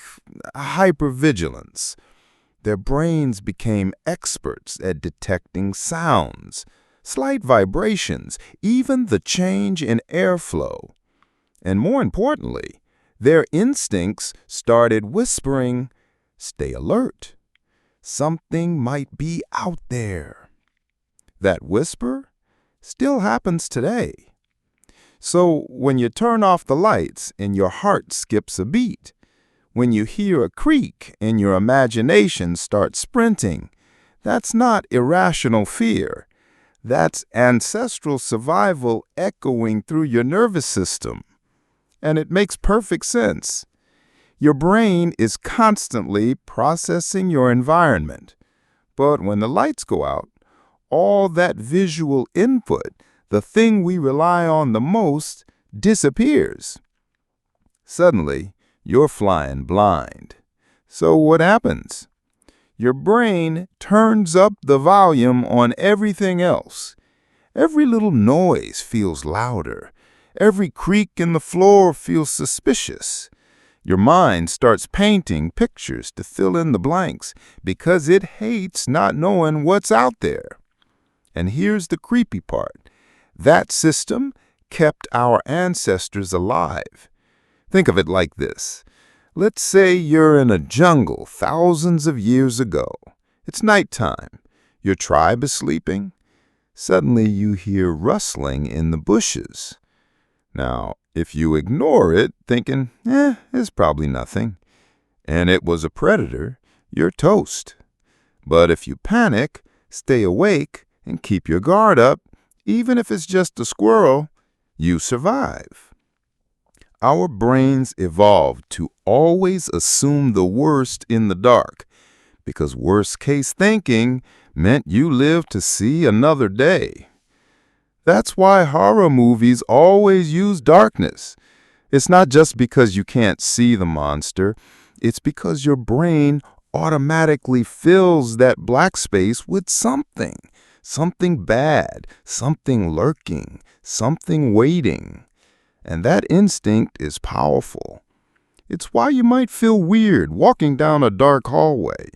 hypervigilance. Their brains became experts at detecting sounds, slight vibrations, even the change in airflow. And more importantly, their instincts started whispering, "Stay alert. Something might be out there." That whisper still happens today. So when you turn off the lights and your heart skips a beat, when you hear a creak and your imagination starts sprinting, that's not irrational fear. That's ancestral survival echoing through your nervous system. And it makes perfect sense. Your brain is constantly processing your environment. But when the lights go out, all that visual input, the thing we rely on the most, disappears. Suddenly, you're flying blind. So what happens? Your brain turns up the volume on everything else. Every little noise feels louder. Every creak in the floor feels suspicious. Your mind starts painting pictures to fill in the blanks because it hates not knowing what's out there. And here's the creepy part. That system kept our ancestors alive. Think of it like this. Let's say you're in a jungle thousands of years ago. It's nighttime. Your tribe is sleeping. Suddenly you hear rustling in the bushes. Now, if you ignore it, thinking, it's probably nothing, and it was a predator, you're toast. But if you panic, stay awake, and keep your guard up, even if it's just a squirrel, you survive. Our brains evolved to always assume the worst in the dark, because worst-case thinking meant you lived to see another day. That's why horror movies always use darkness. It's not just because you can't see the monster, it's because your brain automatically fills that black space with something bad, something lurking, something waiting. And that instinct is powerful. It's why you might feel weird walking down a dark hallway.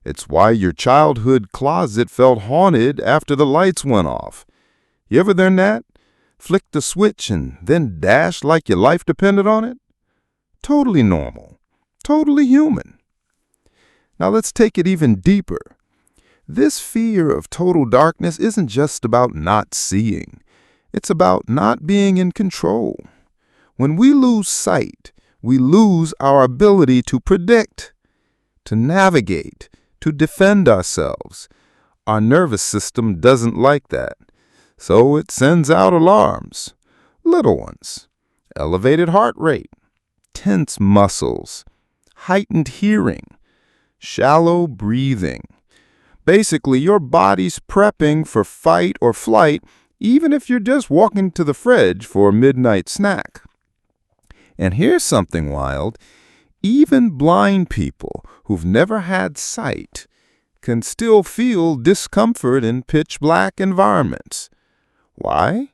It's why your childhood closet felt haunted after the lights went off. You ever done that? Flick the switch and then dash like your life depended on it? Totally normal. Totally human. Now let's take it even deeper. This fear of total darkness isn't just about not seeing. It's about not being in control. When we lose sight, we lose our ability to predict, to navigate, to defend ourselves. Our nervous system doesn't like that. So it sends out alarms, little ones, elevated heart rate, tense muscles, heightened hearing, shallow breathing. Basically, your body's prepping for fight or flight, even if you're just walking to the fridge for a midnight snack. And here's something wild. Even blind people who've never had sight can still feel discomfort in pitch-black environments. Why?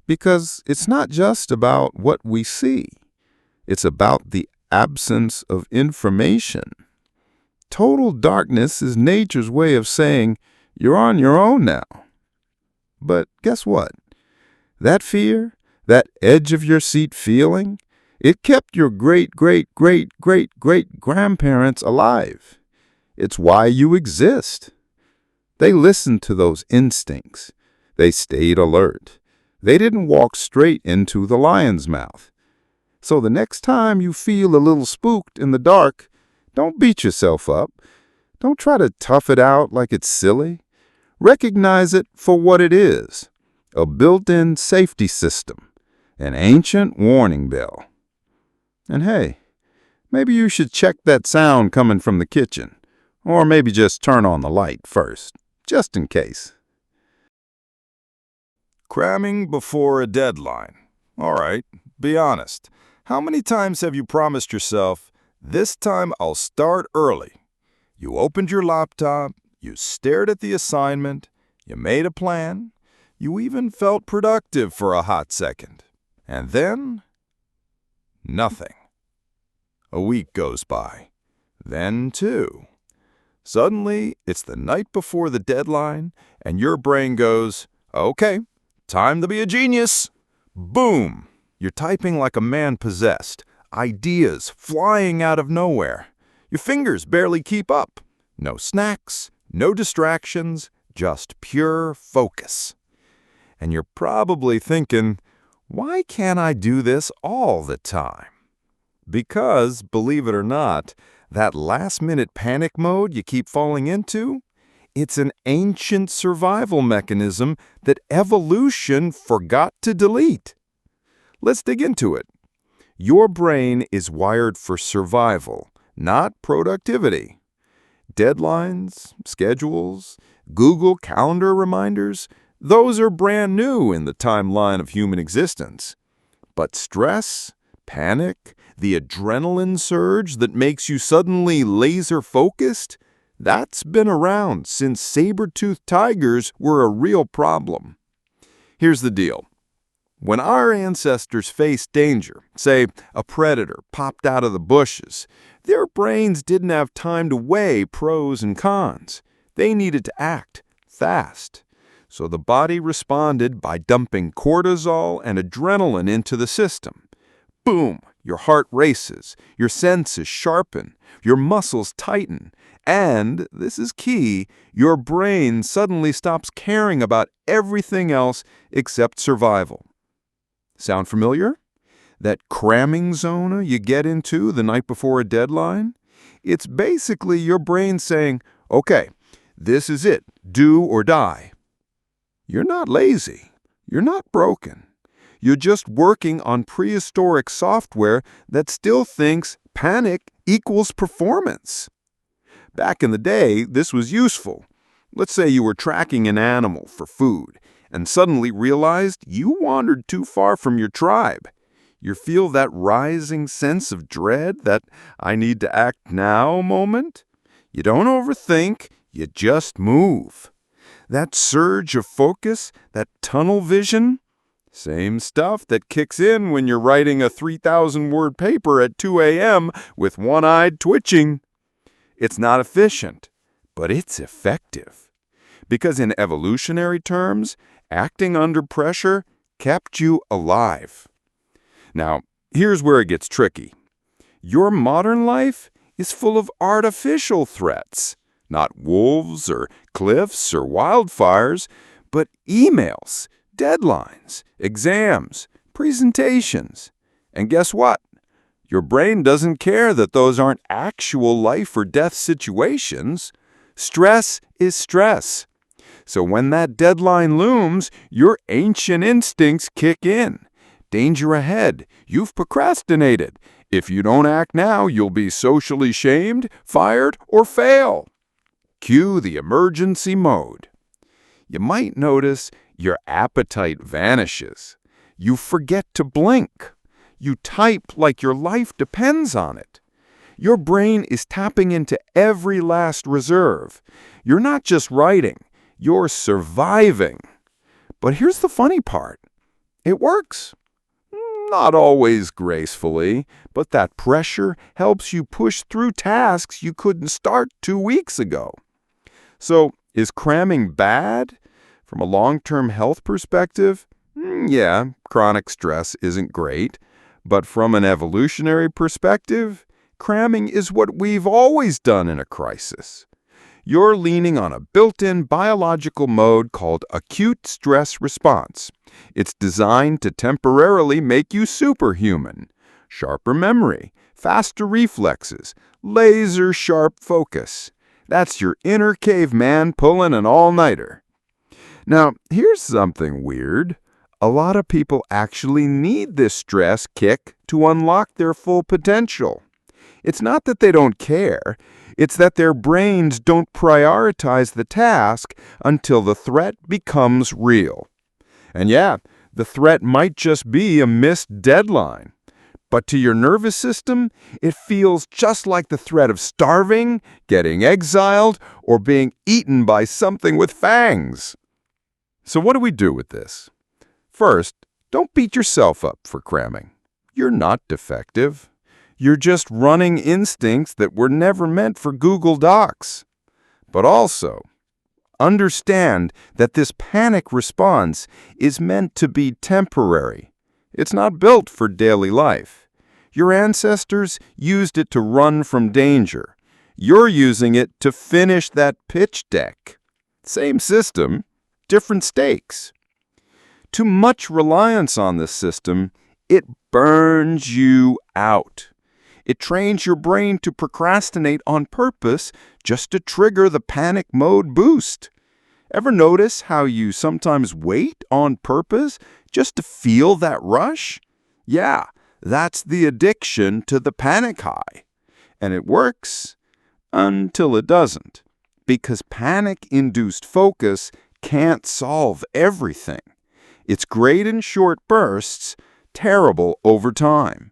Because it's not just about what we see. It's about the absence of information. Total darkness is nature's way of saying, you're on your own now. But guess what? That fear, that edge-of-your-seat feeling, it kept your great-great-great-great-great-grandparents alive. It's why you exist. They listened to those instincts. They stayed alert. They didn't walk straight into the lion's mouth. So the next time you feel a little spooked in the dark, don't beat yourself up. Don't try to tough it out like it's silly. Recognize it for what it is, a built-in safety system, an ancient warning bell. And hey, maybe you should check that sound coming from the kitchen, or maybe just turn on the light first, just in case. Cramming before a deadline. All right, be honest. How many times have you promised yourself, this time I'll start early? You opened your laptop, you stared at the assignment, you made a plan, you even felt productive for a hot second. And then, nothing. A week goes by. Then 2. Suddenly, it's the night before the deadline, and your brain goes, okay, time to be a genius. Boom! You're typing like a man possessed, ideas flying out of nowhere. Your fingers barely keep up. No snacks, no distractions, just pure focus. And you're probably thinking, Why can't I do this all the time? Because, believe it or not, that last-minute panic mode you keep falling into, it's an ancient survival mechanism that evolution forgot to delete. Let's dig into it. Your brain is wired for survival, not productivity. Deadlines, schedules, Google Calendar reminders, those are brand new in the timeline of human existence. But stress, panic, the adrenaline surge that makes you suddenly laser-focused, that's been around since saber-toothed tigers were a real problem. Here's the deal. When our ancestors faced danger, say a predator popped out of the bushes, their brains didn't have time to weigh pros and cons. They needed to act fast. So the body responded by dumping cortisol and adrenaline into the system. Boom! Your heart races, your senses sharpen, your muscles tighten, and, this is key, your brain suddenly stops caring about everything else except survival. Sound familiar? That cramming zone you get into the night before a deadline? It's basically your brain saying, okay, this is it, do or die. You're not lazy. You're not broken. You're just working on prehistoric software that still thinks panic equals performance. Back in the day, this was useful. Let's say you were tracking an animal for food and suddenly realized you wandered too far from your tribe. You feel that rising sense of dread, that I need to act now moment? You don't overthink, you just move. That surge of focus, that tunnel vision, same stuff that kicks in when you're writing a 3,000-word paper at 2 a.m. with one-eyed twitching. It's not efficient, but it's effective. Because in evolutionary terms, acting under pressure kept you alive. Now, here's where it gets tricky. Your modern life is full of artificial threats. Not wolves or cliffs or wildfires, but emails, deadlines, exams, presentations. And guess what? Your brain doesn't care that those aren't actual life or death situations. Stress is stress. So when that deadline looms, your ancient instincts kick in. Danger ahead. You've procrastinated. If you don't act now, you'll be socially shamed, fired, or fail. Cue the emergency mode. You might notice your appetite vanishes. You forget to blink. You type like your life depends on it. Your brain is tapping into every last reserve. You're not just writing, you're surviving. But here's the funny part. It works. Not always gracefully, but that pressure helps you push through tasks you couldn't start 2 weeks ago. So, is cramming bad? From a long-term health perspective? Yeah, chronic stress isn't great. But from an evolutionary perspective, cramming is what we've always done in a crisis. You're leaning on a built-in biological mode called acute stress response. It's designed to temporarily make you superhuman. Sharper memory, faster reflexes, laser-sharp focus. That's your inner caveman pulling an all-nighter. Now, here's something weird. A lot of people actually need this stress kick to unlock their full potential. It's not that they don't care. It's that their brains don't prioritize the task until the threat becomes real. And yeah, the threat might just be a missed deadline. But to your nervous system, it feels just like the threat of starving, getting exiled, or being eaten by something with fangs. So what do we do with this? First, don't beat yourself up for cramming. You're not defective. You're just running instincts that were never meant for Google Docs. But also, understand that this panic response is meant to be temporary. It's not built for daily life. Your ancestors used it to run from danger. You're using it to finish that pitch deck. Same system, different stakes. Too much reliance on this system, it burns you out. It trains your brain to procrastinate on purpose just to trigger the panic mode boost. Ever notice how you sometimes wait on purpose just to feel that rush? Yeah, that's the addiction to the panic high. And it works until it doesn't, because panic-induced focus can't solve everything. It's great in short bursts, terrible over time.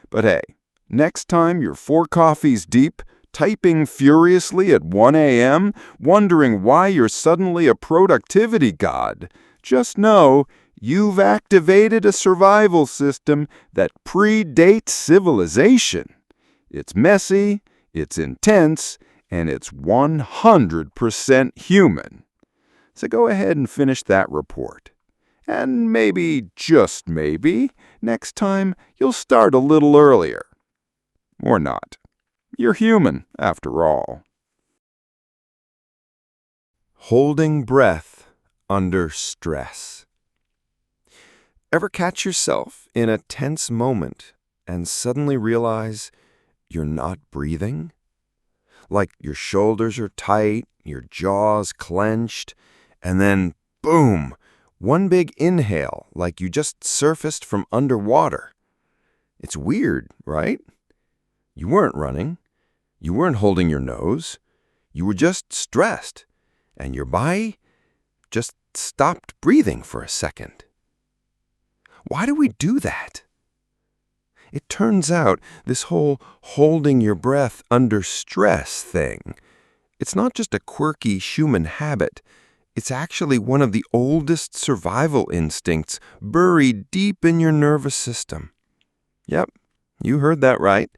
But hey, next time you're 4 coffees deep, typing furiously at 1 a.m., wondering why you're suddenly a productivity god, just know you've activated a survival system that predates civilization. It's messy, it's intense, and it's 100% human. So go ahead and finish that report. And maybe, just maybe, next time you'll start a little earlier. Or not. You're human, after all. Holding breath under stress. Ever catch yourself in a tense moment and suddenly realize you're not breathing? Like your shoulders are tight, your jaw's clenched, and then, boom, one big inhale like you just surfaced from underwater. It's weird, right? You weren't running. You weren't holding your nose. You were just stressed, and your body just stopped breathing for a second. Why do we do that? It turns out this whole holding your breath under stress thing, it's not just a quirky human habit. It's actually one of the oldest survival instincts buried deep in your nervous system. Yep, you heard that right.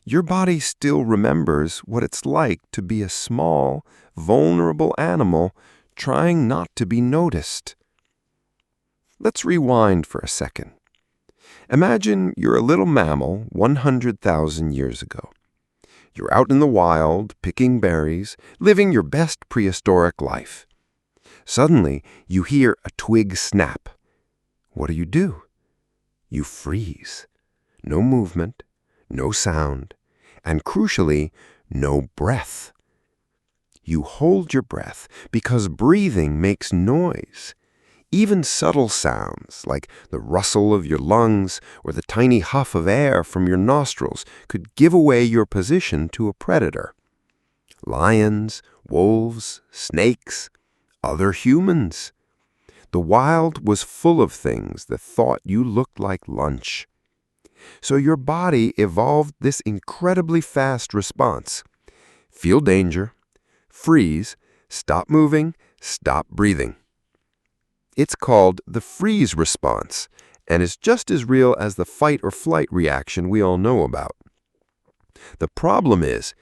Your body still remembers what it's like to be a small, vulnerable animal trying not to be noticed. Let's rewind for a second. Imagine you're a little mammal 100,000 years ago. You're out in the wild, picking berries, living your best prehistoric life. Suddenly, you hear a twig snap. What do? You freeze. No movement, no sound, and crucially, no breath. You hold your breath because breathing makes noise. Even subtle sounds, like the rustle of your lungs or the tiny huff of air from your nostrils, could give away your position to a predator. Lions, wolves, snakes, other humans. The wild was full of things that thought you looked like lunch. So your body evolved this incredibly fast response. Feel danger, freeze, stop moving, stop breathing. It's called the freeze response and is just as real as the fight or flight reaction we all know about. The problem is,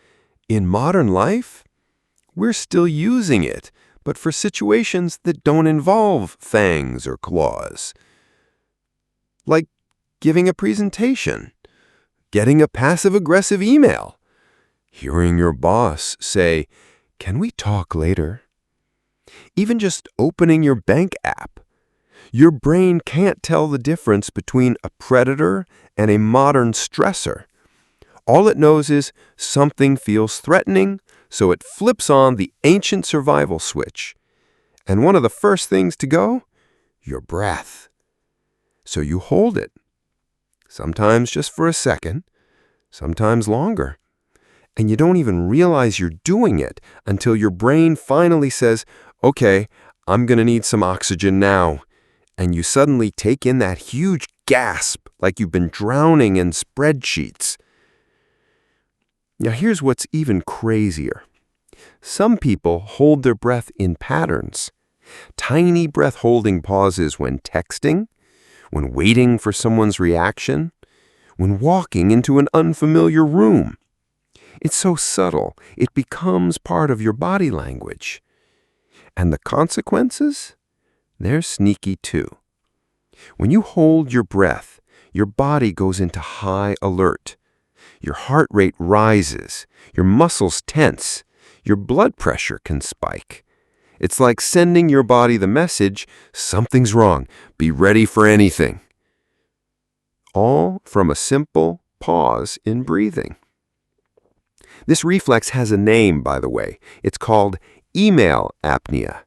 in modern life, we're still using it, but for situations that don't involve fangs or claws. Like giving a presentation, getting a passive-aggressive email, hearing your boss say, "Can we talk later?" Even just opening your bank app. Your brain can't tell the difference between a predator and a modern stressor. All it knows is something feels threatening, so it flips on the ancient survival switch. And one of the first things to go? Your breath. So you hold it. Sometimes just for a second, sometimes longer. And you don't even realize you're doing it until your brain finally says, "Okay, I'm going to need some oxygen now." And you suddenly take in that huge gasp like you've been drowning in spreadsheets. Now here's what's even crazier. Some people hold their breath in patterns. Tiny breath-holding pauses when texting, when waiting for someone's reaction, when walking into an unfamiliar room. It's so subtle, it becomes part of your body language. And the consequences? They're sneaky too. When you hold your breath, your body goes into high alert. Your heart rate rises, your muscles tense, your blood pressure can spike. It's like sending your body the message, something's wrong, be ready for anything. All from a simple pause in breathing. This reflex has a name, by the way. It's called email apnea.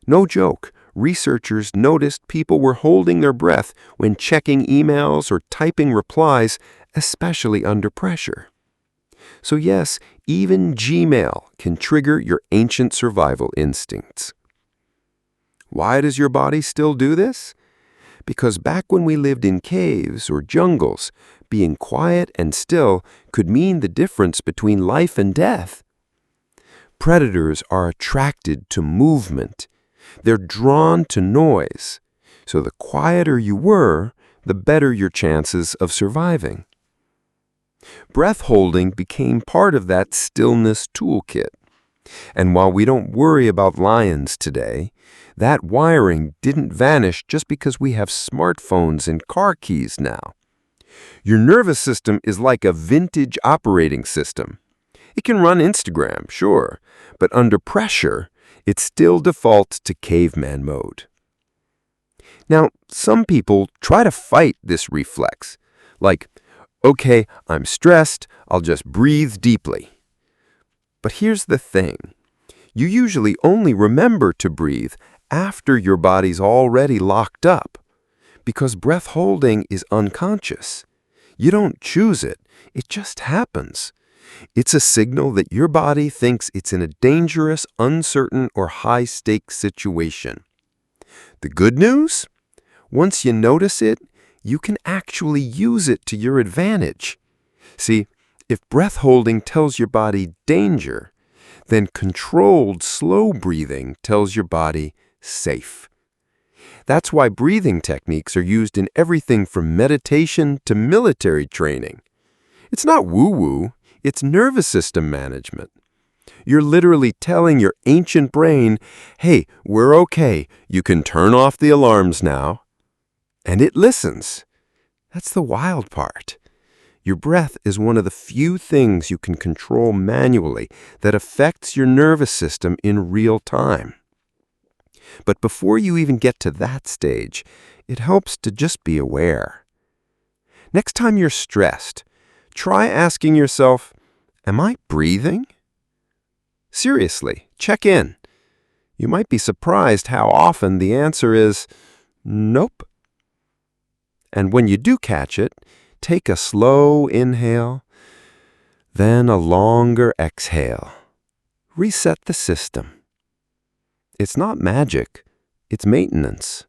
No joke, researchers noticed people were holding their breath when checking emails or typing replies, especially under pressure. So yes, even Gmail can trigger your ancient survival instincts. Why does your body still do this? Because back when we lived in caves or jungles, being quiet and still could mean the difference between life and death. Predators are attracted to movement. They're drawn to noise. So the quieter you were, the better your chances of surviving. Breath holding became part of that stillness toolkit. And while we don't worry about lions today, that wiring didn't vanish just because we have smartphones and car keys now. Your nervous system is like a vintage operating system. It can run Instagram, sure, but under pressure, it still defaults to caveman mode. Now, some people try to fight this reflex, like, okay, I'm stressed, I'll just breathe deeply. But here's the thing. You usually only remember to breathe after your body's already locked up, because breath holding is unconscious. You don't choose it, it just happens. It's a signal that your body thinks it's in a dangerous, uncertain, or high-stakes situation. The good news? Once you notice it, you can actually use it to your advantage. See, if breath holding tells your body danger, then controlled, slow breathing tells your body safe. That's why breathing techniques are used in everything from meditation to military training. It's not woo-woo, it's nervous system management. You're literally telling your ancient brain, hey, we're okay, you can turn off the alarms now. And it listens. That's the wild part. Your breath is one of the few things you can control manually that affects your nervous system in real time. But before you even get to that stage, it helps to just be aware. Next time you're stressed, try asking yourself, am I breathing? Seriously, check in. You might be surprised how often the answer is, nope. And when you do catch it, take a slow inhale, then a longer exhale. Reset the system. It's not magic, it's maintenance.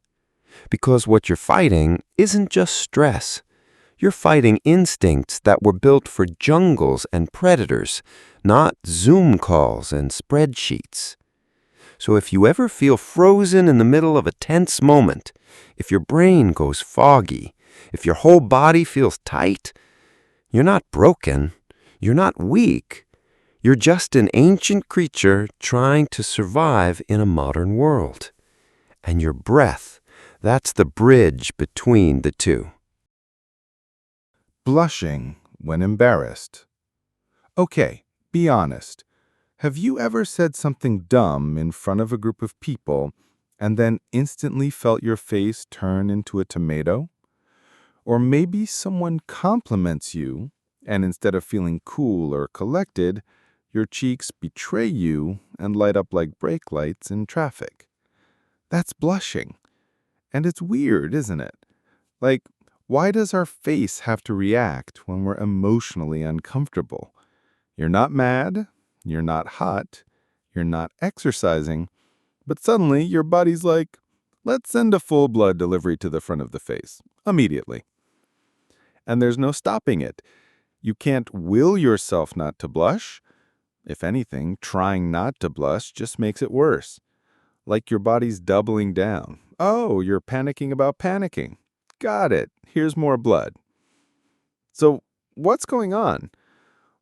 Because what you're fighting isn't just stress. You're fighting instincts that were built for jungles and predators, not Zoom calls and spreadsheets. So if you ever feel frozen in the middle of a tense moment, if your brain goes foggy, if your whole body feels tight, you're not broken, you're not weak. You're just an ancient creature trying to survive in a modern world. And your breath, that's the bridge between the two. Blushing when embarrassed. Okay, be honest. Have you ever said something dumb in front of a group of people and then instantly felt your face turn into a tomato? Or maybe someone compliments you, and instead of feeling cool or collected, your cheeks betray you and light up like brake lights in traffic. That's blushing. And it's weird, isn't it? Like, why does our face have to react when we're emotionally uncomfortable? You're not mad, you're not hot, you're not exercising, but suddenly your body's like, let's send a full blood delivery to the front of the face, immediately. And there's no stopping it. You can't will yourself not to blush. If anything, trying not to blush just makes it worse. Like your body's doubling down. Oh, you're panicking about panicking. Got it. Here's more blood. So, what's going on?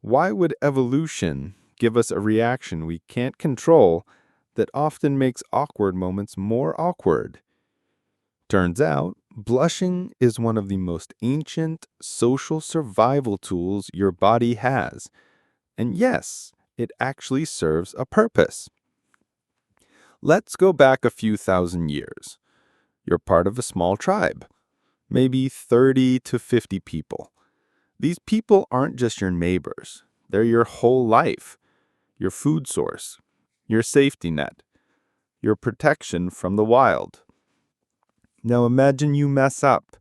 Why would evolution give us a reaction we can't control that often makes awkward moments more awkward? Turns out, blushing is one of the most ancient social survival tools your body has. And yes, it actually serves a purpose. Let's go back a few thousand years. You're part of a small tribe, maybe 30 to 50 people. These people aren't just your neighbors. They're your whole life, your food source, your safety net, your protection from the wild. Now imagine you mess up.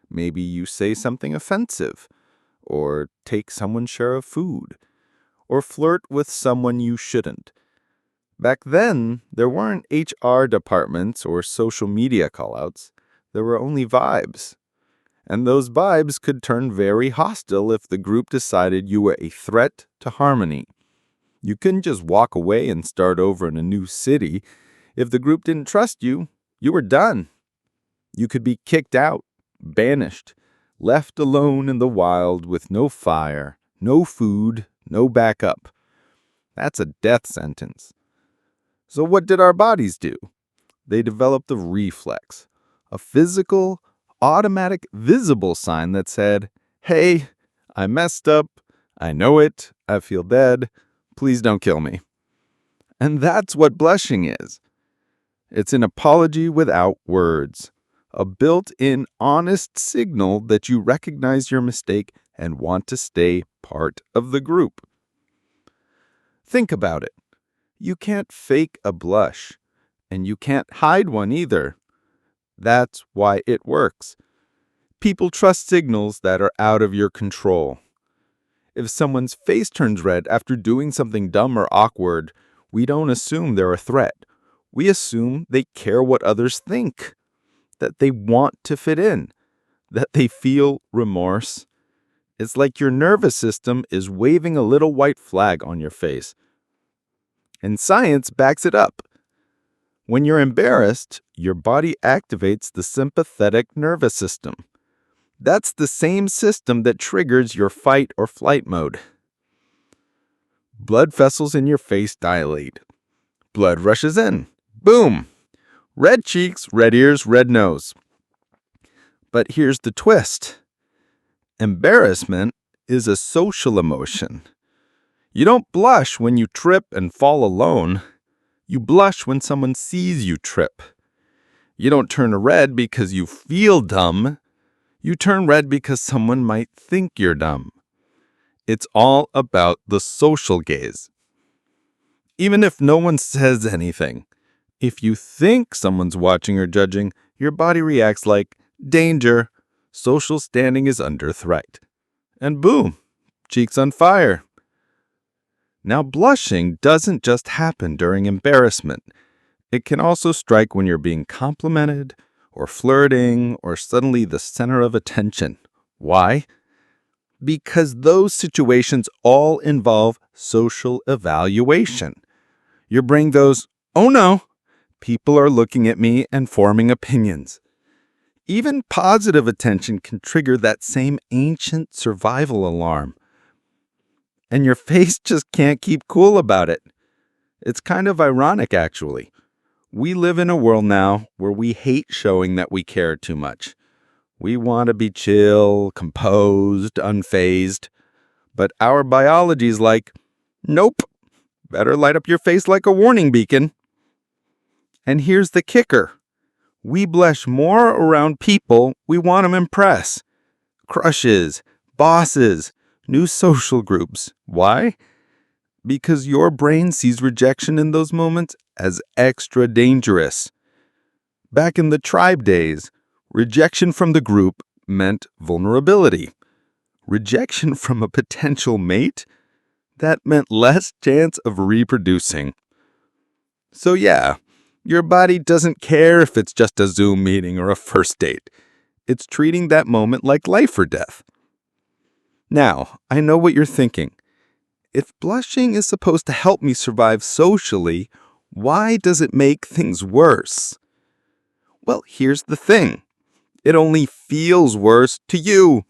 Maybe you say something offensive, or take someone's share of food, or flirt with someone you shouldn't. Back then, there weren't HR departments or social media callouts. There were only vibes. And those vibes could turn very hostile if the group decided you were a threat to harmony. You couldn't just walk away and start over in a new city. If the group didn't trust you, you were done. You could be kicked out, banished, left alone in the wild with no fire, no food, no backup. That's a death sentence. So what did our bodies do? They developed a reflex, a physical, automatic, visible sign that said, "Hey, I messed up. I know it. I feel dead. Please don't kill me." And that's what blushing is. It's an apology without words, a built-in honest signal that you recognize your mistake and want to stay part of the group. Think about it. You can't fake a blush, and you can't hide one either. That's why it works. People trust signals that are out of your control. If someone's face turns red after doing something dumb or awkward, we don't assume they're a threat. We assume they care what others think, that they want to fit in, that they feel remorse. It's like your nervous system is waving a little white flag on your face. And science backs it up. When you're embarrassed, your body activates the sympathetic nervous system. That's the same system that triggers your fight or flight mode. Blood vessels in your face dilate. Blood rushes in. Boom! Red cheeks, red ears, red nose. But here's the twist. Embarrassment is a social emotion. You don't blush when you trip and fall alone. You blush when someone sees you trip. You don't turn red because you feel dumb. You turn red because someone might think you're dumb. It's all about the social gaze. Even if no one says anything, if you think someone's watching or judging, your body reacts like, danger, social standing is under threat. And boom, cheeks on fire. Now, blushing doesn't just happen during embarrassment. It can also strike when you're being complimented, or flirting, or suddenly the center of attention. Why? Because those situations all involve social evaluation. Your brain goes, "Oh no, people are looking at me and forming opinions." Even positive attention can trigger that same ancient survival alarm. And your face just can't keep cool about it. It's kind of ironic, actually. We live in a world now where we hate showing that we care too much. We want to be chill, composed, unfazed. But our biology's like, nope, better light up your face like a warning beacon. And here's the kicker. We blush more around people we want to impress. Crushes, bosses, new social groups. Why? Because your brain sees rejection in those moments as extra dangerous. Back in the tribe days, rejection from the group meant vulnerability. Rejection from a potential mate, that meant less chance of reproducing. So yeah, your body doesn't care if it's just a Zoom meeting or a first date. It's treating that moment like life or death. Now, I know what you're thinking. If blushing is supposed to help me survive socially, why does it make things worse? Well, here's the thing. It only feels worse to you.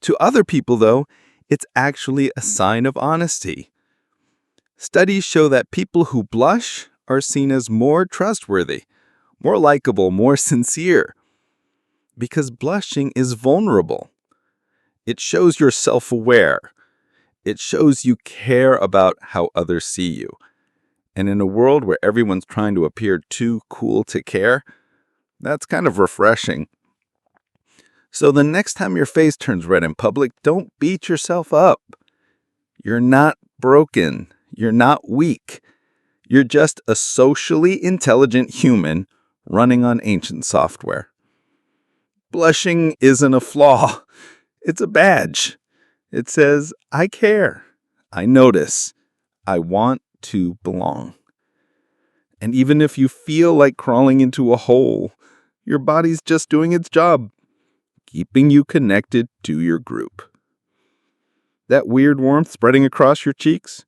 To other people, though, it's actually a sign of honesty. Studies show that people who blush are seen as more trustworthy, more likable, more sincere. Because blushing is vulnerable. It shows you're self-aware. It shows you care about how others see you. And in a world where everyone's trying to appear too cool to care, that's kind of refreshing. So the next time your face turns red in public, don't beat yourself up. You're not broken. You're not weak. You're just a socially intelligent human running on ancient software. Blushing isn't a flaw. It's a badge. It says, I care. I notice. I want to belong. And even if you feel like crawling into a hole, your body's just doing its job, keeping you connected to your group. That weird warmth spreading across your cheeks?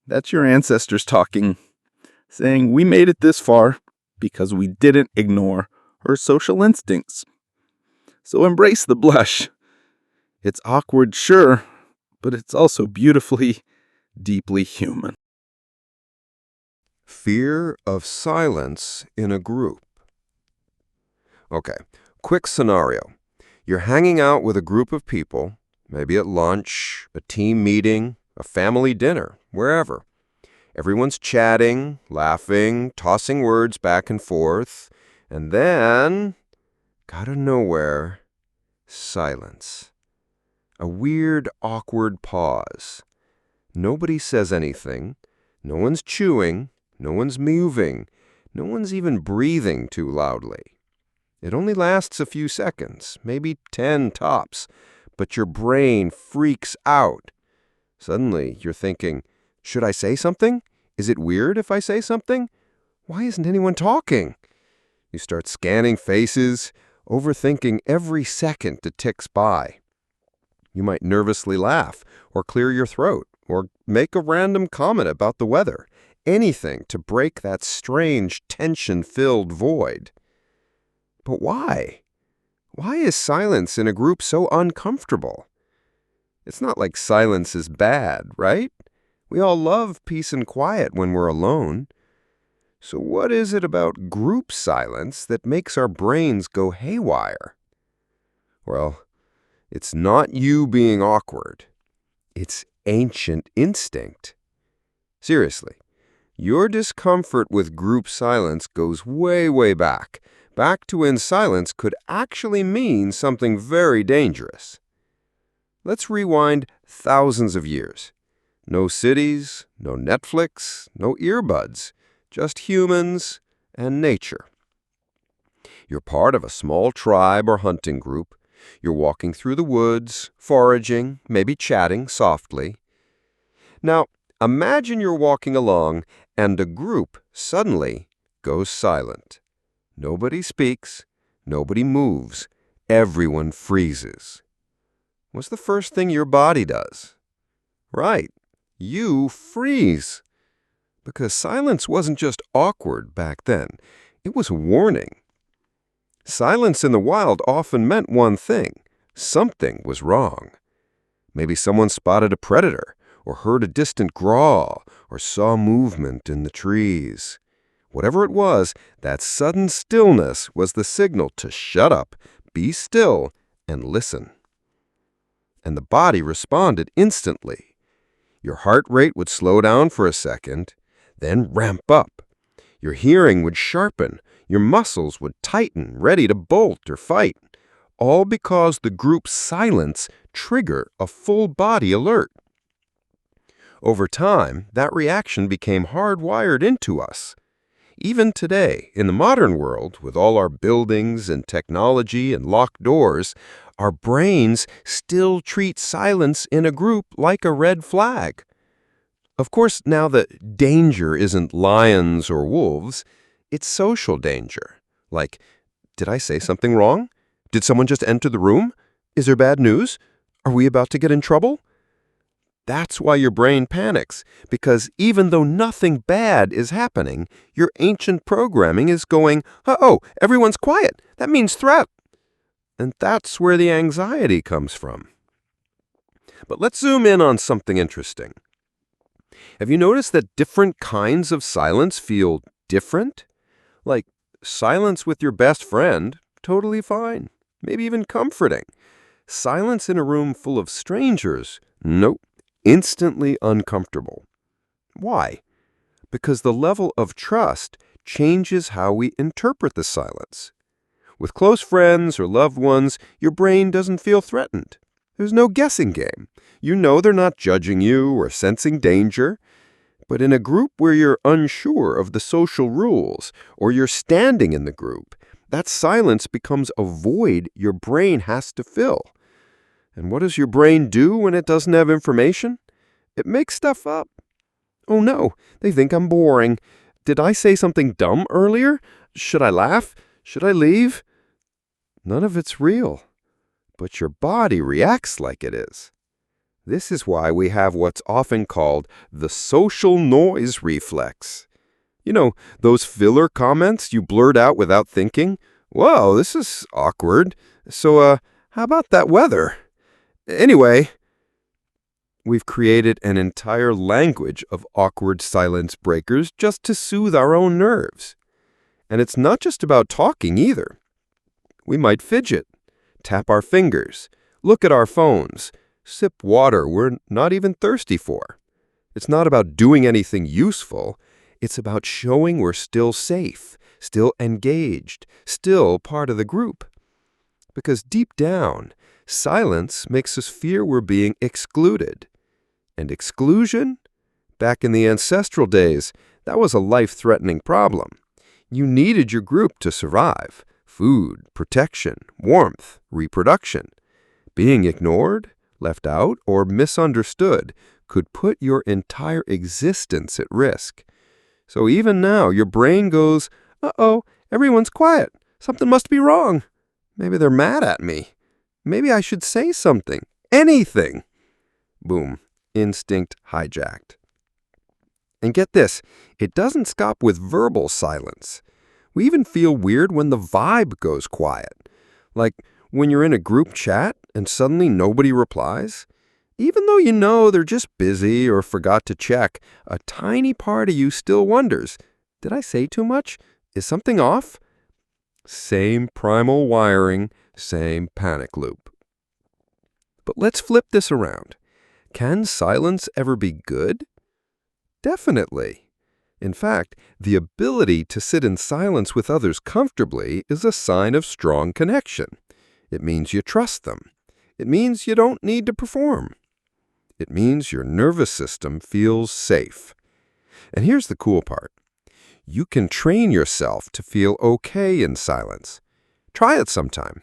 That's your ancestors talking, saying we made it this far because we didn't ignore our social instincts. So embrace the blush. It's awkward, sure, but it's also beautifully, deeply human. Fear of silence in a group. Okay, quick scenario. You're hanging out with a group of people, maybe at lunch, a team meeting, a family dinner, wherever. Everyone's chatting, laughing, tossing words back and forth, and then, out of nowhere, silence. A weird, awkward pause. Nobody says anything. No one's chewing. No one's moving. No one's even breathing too loudly. It only lasts a few seconds, maybe 10 tops, but your brain freaks out. Suddenly, you're thinking, should I say something? Is it weird if I say something? Why isn't anyone talking? You start scanning faces, overthinking every second that ticks by. You might nervously laugh, or clear your throat, or make a random comment about the weather. Anything to break that strange, tension-filled void. But why? Why is silence in a group so uncomfortable? It's not like silence is bad, right? We all love peace and quiet when we're alone. So what is it about group silence that makes our brains go haywire? Well, it's not you being awkward. It's ancient instinct. Seriously, your discomfort with group silence goes way, way back to when silence could actually mean something very dangerous. Let's rewind thousands of years. No cities, no Netflix, no earbuds, just humans and nature. You're part of a small tribe or hunting group. You're walking through the woods, foraging, maybe chatting softly. Now, imagine you're walking along and a group suddenly goes silent. Nobody speaks, nobody moves, everyone freezes. What's the first thing your body does? Right, you freeze. Because silence wasn't just awkward back then, it was a warning. Silence in the wild often meant one thing: something was wrong. Maybe someone spotted a predator, or heard a distant growl, or saw movement in the trees. Whatever it was, that sudden stillness was the signal to shut up, be still, and listen. And the body responded instantly. Your heart rate would slow down for a second, then ramp up. Your hearing would sharpen, your muscles would tighten, ready to bolt or fight, all because the group's silence triggered a full-body alert. Over time, that reaction became hardwired into us. Even today, in the modern world, with all our buildings and technology and locked doors, our brains still treat silence in a group like a red flag. Of course, now the danger isn't lions or wolves, it's social danger. Like, did I say something wrong? Did someone just enter the room? Is there bad news? Are we about to get in trouble? That's why your brain panics, because even though nothing bad is happening, your ancient programming is going, uh-oh, everyone's quiet. That means threat. And that's where the anxiety comes from. But let's zoom in on something interesting. Have you noticed that different kinds of silence feel different? Like silence with your best friend, totally fine, maybe even comforting. Silence in a room full of strangers, nope, instantly uncomfortable. Why? because the level of trust changes how we interpret the silence. With close friends or loved ones, your brain doesn't feel threatened. There's no guessing game. You know they're not judging you or sensing danger. But in a group where you're unsure of the social rules or you're standing in the group, that silence becomes a void your brain has to fill. And what does your brain do when it doesn't have information? It makes stuff up. Oh no, they think I'm boring. Did I say something dumb earlier? Should I laugh? Should I leave? None of it's real. But your body reacts like it is. This is why we have what's often called the social noise reflex. You know, those filler comments you blurt out without thinking? Whoa, this is awkward. So, how about that weather? Anyway, we've created an entire language of awkward silence breakers just to soothe our own nerves. And it's not just about talking either. We might fidget, tap our fingers, look at our phones, sip water we're not even thirsty for. It's not about doing anything useful. It's about showing we're still safe, still engaged, still part of the group. Because deep down, silence makes us fear we're being excluded. And exclusion? Back in the ancestral days, that was a life-threatening problem. You needed your group to survive. Food, protection, warmth, reproduction. Being ignored, left out, or misunderstood could put your entire existence at risk. So even now, your brain goes, uh-oh, everyone's quiet. Something must be wrong. Maybe they're mad at me. Maybe I should say something. Anything. Boom. Instinct hijacked. And get this, it doesn't stop with verbal silence. We even feel weird when the vibe goes quiet. Like when you're in a group chat and suddenly nobody replies. Even though you know they're just busy or forgot to check, a tiny part of you still wonders, did I say too much? Is something off? Same primal wiring, same panic loop. But let's flip this around. Can silence ever be good? Definitely. In fact, the ability to sit in silence with others comfortably is a sign of strong connection. It means you trust them. It means you don't need to perform. It means your nervous system feels safe. And here's the cool part. You can train yourself to feel okay in silence. Try it sometime.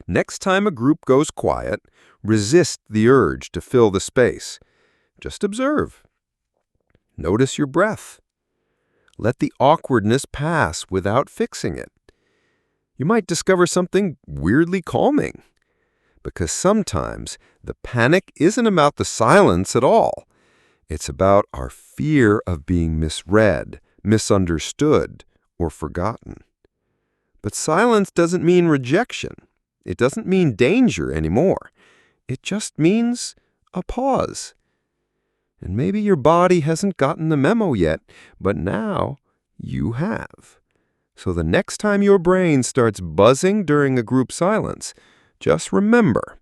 Next time a group goes quiet, resist the urge to fill the space. Just observe. Notice your breath. Let the awkwardness pass without fixing it. You might discover something weirdly calming. Because sometimes the panic isn't about the silence at all. It's about our fear of being misread, misunderstood, or forgotten. But silence doesn't mean rejection. It doesn't mean danger anymore. It just means a pause. And maybe your body hasn't gotten the memo yet, but now you have. So the next time your brain starts buzzing during a group silence, just remember,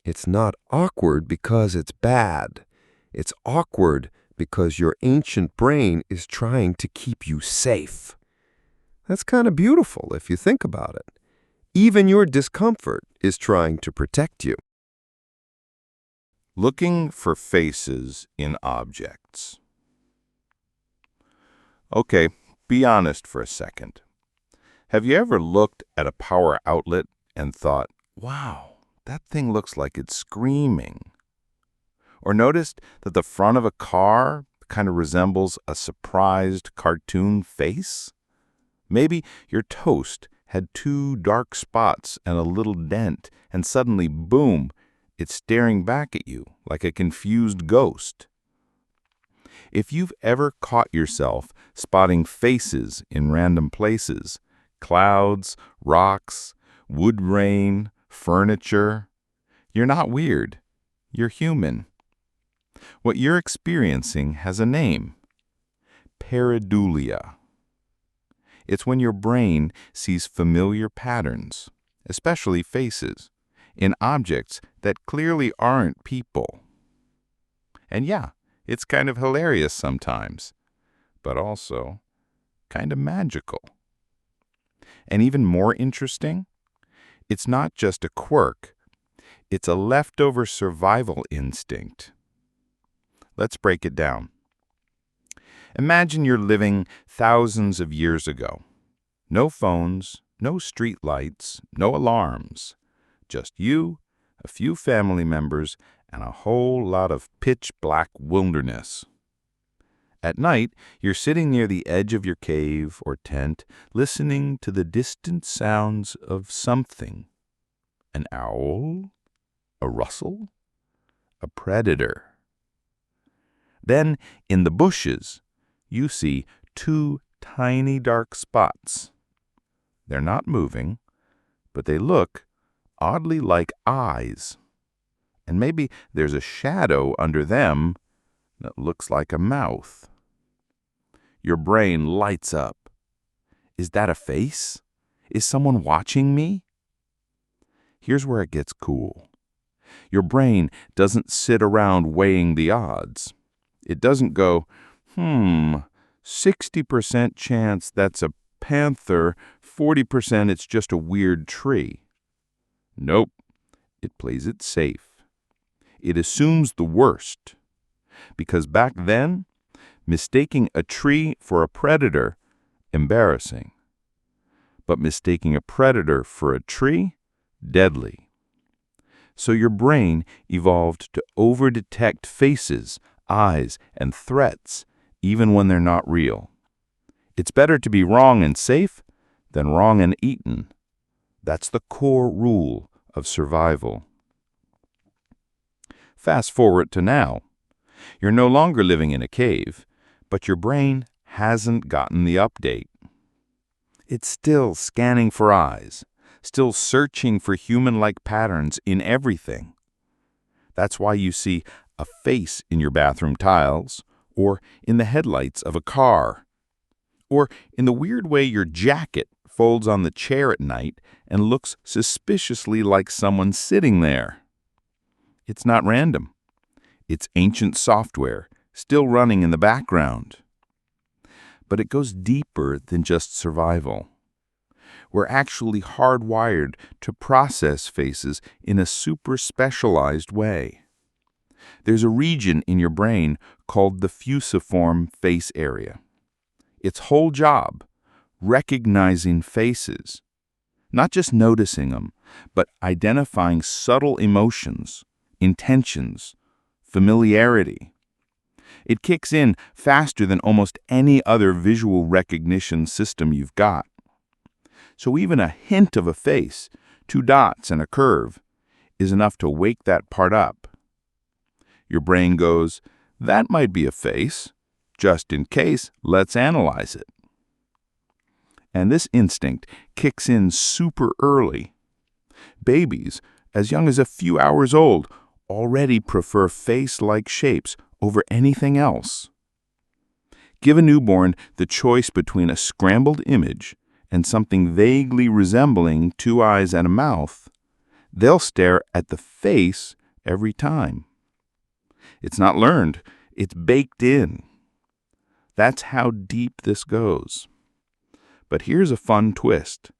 it's not awkward because it's bad. It's awkward because your ancient brain is trying to keep you safe. That's kind of beautiful if you think about it. Even your discomfort is trying to protect you. Looking for faces in objects. Okay, be honest for a second. Have you ever looked at a power outlet and thought, wow, that thing looks like it's screaming? Or noticed that the front of a car kind of resembles a surprised cartoon face? Maybe your toast had 2 dark spots and a little dent, and suddenly, boom, it's staring back at you like a confused ghost. If you've ever caught yourself spotting faces in random places, clouds, rocks, wood grain, furniture, you're not weird. You're human. What you're experiencing has a name: pareidolia. It's when your brain sees familiar patterns, especially faces, in objects that clearly aren't people. And yeah, it's kind of hilarious sometimes. but also kind of magical. And even more interesting, it's not just a quirk, it's a leftover survival instinct. Let's break it down. Imagine you're living thousands of years ago. No phones, no street lights, no alarms. Just you, a few family members, and a whole lot of pitch-black wilderness. At night, you're sitting near the edge of your cave or tent, listening to the distant sounds of something. An owl? A rustle? A predator? Then, in the bushes, you see two tiny dark spots. They're not moving, but they look oddly like eyes. And maybe there's a shadow under them that looks like a mouth. Your brain lights up. Is that a face? Is someone watching me? Here's where it gets cool. Your brain doesn't sit around weighing the odds. It doesn't go, 60% chance that's a panther, 40% it's just a weird tree. Nope, it plays it safe. It assumes the worst. Because back then, mistaking a tree for a predator, embarrassing. But mistaking a predator for a tree, deadly. So your brain evolved to over-detect faces, eyes, and threats, even when they're not real. It's better to be wrong and safe than wrong and eaten. That's the core rule of survival. Fast forward to now. You're no longer living in a cave, but your brain hasn't gotten the update. It's still scanning for eyes, still searching for human-like patterns in everything. That's why you see a face in your bathroom tiles, or in the headlights of a car, or in the weird way your jacket folds on the chair at night and looks suspiciously like someone sitting there. It's not random. It's ancient software, still running in the background. But it goes deeper than just survival. We're actually hardwired to process faces in a super specialized way. There's a region in your brain called the fusiform face area. Its whole job, recognizing faces, not just noticing them, but identifying subtle emotions, intentions, familiarity. It kicks in faster than almost any other visual recognition system you've got. So even a hint of a face, 2 dots and a curve, is enough to wake that part up. Your brain goes, that might be a face. Just in case, let's analyze it. And this instinct kicks in super early. Babies, as young as a few hours old, already prefer face-like shapes over anything else. Give a newborn the choice between a scrambled image and something vaguely resembling 2 eyes and a mouth, they'll stare at the face every time. It's not learned, it's baked in. That's how deep this goes. But here's a fun twist.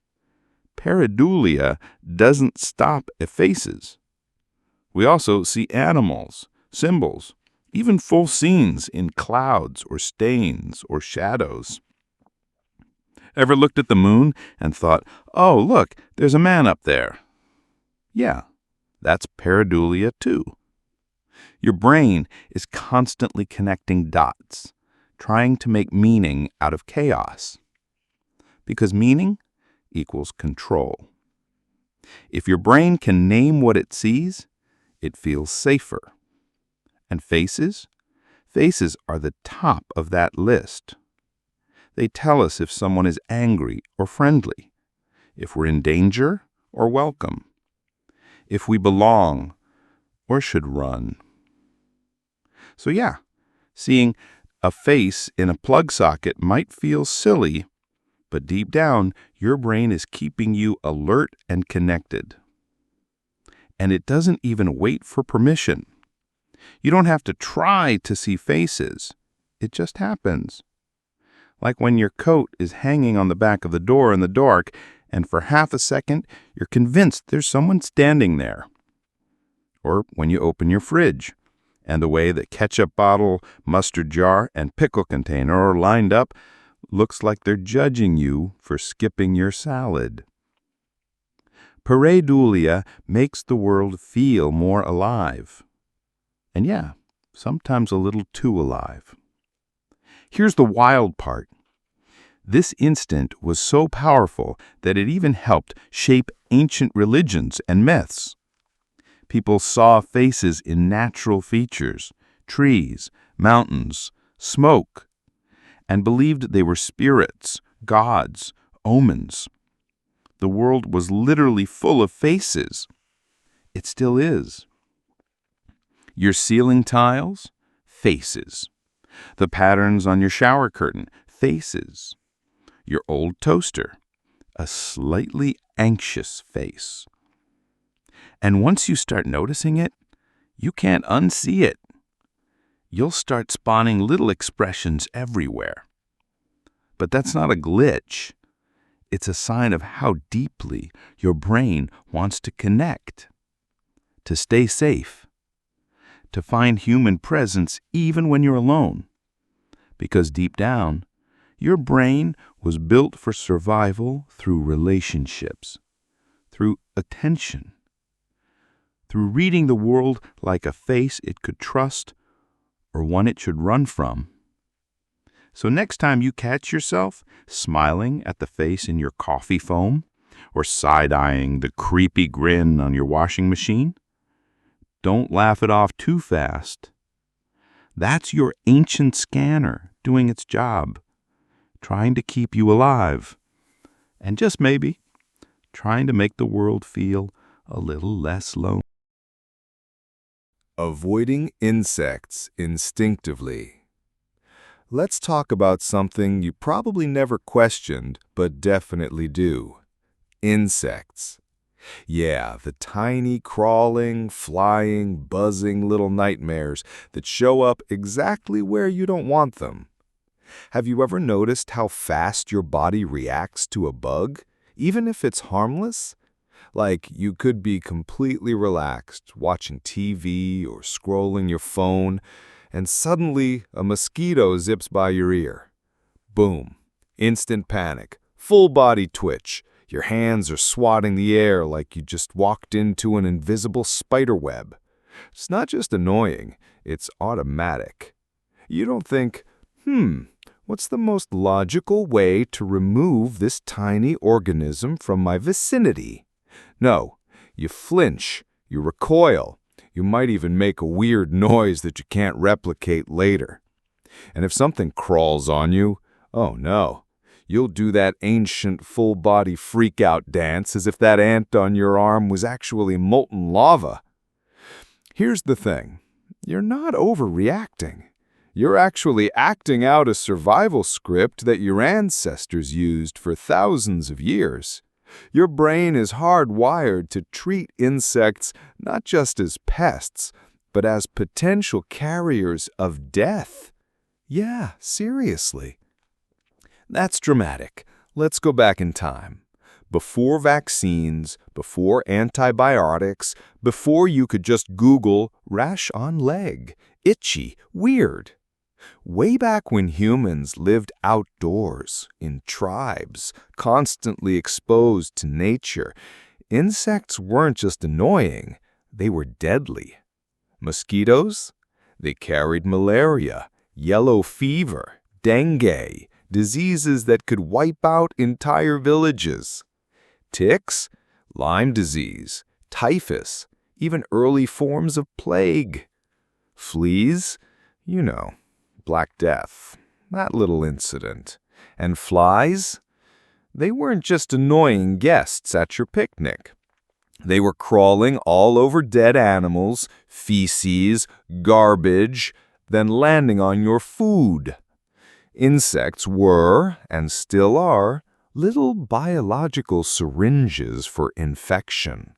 Pareidolia doesn't stop at faces. We also see animals, symbols, even full scenes in clouds or stains or shadows. Ever looked at the moon and thought, oh, look, there's a man up there? Yeah, that's pareidolia too. Your brain is constantly connecting dots, trying to make meaning out of chaos. Because meaning equals control. If your brain can name what it sees, it feels safer. And faces? Faces are the top of that list. They tell us if someone is angry or friendly, if we're in danger or welcome, if we belong or should run. So yeah, seeing a face in a plug socket might feel silly, but deep down, your brain is keeping you alert and connected. And it doesn't even wait for permission. You don't have to try to see faces. It just happens. like when your coat is hanging on the back of the door in the dark, and for half a second, you're convinced there's someone standing there. Or when you open your fridge, and the way the ketchup bottle, mustard jar, and pickle container are lined up looks like they're judging you for skipping your salad. Pareidolia makes the world feel more alive. And yeah, sometimes a little too alive. Here's the wild part. This instinct was so powerful that it even helped shape ancient religions and myths. People saw faces in natural features, trees, mountains, smoke, and believed they were spirits, gods, omens. The world was literally full of faces. It still is. Your ceiling tiles? Faces. The patterns on your shower curtain? Faces. Your old toaster? A slightly anxious face. And once you start noticing it, you can't unsee it. You'll start spawning little expressions everywhere. But that's not a glitch. It's a sign of how deeply your brain wants to connect, to stay safe, to find human presence even when you're alone. Because deep down, your brain was built for survival through relationships, through attention, through reading the world like a face it could trust or one it should run from. So next time you catch yourself smiling at the face in your coffee foam or side-eyeing the creepy grin on your washing machine, don't laugh it off too fast. That's your ancient scanner doing its job, trying to keep you alive, and just maybe trying to make the world feel a little less lonely. Avoiding insects instinctively. Let's talk about something you probably never questioned, but definitely do. Insects. Yeah, the tiny, crawling, flying, buzzing little nightmares that show up exactly where you don't want them. Have you ever noticed how fast your body reacts to a bug, even if it's harmless? Like, you could be completely relaxed, watching TV or scrolling your phone, and suddenly a mosquito zips by your ear. Boom. Instant panic. Full body twitch. Your hands are swatting the air like you just walked into an invisible spider web. It's not just annoying, it's automatic. You don't think, what's the most logical way to remove this tiny organism from my vicinity? No, you flinch, you recoil. You might even make a weird noise that you can't replicate later. And if something crawls on you, oh no, you'll do that ancient full-body freak-out dance as if that ant on your arm was actually molten lava. Here's the thing. You're not overreacting. You're actually acting out a survival script that your ancestors used for thousands of years. Your brain is hardwired to treat insects not just as pests, but as potential carriers of death. Yeah, seriously. That's dramatic. Let's go back in time. Before vaccines, before antibiotics, before you could just Google rash on leg, itchy, weird. Way back when humans lived outdoors, in tribes, constantly exposed to nature, insects weren't just annoying, they were deadly. Mosquitoes? They carried malaria, yellow fever, dengue, diseases that could wipe out entire villages. Ticks? Lyme disease, typhus, even early forms of plague. Fleas? You know. Black Death, that little incident. And flies? They weren't just annoying guests at your picnic. They were crawling all over dead animals, feces, garbage, then landing on your food. Insects were, and still are, little biological syringes for infection.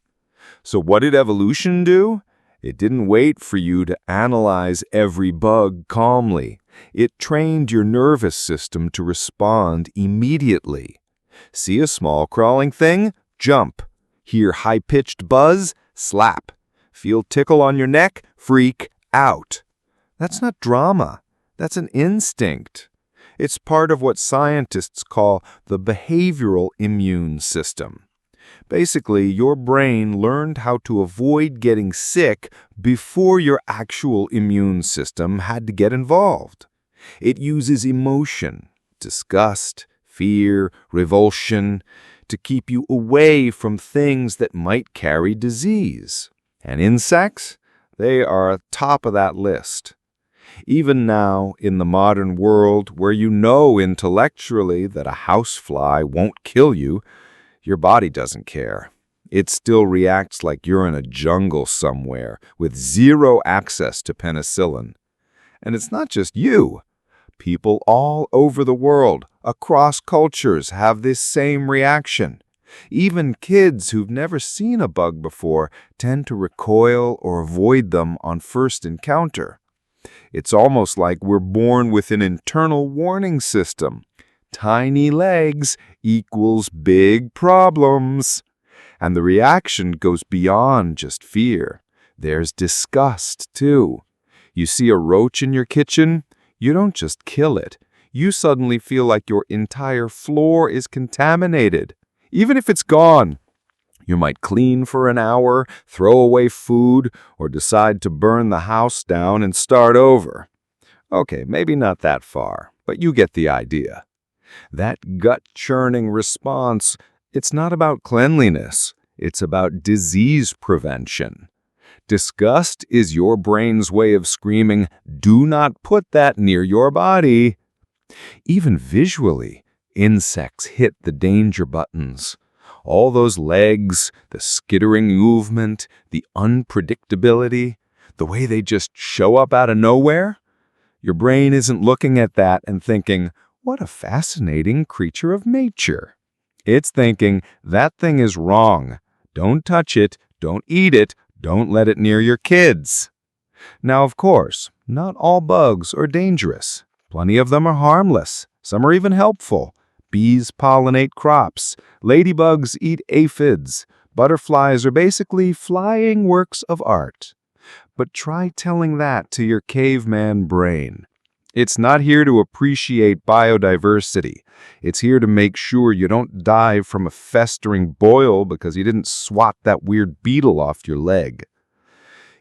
So what did evolution do? It didn't wait for you to analyze every bug calmly. It trained your nervous system to respond immediately. See a small crawling thing? Jump. Hear high-pitched buzz? Slap. Feel tickle on your neck? Freak out. That's not drama. That's an instinct. It's part of what scientists call the behavioral immune system. Basically, your brain learned how to avoid getting sick before your actual immune system had to get involved. It uses emotion, disgust, fear, revulsion, to keep you away from things that might carry disease. And insects? They are top of that list. Even now, in the modern world, where you know intellectually that a housefly won't kill you, your body doesn't care. It still reacts like you're in a jungle somewhere with zero access to penicillin. And it's not just you. People all over the world, across cultures, have this same reaction. Even kids who've never seen a bug before tend to recoil or avoid them on first encounter. It's almost like we're born with an internal warning system. Tiny legs equals big problems. And the reaction goes beyond just fear. There's disgust, too. You see a roach in your kitchen? You don't just kill it. You suddenly feel like your entire floor is contaminated. Even if it's gone, you might clean for an hour, throw away food, or decide to burn the house down and start over. Okay, maybe not that far, but you get the idea. That gut-churning response, it's not about cleanliness. It's about disease prevention. Disgust is your brain's way of screaming, "Do not put that near your body." Even visually, insects hit the danger buttons. All those legs, the skittering movement, the unpredictability, the way they just show up out of nowhere. Your brain isn't looking at that and thinking, "What a fascinating creature of nature." It's thinking, "That thing is wrong. Don't touch it, don't eat it, don't let it near your kids." Now, of course, not all bugs are dangerous. Plenty of them are harmless. Some are even helpful. Bees pollinate crops. Ladybugs eat aphids. Butterflies are basically flying works of art. But try telling that to your caveman brain. It's not here to appreciate biodiversity. It's here to make sure you don't die from a festering boil because you didn't swat that weird beetle off your leg.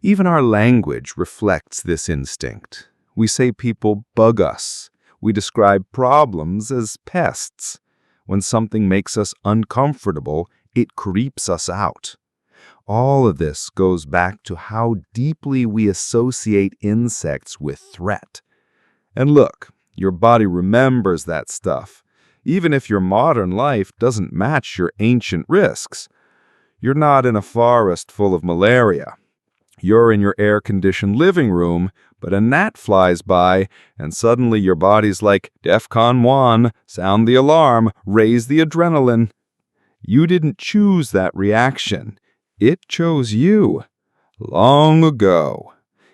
Even our language reflects this instinct. We say people bug us. We describe problems as pests. When something makes us uncomfortable, it creeps us out. All of this goes back to how deeply we associate insects with threat. And look, your body remembers that stuff, even if your modern life doesn't match your ancient risks. You're not in a forest full of malaria. You're in your air-conditioned living room, but a gnat flies by, and suddenly your body's like, DEFCON 1, sound the alarm, raise the adrenaline. You didn't choose that reaction. It chose you. Long ago.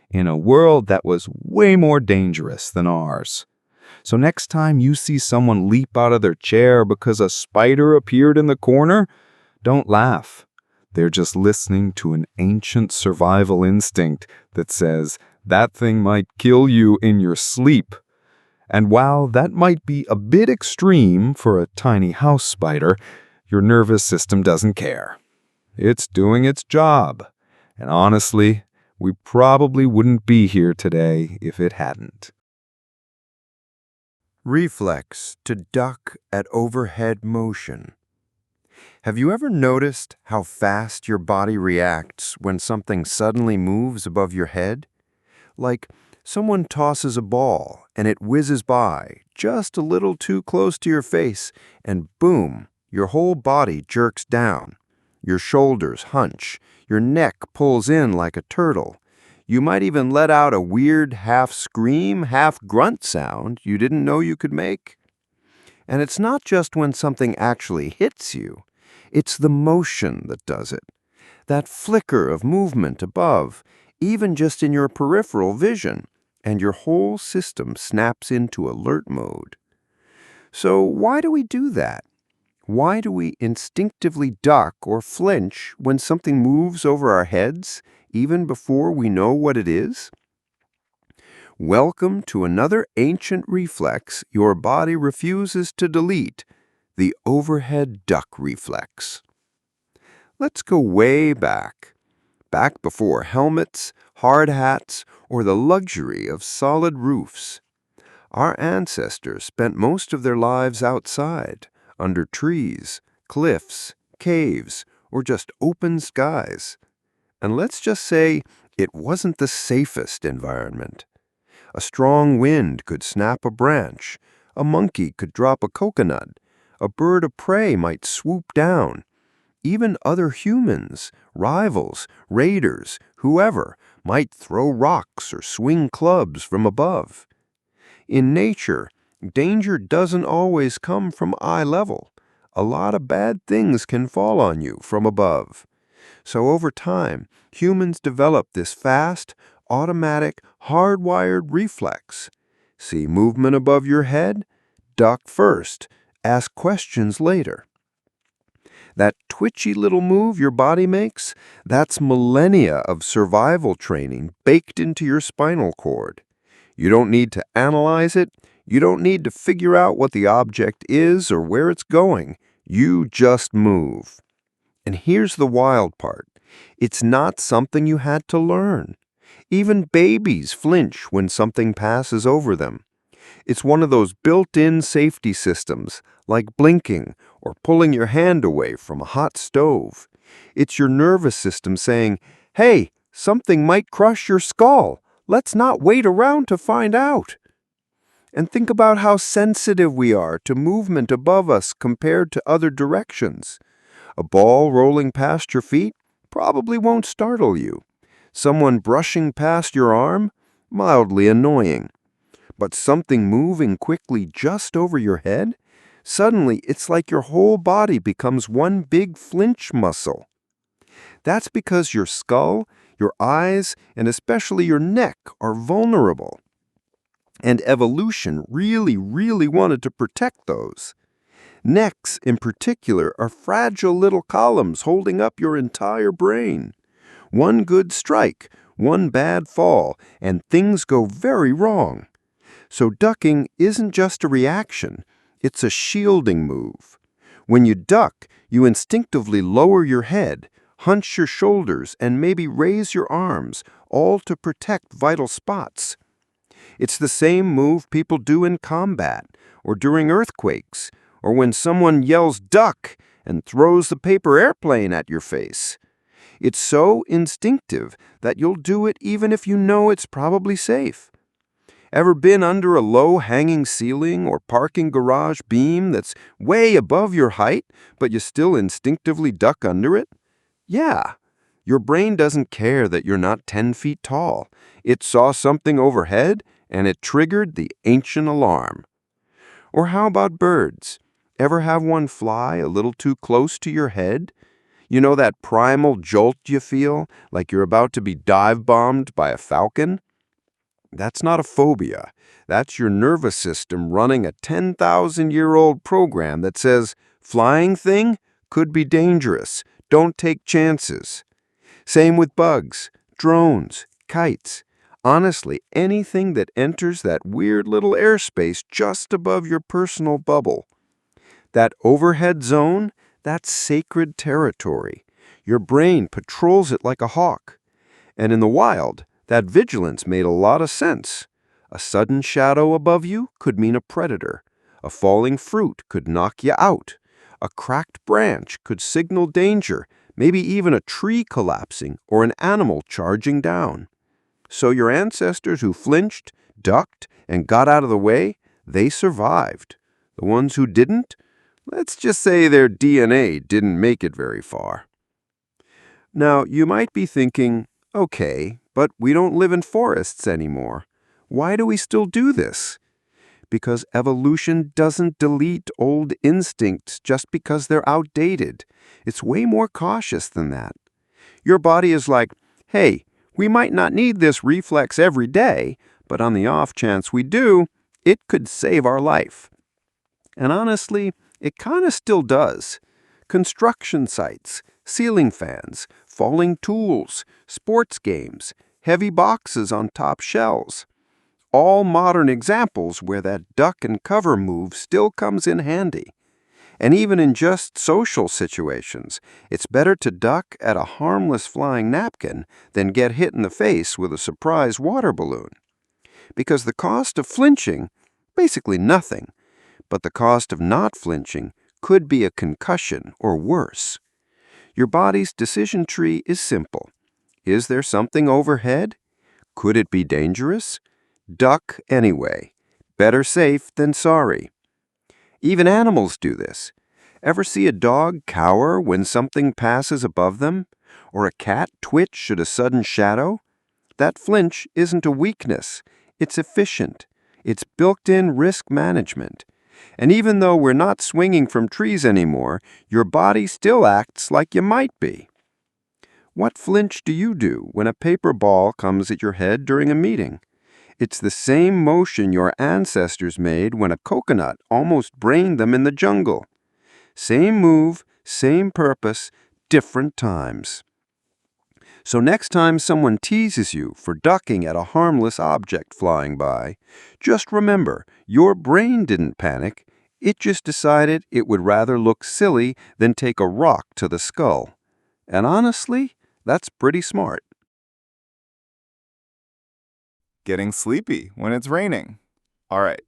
In a world that was way more dangerous than ours. So next time you see someone leap out of their chair because a spider appeared in the corner, don't laugh. They're just listening to an ancient survival instinct that says that thing might kill you in your sleep. And while that might be a bit extreme for a tiny house spider, your nervous system doesn't care. It's doing its job. And honestly, we probably wouldn't be here today if it hadn't. Reflex, to duck at overhead motion. Have you ever noticed how fast your body reacts when something suddenly moves above your head? Like someone tosses a ball and it whizzes by just a little too close to your face, and boom, your whole body jerks down. Your shoulders hunch, your neck pulls in like a turtle. You might even let out a weird half-scream, half-grunt sound you didn't know you could make. And it's not just when something actually hits you. It's the motion that does it. That flicker of movement above, even just in your peripheral vision. and your whole system snaps into alert mode. So why do we do that? Why do we instinctively duck or flinch when something moves over our heads, even before we know what it is? Welcome to another ancient reflex your body refuses to delete, the overhead duck reflex. Let's go way back before helmets, hard hats, or the luxury of solid roofs. Our ancestors spent most of their lives outside, under trees, cliffs, caves, or just open skies. And let's just say it wasn't the safest environment. A strong wind could snap a branch, a monkey could drop a coconut, a bird of prey might swoop down. Even other humans, rivals, raiders, whoever, might throw rocks or swing clubs from above. In nature, danger doesn't always come from eye level. A lot of bad things can fall on you from above. So over time, humans developed this fast, automatic, hardwired reflex. See movement above your head? Duck first. Ask questions later. That twitchy little move your body makes, that's millennia of survival training baked into your spinal cord. You don't need to analyze it. You don't need to figure out what the object is or where it's going. You just move. And here's the wild part. It's not something you had to learn. Even babies flinch when something passes over them. It's one of those built-in safety systems, like blinking or pulling your hand away from a hot stove. It's your nervous system saying, "Hey, something might crush your skull. Let's not wait around to find out." And think about how sensitive we are to movement above us compared to other directions. A ball rolling past your feet probably won't startle you. Someone brushing past your arm? Mildly annoying. But something moving quickly just over your head? Suddenly, it's like your whole body becomes one big flinch muscle. That's because your skull, your eyes, and especially your neck are vulnerable. And evolution really wanted to protect those. Necks, in particular, are fragile little columns holding up your entire brain. One good strike, one bad fall, and things go very wrong. So ducking isn't just a reaction, it's a shielding move. When you duck, you instinctively lower your head, hunch your shoulders, and maybe raise your arms, all to protect vital spots. It's the same move people do in combat, or during earthquakes, or when someone yells "duck" and throws the paper airplane at your face. It's so instinctive that you'll do it even if you know it's probably safe. Ever been under a low-hanging ceiling or parking garage beam that's way above your height, but you still instinctively duck under it? Yeah. Your brain doesn't care that you're not 10 feet tall. It saw something overhead, and it triggered the ancient alarm. Or how about birds? Ever have one fly a little too close to your head? You know that primal jolt you feel, like you're about to be dive-bombed by a falcon? That's not a phobia. That's your nervous system running a 10,000-year-old program that says, "Flying thing could be dangerous. Don't take chances." Same with bugs, drones, kites. Honestly, anything that enters that weird little airspace just above your personal bubble. That overhead zone, that's sacred territory. Your brain patrols it like a hawk. And in the wild, that vigilance made a lot of sense. A sudden shadow above you could mean a predator. A falling fruit could knock you out. A cracked branch could signal danger, maybe even a tree collapsing or an animal charging down. So your ancestors who flinched, ducked, and got out of the way, they survived. The ones who didn't? Let's just say their DNA didn't make it very far. Now, you might be thinking, okay, but we don't live in forests anymore. Why do we still do this? Because evolution doesn't delete old instincts just because they're outdated. It's way more cautious than that. Your body is like, hey, we might not need this reflex every day, But on the off chance we do, it could save our life. And honestly, it kind of still does. Construction sites, ceiling fans, falling tools, sports games, heavy boxes on top shelves. All modern examples where that duck and cover move still comes in handy. And even in just social situations, it's better to duck at a harmless flying napkin than get hit in the face with a surprise water balloon. Because the cost of flinching, basically nothing, but the cost of not flinching could be a concussion or worse. Your body's decision tree is simple. Is there something overhead? Could it be dangerous? Duck anyway. Better safe than sorry. Even animals do this. Ever see a dog cower when something passes above them? Or a cat twitch at a sudden shadow? That flinch isn't a weakness. It's efficient. It's built-in risk management. And even though we're not swinging from trees anymore, your body still acts like you might be. What flinch do you do when a paper ball comes at your head during a meeting? It's the same motion your ancestors made when a coconut almost brained them in the jungle. Same move, same purpose, different times. So next time someone teases you for ducking at a harmless object flying by, just remember, your brain didn't panic. It just decided it would rather look silly than take a rock to the skull. And honestly, that's pretty smart. Getting sleepy when it's raining. All right,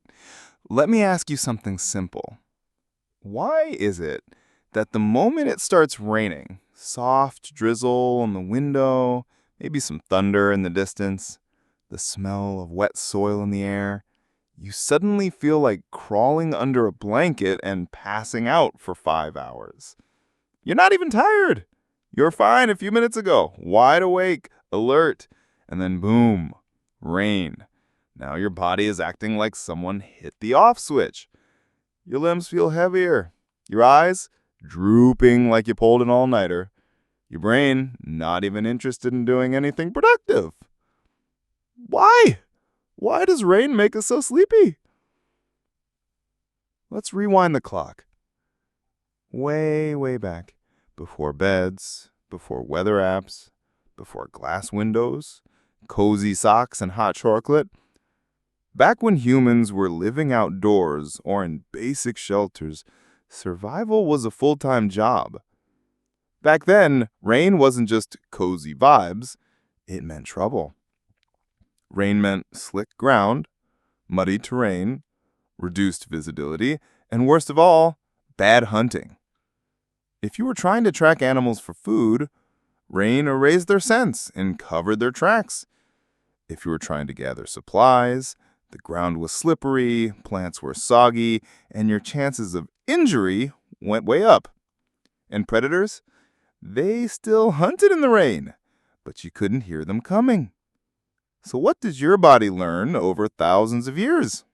let me ask you something simple. Why is it that the moment it starts raining, soft drizzle on the window, maybe some thunder in the distance, the smell of wet soil in the air, you suddenly feel like crawling under a blanket and passing out for 5 hours? You're not even tired. You're fine a few minutes ago, wide awake, alert, and then boom, rain. Now your body is acting like someone hit the off switch. Your limbs feel heavier. Your eyes drooping like you pulled an all-nighter. Your brain not even interested in doing anything productive. Why? Why does rain make us so sleepy? Let's rewind the clock. Way, way back. Before beds, before weather apps, before glass windows, cozy socks and hot chocolate. Back when humans were living outdoors or in basic shelters, survival was a full-time job. Back then, rain wasn't just cozy vibes, it meant trouble. Rain meant slick ground, muddy terrain, reduced visibility, and worst of all, bad hunting. If you were trying to track animals for food, rain erased their scents and covered their tracks. If you were trying to gather supplies, the ground was slippery, plants were soggy, and your chances of injury went way up. And predators? They still hunted in the rain, but you couldn't hear them coming. So what does your body learn over thousands of years?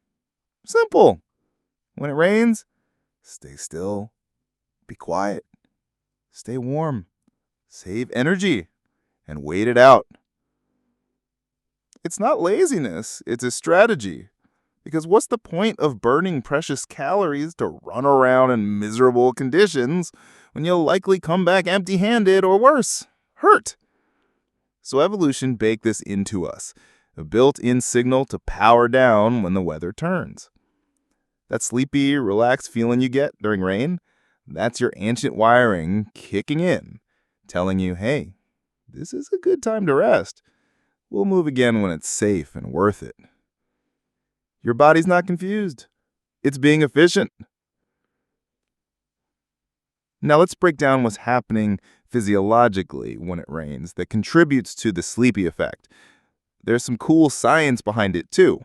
Simple. When it rains, stay still, be quiet, stay warm, save energy, and wait it out. It's not laziness, it's a strategy. Because what's the point of burning precious calories to run around in miserable conditions when you'll likely come back empty-handed or worse, hurt? So evolution baked this into us, a built-in signal to power down when the weather turns. That sleepy, relaxed feeling you get during rain, that's your ancient wiring kicking in, telling you, hey, this is a good time to rest. We'll move again when it's safe and worth it. Your body's not confused. It's being efficient. Now let's break down what's happening physiologically when it rains that contributes to the sleepy effect. There's some cool science behind it too.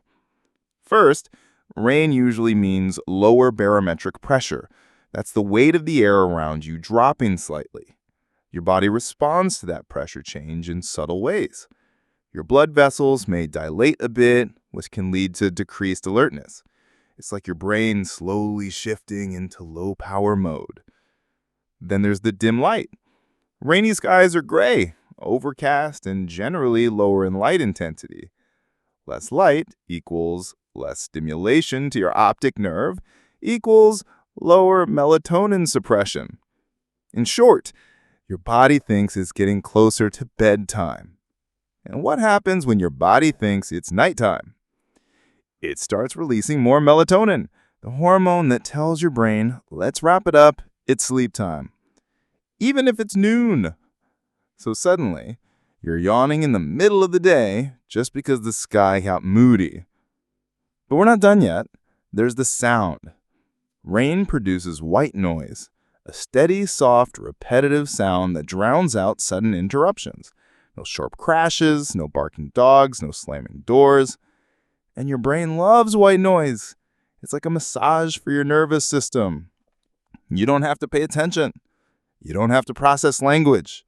First, rain usually means lower barometric pressure. That's the weight of the air around you dropping slightly. Your body responds to that pressure change in subtle ways. Your blood vessels may dilate a bit, which can lead to decreased alertness. It's like your brain slowly shifting into low-power mode. Then there's the dim light. Rainy skies are gray, overcast, and generally lower in light intensity. Less light equals less stimulation to your optic nerve equals lower melatonin suppression. In short, your body thinks it's getting closer to bedtime. And what happens when your body thinks it's nighttime? It starts releasing more melatonin, the hormone that tells your brain, let's wrap it up, it's sleep time. Even if it's noon. So suddenly, you're yawning in the middle of the day just because the sky got moody. But we're not done yet. There's the sound. Rain produces white noise, a steady, soft, repetitive sound that drowns out sudden interruptions. No sharp crashes, no barking dogs, no slamming doors. And your brain loves white noise. It's like a massage for your nervous system. You don't have to pay attention. You don't have to process language.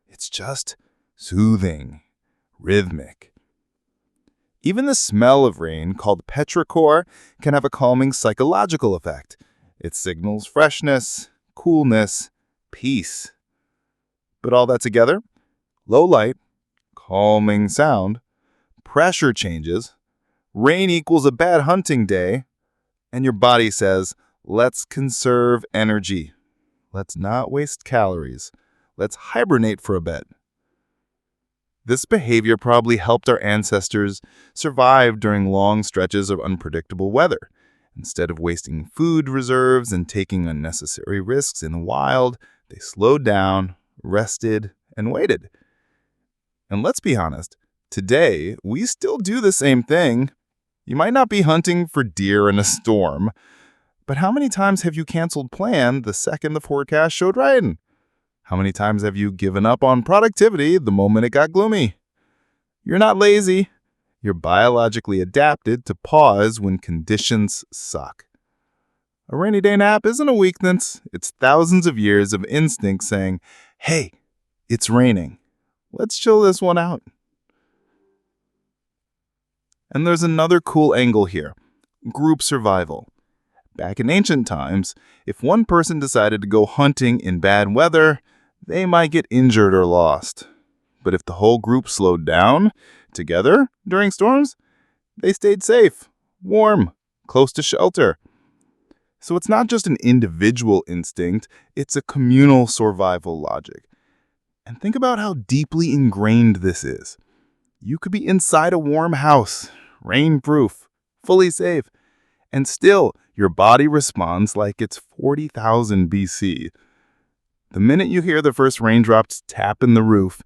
It's just soothing, rhythmic. Even the smell of rain, called petrichor, can have a calming psychological effect. It signals freshness, coolness, peace. But all that together, low light, calming sound, pressure changes, rain equals a bad hunting day, and your body says, let's conserve energy. Let's not waste calories. Let's hibernate for a bit. This behavior probably helped our ancestors survive during long stretches of unpredictable weather. Instead of wasting food reserves and taking unnecessary risks in the wild, they slowed down, rested, and waited. And let's be honest, today we still do the same thing. You might not be hunting for deer in a storm, but how many times have you canceled plan the second the forecast showed rain? How many times have you given up on productivity the moment it got gloomy? You're not lazy. You're biologically adapted to pause when conditions suck. A rainy day nap isn't a weakness. It's thousands of years of instinct saying, hey, it's raining. Let's chill this one out. And there's another cool angle here. Group survival. Back in ancient times, if one person decided to go hunting in bad weather, they might get injured or lost. But if the whole group slowed down together during storms, they stayed safe, warm, close to shelter. So it's not just an individual instinct, it's a communal survival logic. And think about how deeply ingrained this is. You could be inside a warm house, rain-proof, fully safe, and still your body responds like it's 40,000 BC. The minute you hear the first raindrops tap in the roof,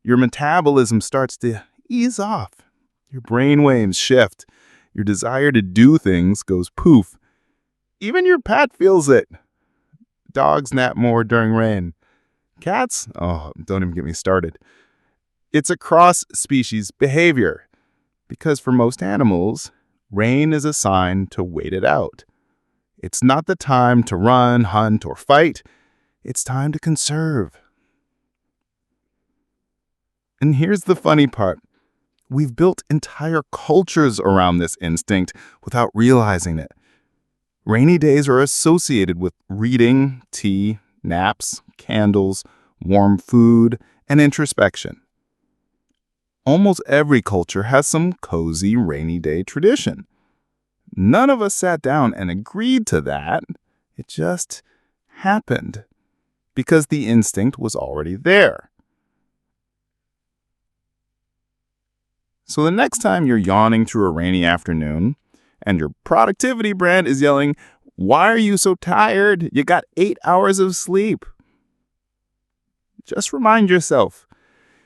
your metabolism starts to ease off. Your brain waves shift. Your desire to do things goes poof. Even your pet feels it. Dogs nap more during rain. Cats? Oh, don't even get me started. It's a cross-species behavior because for most animals, rain is a sign to wait it out. It's not the time to run, hunt, or fight. It's time to conserve. And here's the funny part. We've built entire cultures around this instinct without realizing it. Rainy days are associated with reading, tea, naps, candles, warm food, and introspection. Almost every culture has some cozy rainy day tradition. None of us sat down and agreed to that. It just happened because the instinct was already there. So the next time you're yawning through a rainy afternoon and your productivity brand is yelling, "Why are you so tired? You got 8 hours of sleep." Just remind yourself,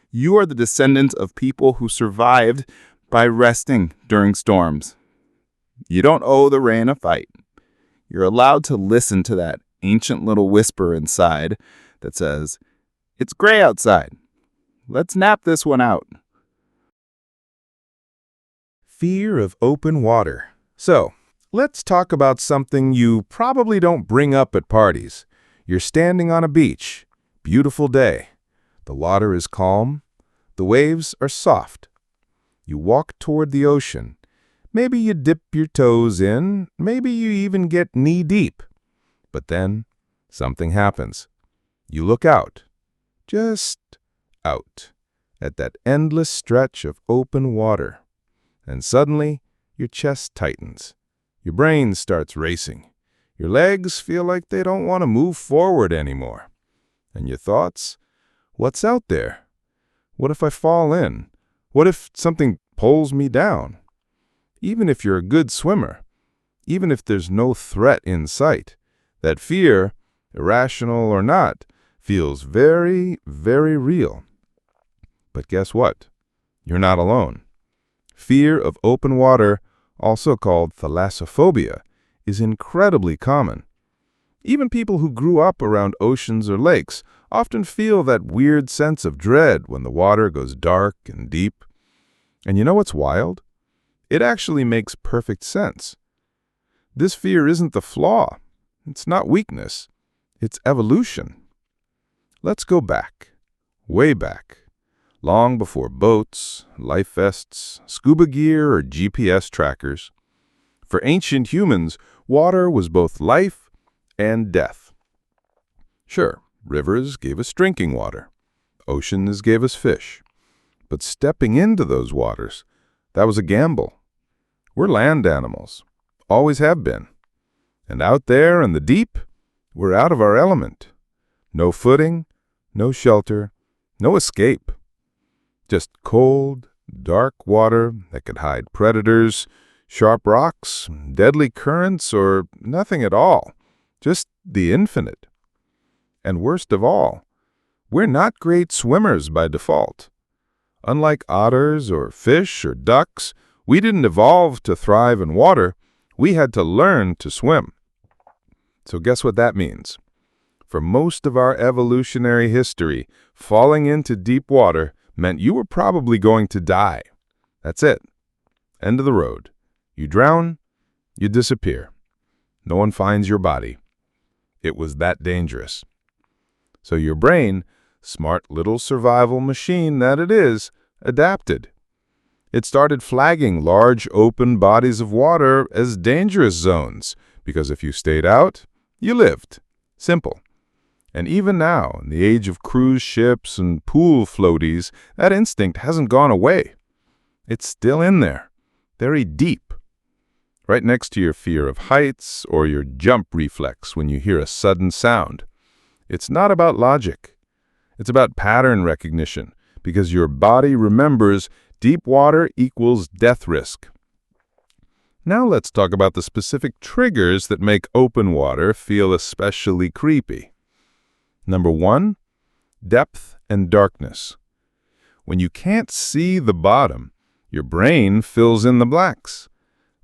you are the descendant of people who survived by resting during storms. You don't owe the rain a fight. You're allowed to listen to that ancient little whisper inside that says, "It's gray outside. Let's nap this one out." Fear of open water. So, let's talk about something you probably don't bring up at parties. You're standing on a beach. Beautiful day. The water is calm. The waves are soft. You walk toward the ocean. Maybe you dip your toes in. Maybe you even get knee-deep. But then, something happens. You look out. Just out. At that endless stretch of open water. And suddenly, your chest tightens. Your brain starts racing. Your legs feel like they don't want to move forward anymore. And your thoughts? What's out there? What if I fall in? What if something pulls me down? Even if you're a good swimmer, even if there's no threat in sight, that fear, irrational or not, feels very, very real. But guess what? You're not alone. Fear of open water, also called thalassophobia, is incredibly common. Even people who grew up around oceans or lakes often feel that weird sense of dread when the water goes dark and deep. And you know what's wild? It actually makes perfect sense. This fear isn't the flaw. It's not weakness. It's evolution. Let's go back, way back, long before boats, life vests, scuba gear, or GPS trackers. For ancient humans, water was both life and death. Sure, rivers gave us drinking water. Oceans gave us fish. But stepping into those waters, that was a gamble. We're land animals, always have been. And out there in the deep, we're out of our element. No footing, no shelter, no escape. Just cold, dark water that could hide predators, sharp rocks, deadly currents, or nothing at all. Just the infinite. And worst of all, we're not great swimmers by default. Unlike otters or fish or ducks, we didn't evolve to thrive in water. We had to learn to swim. So guess what that means? For most of our evolutionary history, falling into deep water meant you were probably going to die. That's it. End of the road. You drown, you disappear. No one finds your body. It was that dangerous. So your brain, smart little survival machine that it is, adapted. It started flagging large open bodies of water as dangerous zones, because if you stayed out, you lived. Simple. And even now, in the age of cruise ships and pool floaties, that instinct hasn't gone away. It's still in there, very deep. Right next to your fear of heights or your jump reflex when you hear a sudden sound. It's not about logic. It's about pattern recognition, because your body remembers deep water equals death risk. Now let's talk about the specific triggers that make open water feel especially creepy. Number 1, depth and darkness. When you can't see the bottom, your brain fills in the blacks.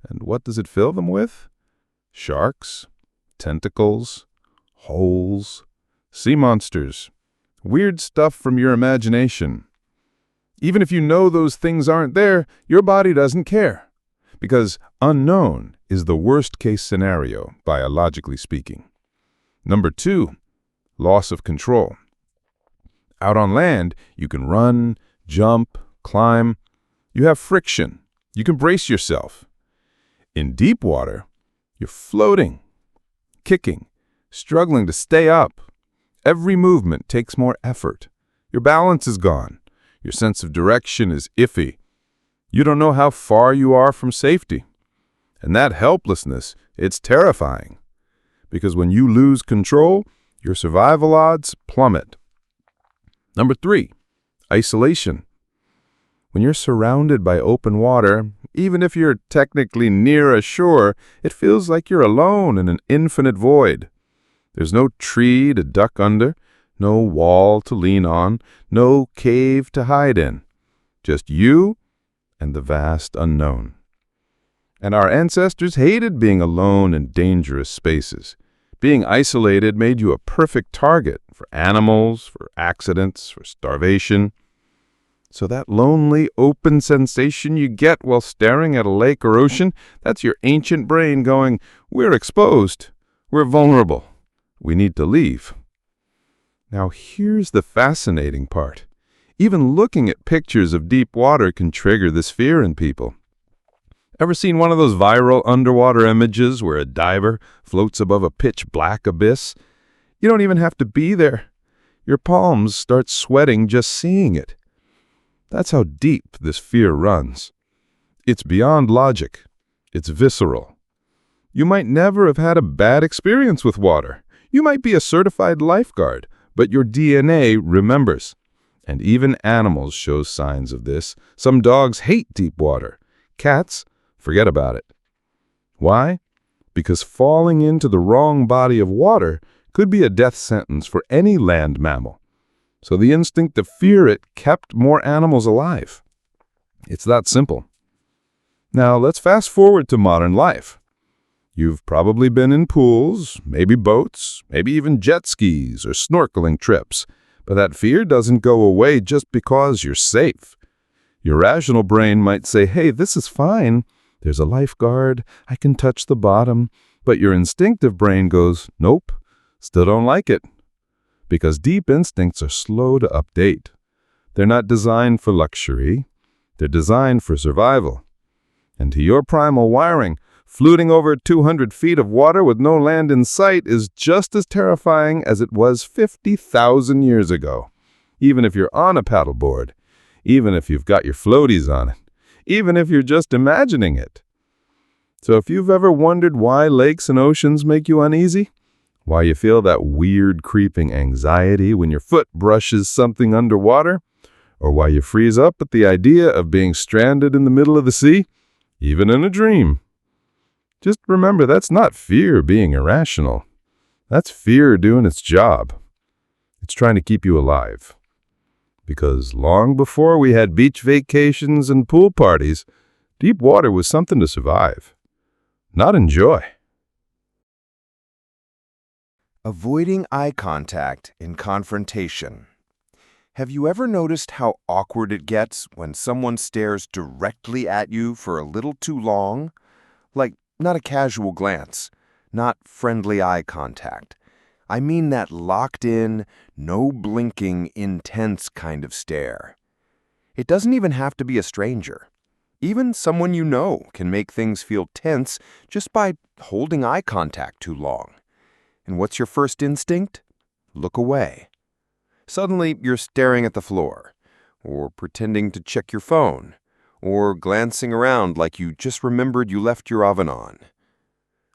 And what does it fill them with? Sharks, tentacles, holes, sea monsters, weird stuff from your imagination. Even if you know those things aren't there, your body doesn't care. Because unknown is the worst-case scenario, biologically speaking. Number 2, loss of control. Out on land, you can run, jump, climb. You have friction. You can brace yourself. In deep water, you're floating, kicking, struggling to stay up. Every movement takes more effort. Your balance is gone. Your sense of direction is iffy. You don't know how far you are from safety. And that helplessness, it's terrifying. Because when you lose control, your survival odds plummet. Number 3, isolation. When you're surrounded by open water, even if you're technically near a shore, it feels like you're alone in an infinite void. There's no tree to duck under, no wall to lean on, no cave to hide in. Just you and the vast unknown. And our ancestors hated being alone in dangerous spaces. Being isolated made you a perfect target for animals, for accidents, for starvation. So that lonely, open sensation you get while staring at a lake or ocean, that's your ancient brain going, we're exposed, we're vulnerable, we need to leave. Now here's the fascinating part. Even looking at pictures of deep water can trigger this fear in people. Ever seen one of those viral underwater images where a diver floats above a pitch-black abyss? You don't even have to be there. Your palms start sweating just seeing it. That's how deep this fear runs. It's beyond logic. It's visceral. You might never have had a bad experience with water. You might be a certified lifeguard, but your DNA remembers. And even animals show signs of this. Some dogs hate deep water. Cats, forget about it. Why? Because falling into the wrong body of water could be a death sentence for any land mammal. So the instinct to fear it kept more animals alive. It's that simple. Now let's fast forward to modern life. You've probably been in pools, maybe boats, maybe even jet skis or snorkeling trips, but that fear doesn't go away just because you're safe. Your rational brain might say, hey, this is fine. There's a lifeguard, I can touch the bottom. But your instinctive brain goes, nope, still don't like it. Because deep instincts are slow to update. They're not designed for luxury. They're designed for survival. And to your primal wiring, fluting over 200 feet of water with no land in sight is just as terrifying as it was 50,000 years ago. Even if you're on a paddleboard, even if you've got your floaties on it, even if you're just imagining it. So if you've ever wondered why lakes and oceans make you uneasy, why you feel that weird creeping anxiety when your foot brushes something underwater, or why you freeze up at the idea of being stranded in the middle of the sea, even in a dream, just remember that's not fear being irrational. That's fear doing its job. It's trying to keep you alive. Because long before we had beach vacations and pool parties, deep water was something to survive, not enjoy. Avoiding eye contact in confrontation. Have you ever noticed how awkward it gets when someone stares directly at you for a little too long? Like, not a casual glance, not friendly eye contact. I mean that locked-in, no blinking, intense kind of stare. It doesn't even have to be a stranger. Even someone you know can make things feel tense just by holding eye contact too long. And what's your first instinct? Look away. Suddenly, you're staring at the floor, or pretending to check your phone, or glancing around like you just remembered you left your oven on.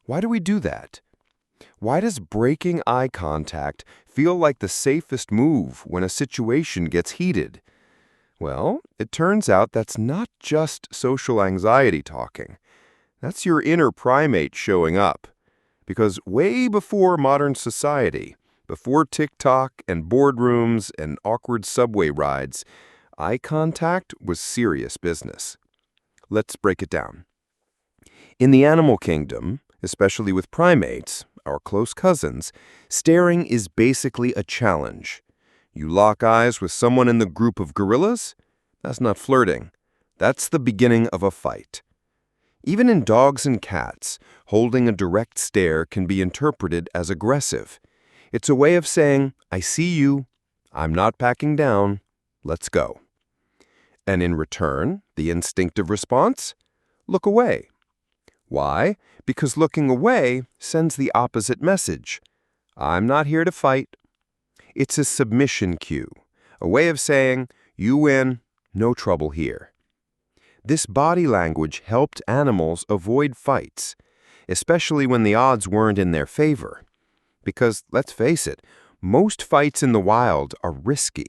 Why do we do that? Why does breaking eye contact feel like the safest move when a situation gets heated? Well, it turns out that's not just social anxiety talking. That's your inner primate showing up. Because way before modern society, before TikTok and boardrooms and awkward subway rides, eye contact was serious business. Let's break it down. In the animal kingdom, especially with primates, our close cousins, staring is basically a challenge. You lock eyes with someone in the group of gorillas? That's not flirting. That's the beginning of a fight. Even in dogs and cats, holding a direct stare can be interpreted as aggressive. It's a way of saying, I see you, I'm not backing down, let's go. And in return, the instinctive response? Look away. Why? Because looking away sends the opposite message. I'm not here to fight. It's a submission cue, a way of saying, you win, no trouble here. This body language helped animals avoid fights, especially when the odds weren't in their favor. Because, let's face it, most fights in the wild are risky.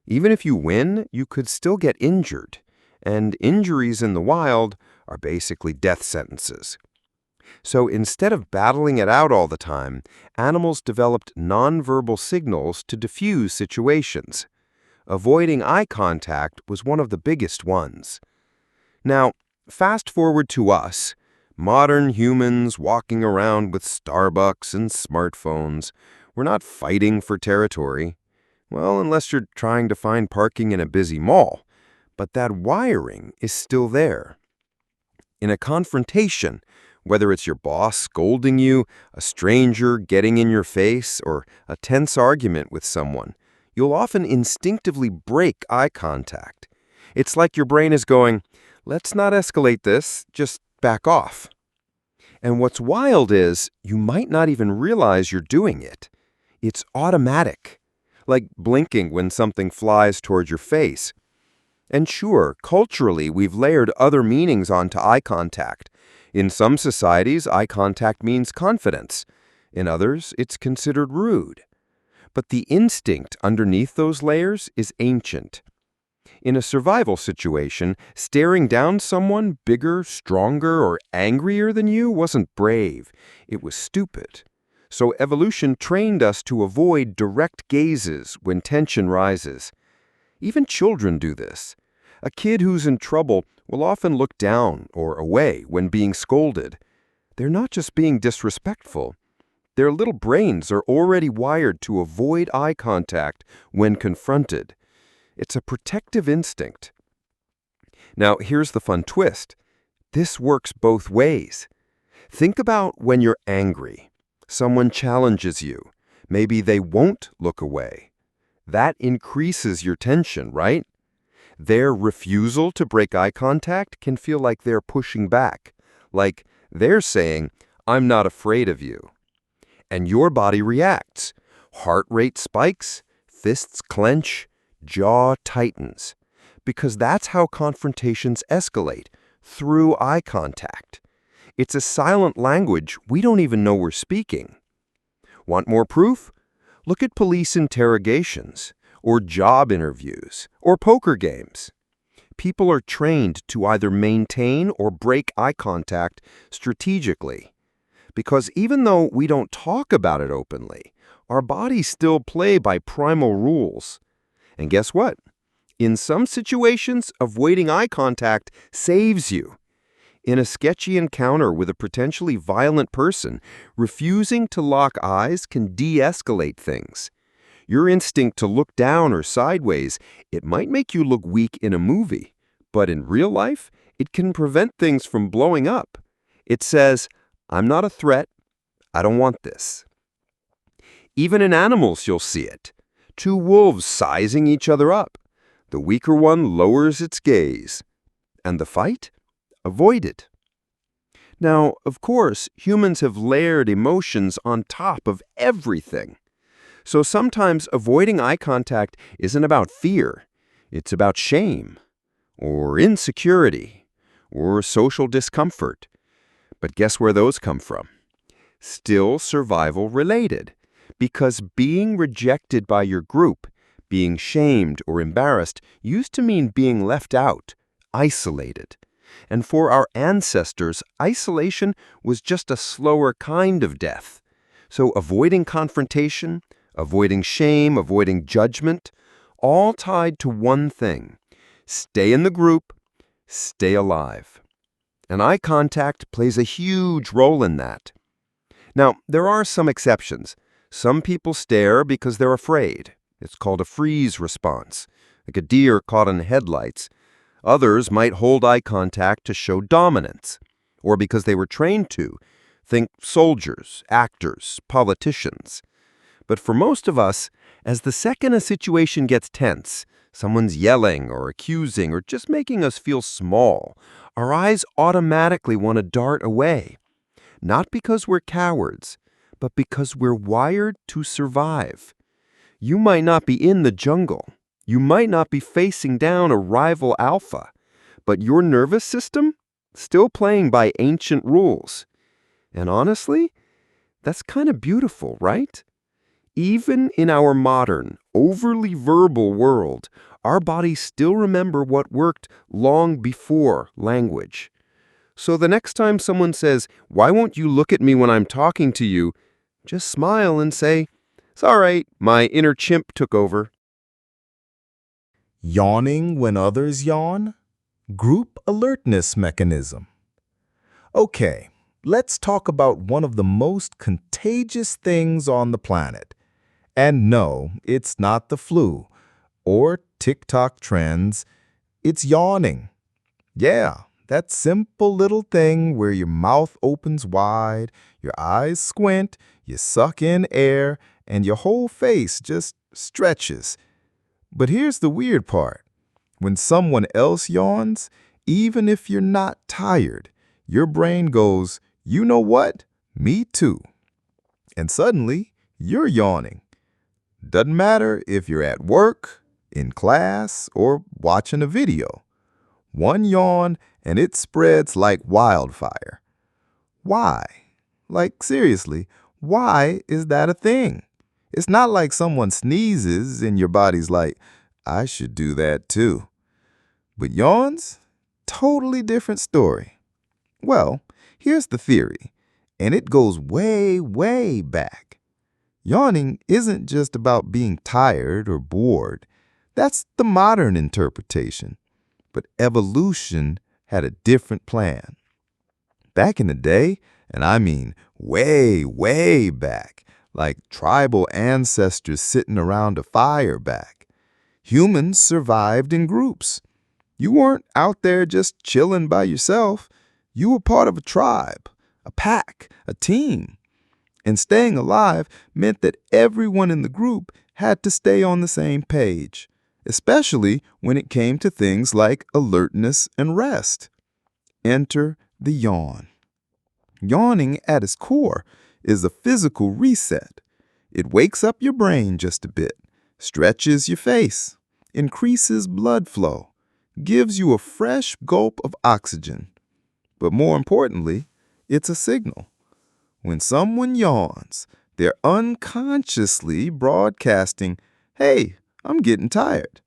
Even if you win, you could still get injured. And injuries in the wild are basically death sentences. So instead of battling it out all the time, animals developed nonverbal signals to diffuse situations. Avoiding eye contact was one of the biggest ones. Now, fast forward to us, modern humans walking around with Starbucks and smartphones. We're not fighting for territory. Well, unless you're trying to find parking in a busy mall. But that wiring is still there. In a confrontation, whether it's your boss scolding you, a stranger getting in your face, or a tense argument with someone, you'll often instinctively break eye contact. It's like your brain is going, let's not escalate this, just back off. And what's wild is you might not even realize you're doing it. It's automatic, like blinking when something flies toward your face. And sure, culturally, we've layered other meanings onto eye contact. In some societies, eye contact means confidence. In others, it's considered rude. But the instinct underneath those layers is ancient. In a survival situation, staring down someone bigger, stronger, or angrier than you wasn't brave. It was stupid. So evolution trained us to avoid direct gazes when tension rises. Even children do this. A kid who's in trouble will often look down or away when being scolded. They're not just being disrespectful. Their little brains are already wired to avoid eye contact when confronted. It's a protective instinct. Now, here's the fun twist. This works both ways. Think about when you're angry. Someone challenges you. Maybe they won't look away. That increases your tension, right? Their refusal to break eye contact can feel like they're pushing back, like they're saying, "I'm not afraid of you." And your body reacts. Heart rate spikes, fists clench, jaw tightens. Because that's how confrontations escalate, through eye contact. It's a silent language we don't even know we're speaking. Want more proof? Look at police interrogations, or job interviews, or poker games. People are trained to either maintain or break eye contact strategically. Because even though we don't talk about it openly, our bodies still play by primal rules. And guess what? In some situations, avoiding eye contact saves you. In a sketchy encounter with a potentially violent person, refusing to lock eyes can de-escalate things. Your instinct to look down or sideways, it might make you look weak in a movie, but in real life, it can prevent things from blowing up. It says, "I'm not a threat. I don't want this." Even in animals, you'll see it. Two wolves sizing each other up. The weaker one lowers its gaze. And the fight? Avoided. Now, of course, humans have layered emotions on top of everything. So sometimes avoiding eye contact isn't about fear. It's about shame, or insecurity, or social discomfort. But guess where those come from? Still survival related. Because being rejected by your group, being shamed or embarrassed, used to mean being left out, isolated. And for our ancestors, isolation was just a slower kind of death. So avoiding confrontation, avoiding shame, avoiding judgment, all tied to one thing: stay in the group, stay alive. And eye contact plays a huge role in that. Now, there are some exceptions. Some people stare because they're afraid. It's called a freeze response, like a deer caught in headlights. Others might hold eye contact to show dominance, or because they were trained to. Think soldiers, actors, politicians. But for most of us, as the second a situation gets tense, someone's yelling or accusing or just making us feel small, our eyes automatically want to dart away. Not because we're cowards, but because we're wired to survive. You might not be in the jungle. You might not be facing down a rival alpha, but your nervous system still playing by ancient rules. And honestly, that's kind of beautiful, right? Even in our modern, overly verbal world, our bodies still remember what worked long before language. So the next time someone says, "Why won't you look at me when I'm talking to you?" just smile and say, "It's all right, my inner chimp took over." Yawning when others yawn? Group alertness mechanism. Okay, let's talk about one of the most contagious things on the planet. And no, it's not the flu or TikTok trends. It's yawning. Yeah, that simple little thing where your mouth opens wide, your eyes squint, you suck in air, and your whole face just stretches. But here's the weird part. When someone else yawns, even if you're not tired, your brain goes, "You know what? Me too." And suddenly, you're yawning. Doesn't matter if you're at work, in class, or watching a video. One yawn and it spreads like wildfire. Why? Like, seriously, why is that a thing? It's not like someone sneezes and your body's like, I should do that too. But yawns? Totally different story. Well, here's the theory, and it goes way, way back. Yawning isn't just about being tired or bored. That's the modern interpretation. But evolution had a different plan. Back in the day, and I mean way, way back, like tribal ancestors sitting around a fire back, humans survived in groups. You weren't out there just chilling by yourself. You were part of a tribe, a pack, a team. And staying alive meant that everyone in the group had to stay on the same page, especially when it came to things like alertness and rest. Enter the yawn. Yawning at its core is a physical reset. It wakes up your brain just a bit, stretches your face, increases blood flow, gives you a fresh gulp of oxygen. But more importantly, it's a signal. When someone yawns, they're unconsciously broadcasting, hey, I'm getting tired.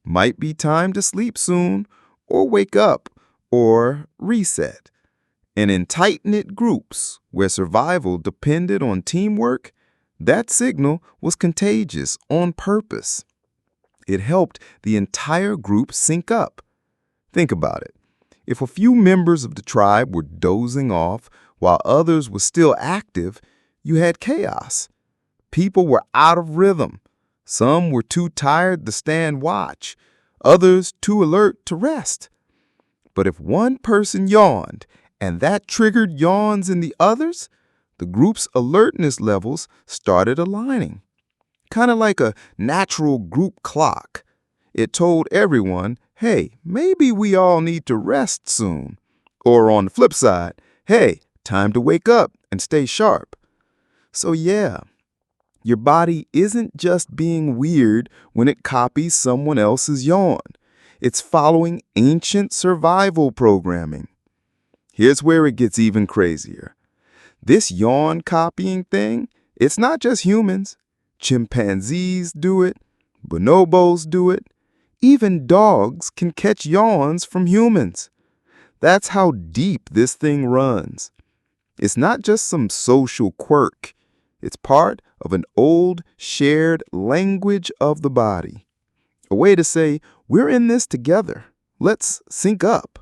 Might be time to sleep soon, or wake up, or reset. And in tight-knit groups where survival depended on teamwork, that signal was contagious on purpose. It helped the entire group sync up. Think about it. If a few members of the tribe were dozing off while others were still active, you had chaos. People were out of rhythm. Some were too tired to stand watch, others too alert to rest. But if one person yawned and that triggered yawns in the others, the group's alertness levels started aligning. Kind of like a natural group clock. It told everyone, hey, maybe we all need to rest soon. Or on the flip side, hey, time to wake up and stay sharp. So yeah, your body isn't just being weird when it copies someone else's yawn. It's following ancient survival programming. Here's where it gets even crazier. This yawn copying thing, it's not just humans. Chimpanzees do it. Bonobos do it. Even dogs can catch yawns from humans. That's how deep this thing runs. It's not just some social quirk. It's part of an old shared language of the body. A way to say, we're in this together. Let's sync up.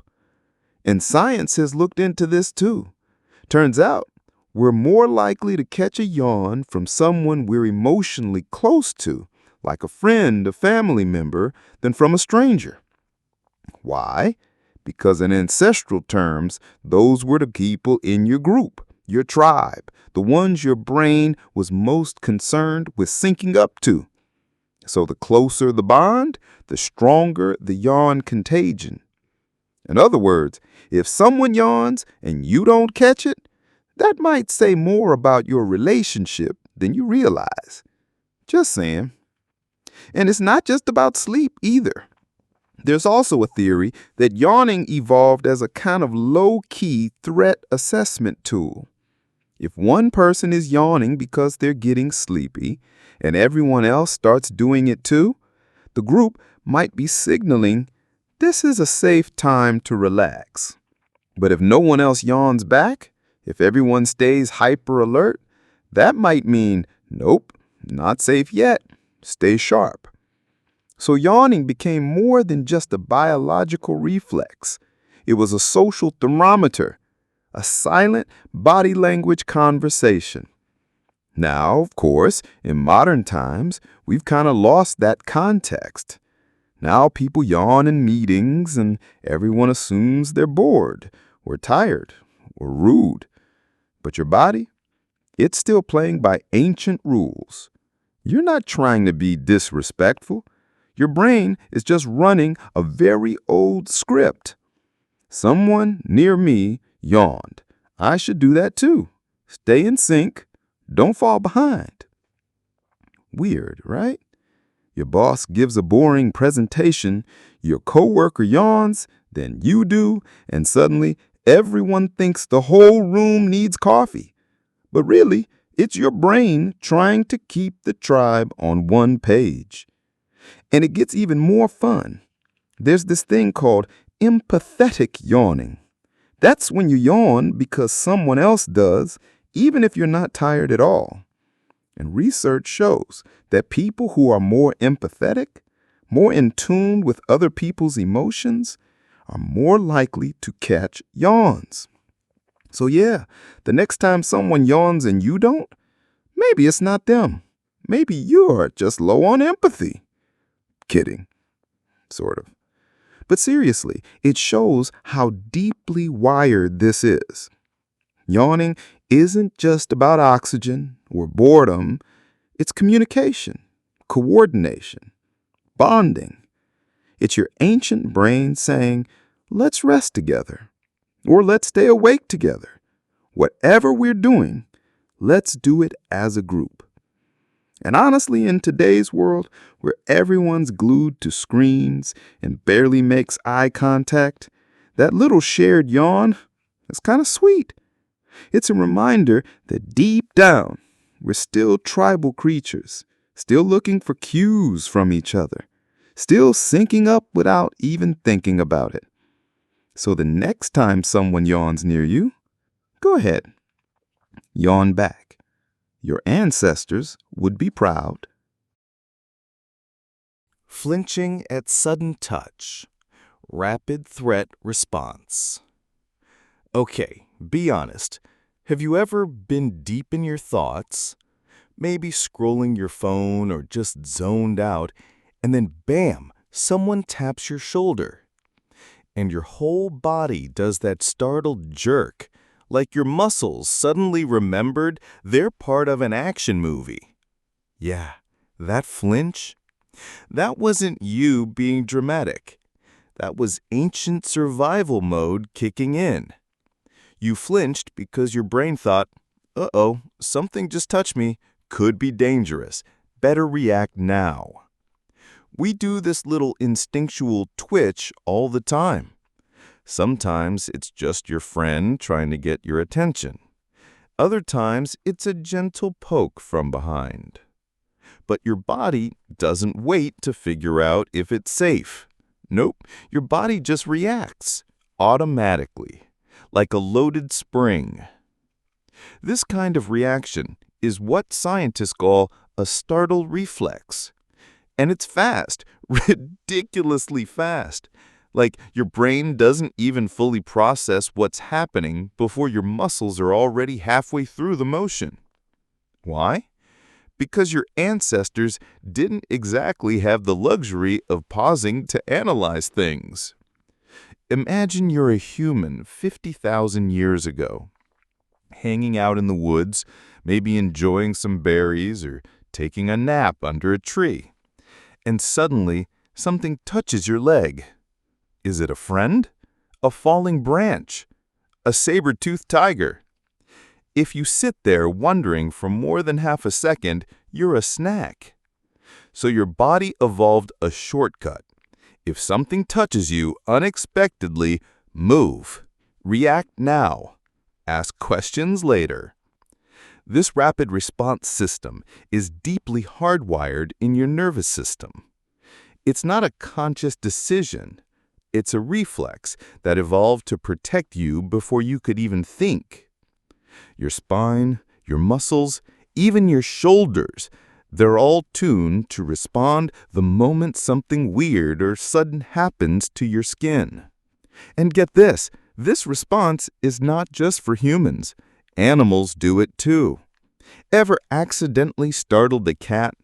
And science has looked into this too. Turns out, we're more likely to catch a yawn from someone we're emotionally close to, like a friend, a family member, than from a stranger. Why? Because in ancestral terms, those were the people in your group, your tribe, the ones your brain was most concerned with syncing up to. So the closer the bond, the stronger the yawn contagion. In other words, if someone yawns and you don't catch it, that might say more about your relationship than you realize. Just saying. And it's not just about sleep either. There's also a theory that yawning evolved as a kind of low-key threat assessment tool. If one person is yawning because they're getting sleepy and everyone else starts doing it too, the group might be signaling, this is a safe time to relax. But if no one else yawns back, if everyone stays hyper alert, that might mean, nope, not safe yet. Stay sharp. So yawning became more than just a biological reflex. It was a social thermometer, a silent body language conversation. Now, of course, in modern times, we've kind of lost that context. Now people yawn in meetings and everyone assumes they're bored or tired or rude. But your body, it's still playing by ancient rules. You're not trying to be disrespectful. Your brain is just running a very old script. Someone near me yawned. I should do that too. Stay in sync. Don't fall behind. Weird, right? Your boss gives a boring presentation, your coworker yawns, then you do, and suddenly everyone thinks the whole room needs coffee. But really, it's your brain trying to keep the tribe on one page. And it gets even more fun. There's this thing called empathetic yawning. That's when you yawn because someone else does, even if you're not tired at all. And research shows that people who are more empathetic, more in tune with other people's emotions, are more likely to catch yawns. So yeah, the next time someone yawns and you don't, maybe it's not them. Maybe you're just low on empathy. Kidding. Sort of. But seriously, it shows how deeply wired this is. Yawning isn't just about oxygen or boredom. It's communication, coordination, bonding. It's your ancient brain saying, let's rest together, or let's stay awake together. Whatever we're doing, let's do it as a group. And honestly, in today's world, where everyone's glued to screens and barely makes eye contact, that little shared yawn is kind of sweet. It's a reminder that deep down, we're still tribal creatures, still looking for cues from each other, still syncing up without even thinking about it. So the next time someone yawns near you, go ahead, yawn back. Your ancestors would be proud. Flinching at sudden touch. Rapid threat response. Okay, be honest. Have you ever been deep in your thoughts, maybe scrolling your phone or just zoned out, and then bam, someone taps your shoulder, and your whole body does that startled jerk, like your muscles suddenly remembered they're part of an action movie? Yeah, that flinch? That wasn't you being dramatic. That was ancient survival mode kicking in. You flinched because your brain thought, uh-oh, something just touched me, could be dangerous, better react now. We do this little instinctual twitch all the time. Sometimes it's just your friend trying to get your attention. Other times it's a gentle poke from behind. But your body doesn't wait to figure out if it's safe. Nope, your body just reacts automatically, like a loaded spring. This kind of reaction is what scientists call a startled reflex. And it's fast, ridiculously fast. Like your brain doesn't even fully process what's happening before your muscles are already halfway through the motion. Why? Because your ancestors didn't exactly have the luxury of pausing to analyze things. Imagine you're a human 50,000 years ago, hanging out in the woods, maybe enjoying some berries or taking a nap under a tree. And suddenly, something touches your leg. Is it a friend? A falling branch? A saber-toothed tiger? If you sit there wondering for more than half a second, you're a snack. So your body evolved a shortcut. If something touches you unexpectedly, move. React now. Ask questions later. This rapid response system is deeply hardwired in your nervous system. It's not a conscious decision. It's a reflex that evolved to protect you before you could even think. Your spine, your muscles, even your shoulders, they're all tuned to respond the moment something weird or sudden happens to your skin. And get this response is not just for humans. Animals do it too. Ever accidentally startled a cat?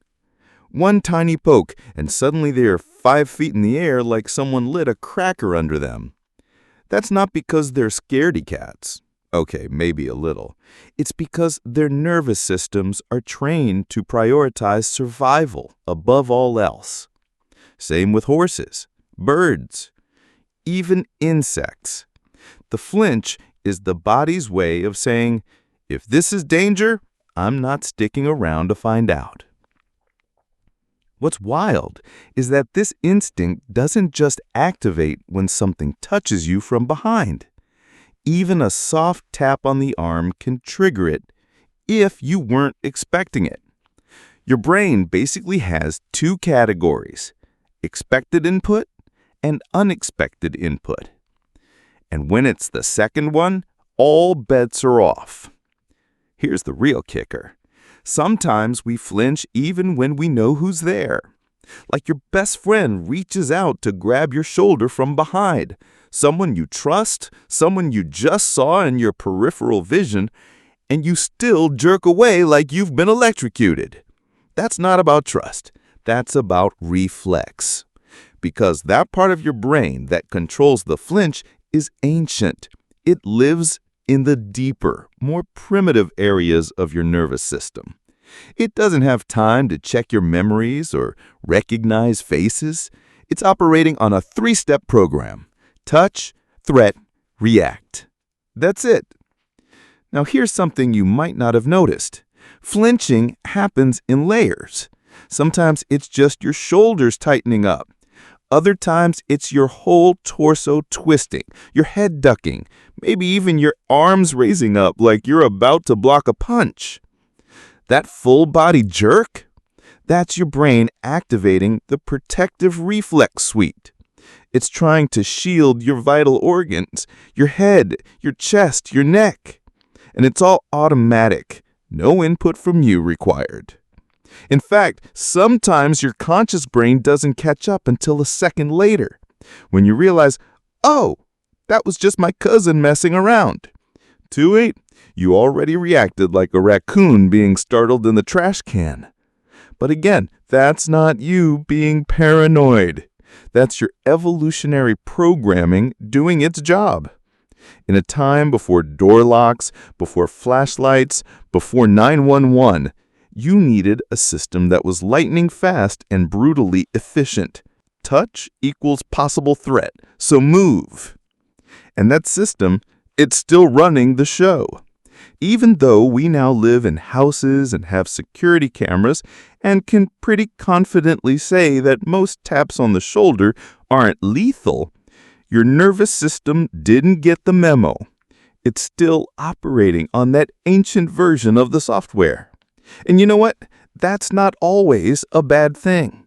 One tiny poke, and suddenly they are 5 feet in the air like someone lit a cracker under them. That's not because they're scaredy cats. Okay, maybe a little. It's because their nervous systems are trained to prioritize survival above all else. Same with horses, birds, even insects. The flinch is the body's way of saying, if this is danger, I'm not sticking around to find out. What's wild is that this instinct doesn't just activate when something touches you from behind. Even a soft tap on the arm can trigger it if you weren't expecting it. Your brain basically has two categories: expected input and unexpected input. And when it's the second one, all bets are off. Here's the real kicker. Sometimes we flinch even when we know who's there. Like your best friend reaches out to grab your shoulder from behind. Someone you trust, someone you just saw in your peripheral vision, and you still jerk away like you've been electrocuted. That's not about trust. That's about reflex. Because that part of your brain that controls the flinch is ancient. It lives in the deeper, more primitive areas of your nervous system. It doesn't have time to check your memories or recognize faces. It's operating on a 3-step program: touch, threat, react. That's it. Now here's something you might not have noticed. Flinching happens in layers. Sometimes it's just your shoulders tightening up. Other times it's your whole torso twisting, your head ducking, maybe even your arms raising up like you're about to block a punch. That full body jerk? That's your brain activating the protective reflex suite. It's trying to shield your vital organs, your head, your chest, your neck. And it's all automatic. No input from you required. In fact, sometimes your conscious brain doesn't catch up until a second later, when you realize, oh, that was just my cousin messing around. Too late, you already reacted like a raccoon being startled in the trash can. But again, that's not you being paranoid. That's your evolutionary programming doing its job. In a time before door locks, before flashlights, before 911, you needed a system that was lightning fast and brutally efficient. Touch equals possible threat, so move. And that system, it's still running the show. Even though we now live in houses and have security cameras and can pretty confidently say that most taps on the shoulder aren't lethal, your nervous system didn't get the memo. It's still operating on that ancient version of the software. And you know what? That's not always a bad thing.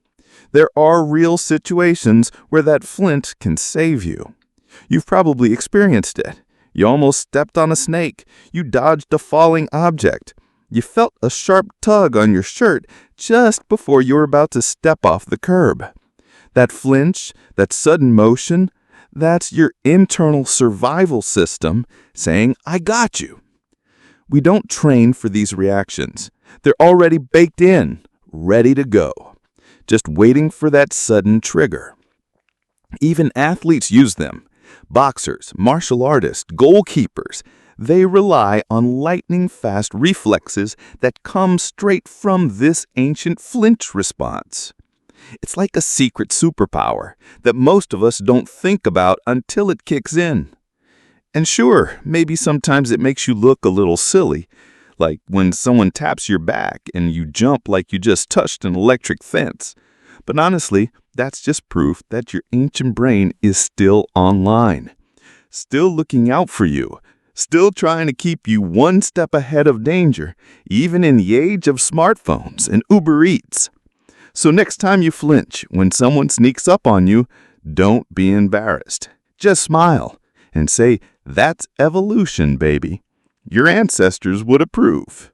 There are real situations where that flint can save you. You've probably experienced it. You almost stepped on a snake. You dodged a falling object. You felt a sharp tug on your shirt just before you were about to step off the curb. That flinch, that sudden motion, that's your internal survival system saying, I got you. We don't train for these reactions. They're already baked in, ready to go, just waiting for that sudden trigger. Even athletes use them. Boxers, martial artists, goalkeepers, they rely on lightning-fast reflexes that come straight from this ancient flinch response. It's like a secret superpower that most of us don't think about until it kicks in. And sure, maybe sometimes it makes you look a little silly, like when someone taps your back and you jump like you just touched an electric fence. But honestly, that's just proof that your ancient brain is still online, still looking out for you, still trying to keep you one step ahead of danger, even in the age of smartphones and Uber Eats. So next time you flinch when someone sneaks up on you, don't be embarrassed. Just smile and say, that's evolution, baby. Your ancestors would approve.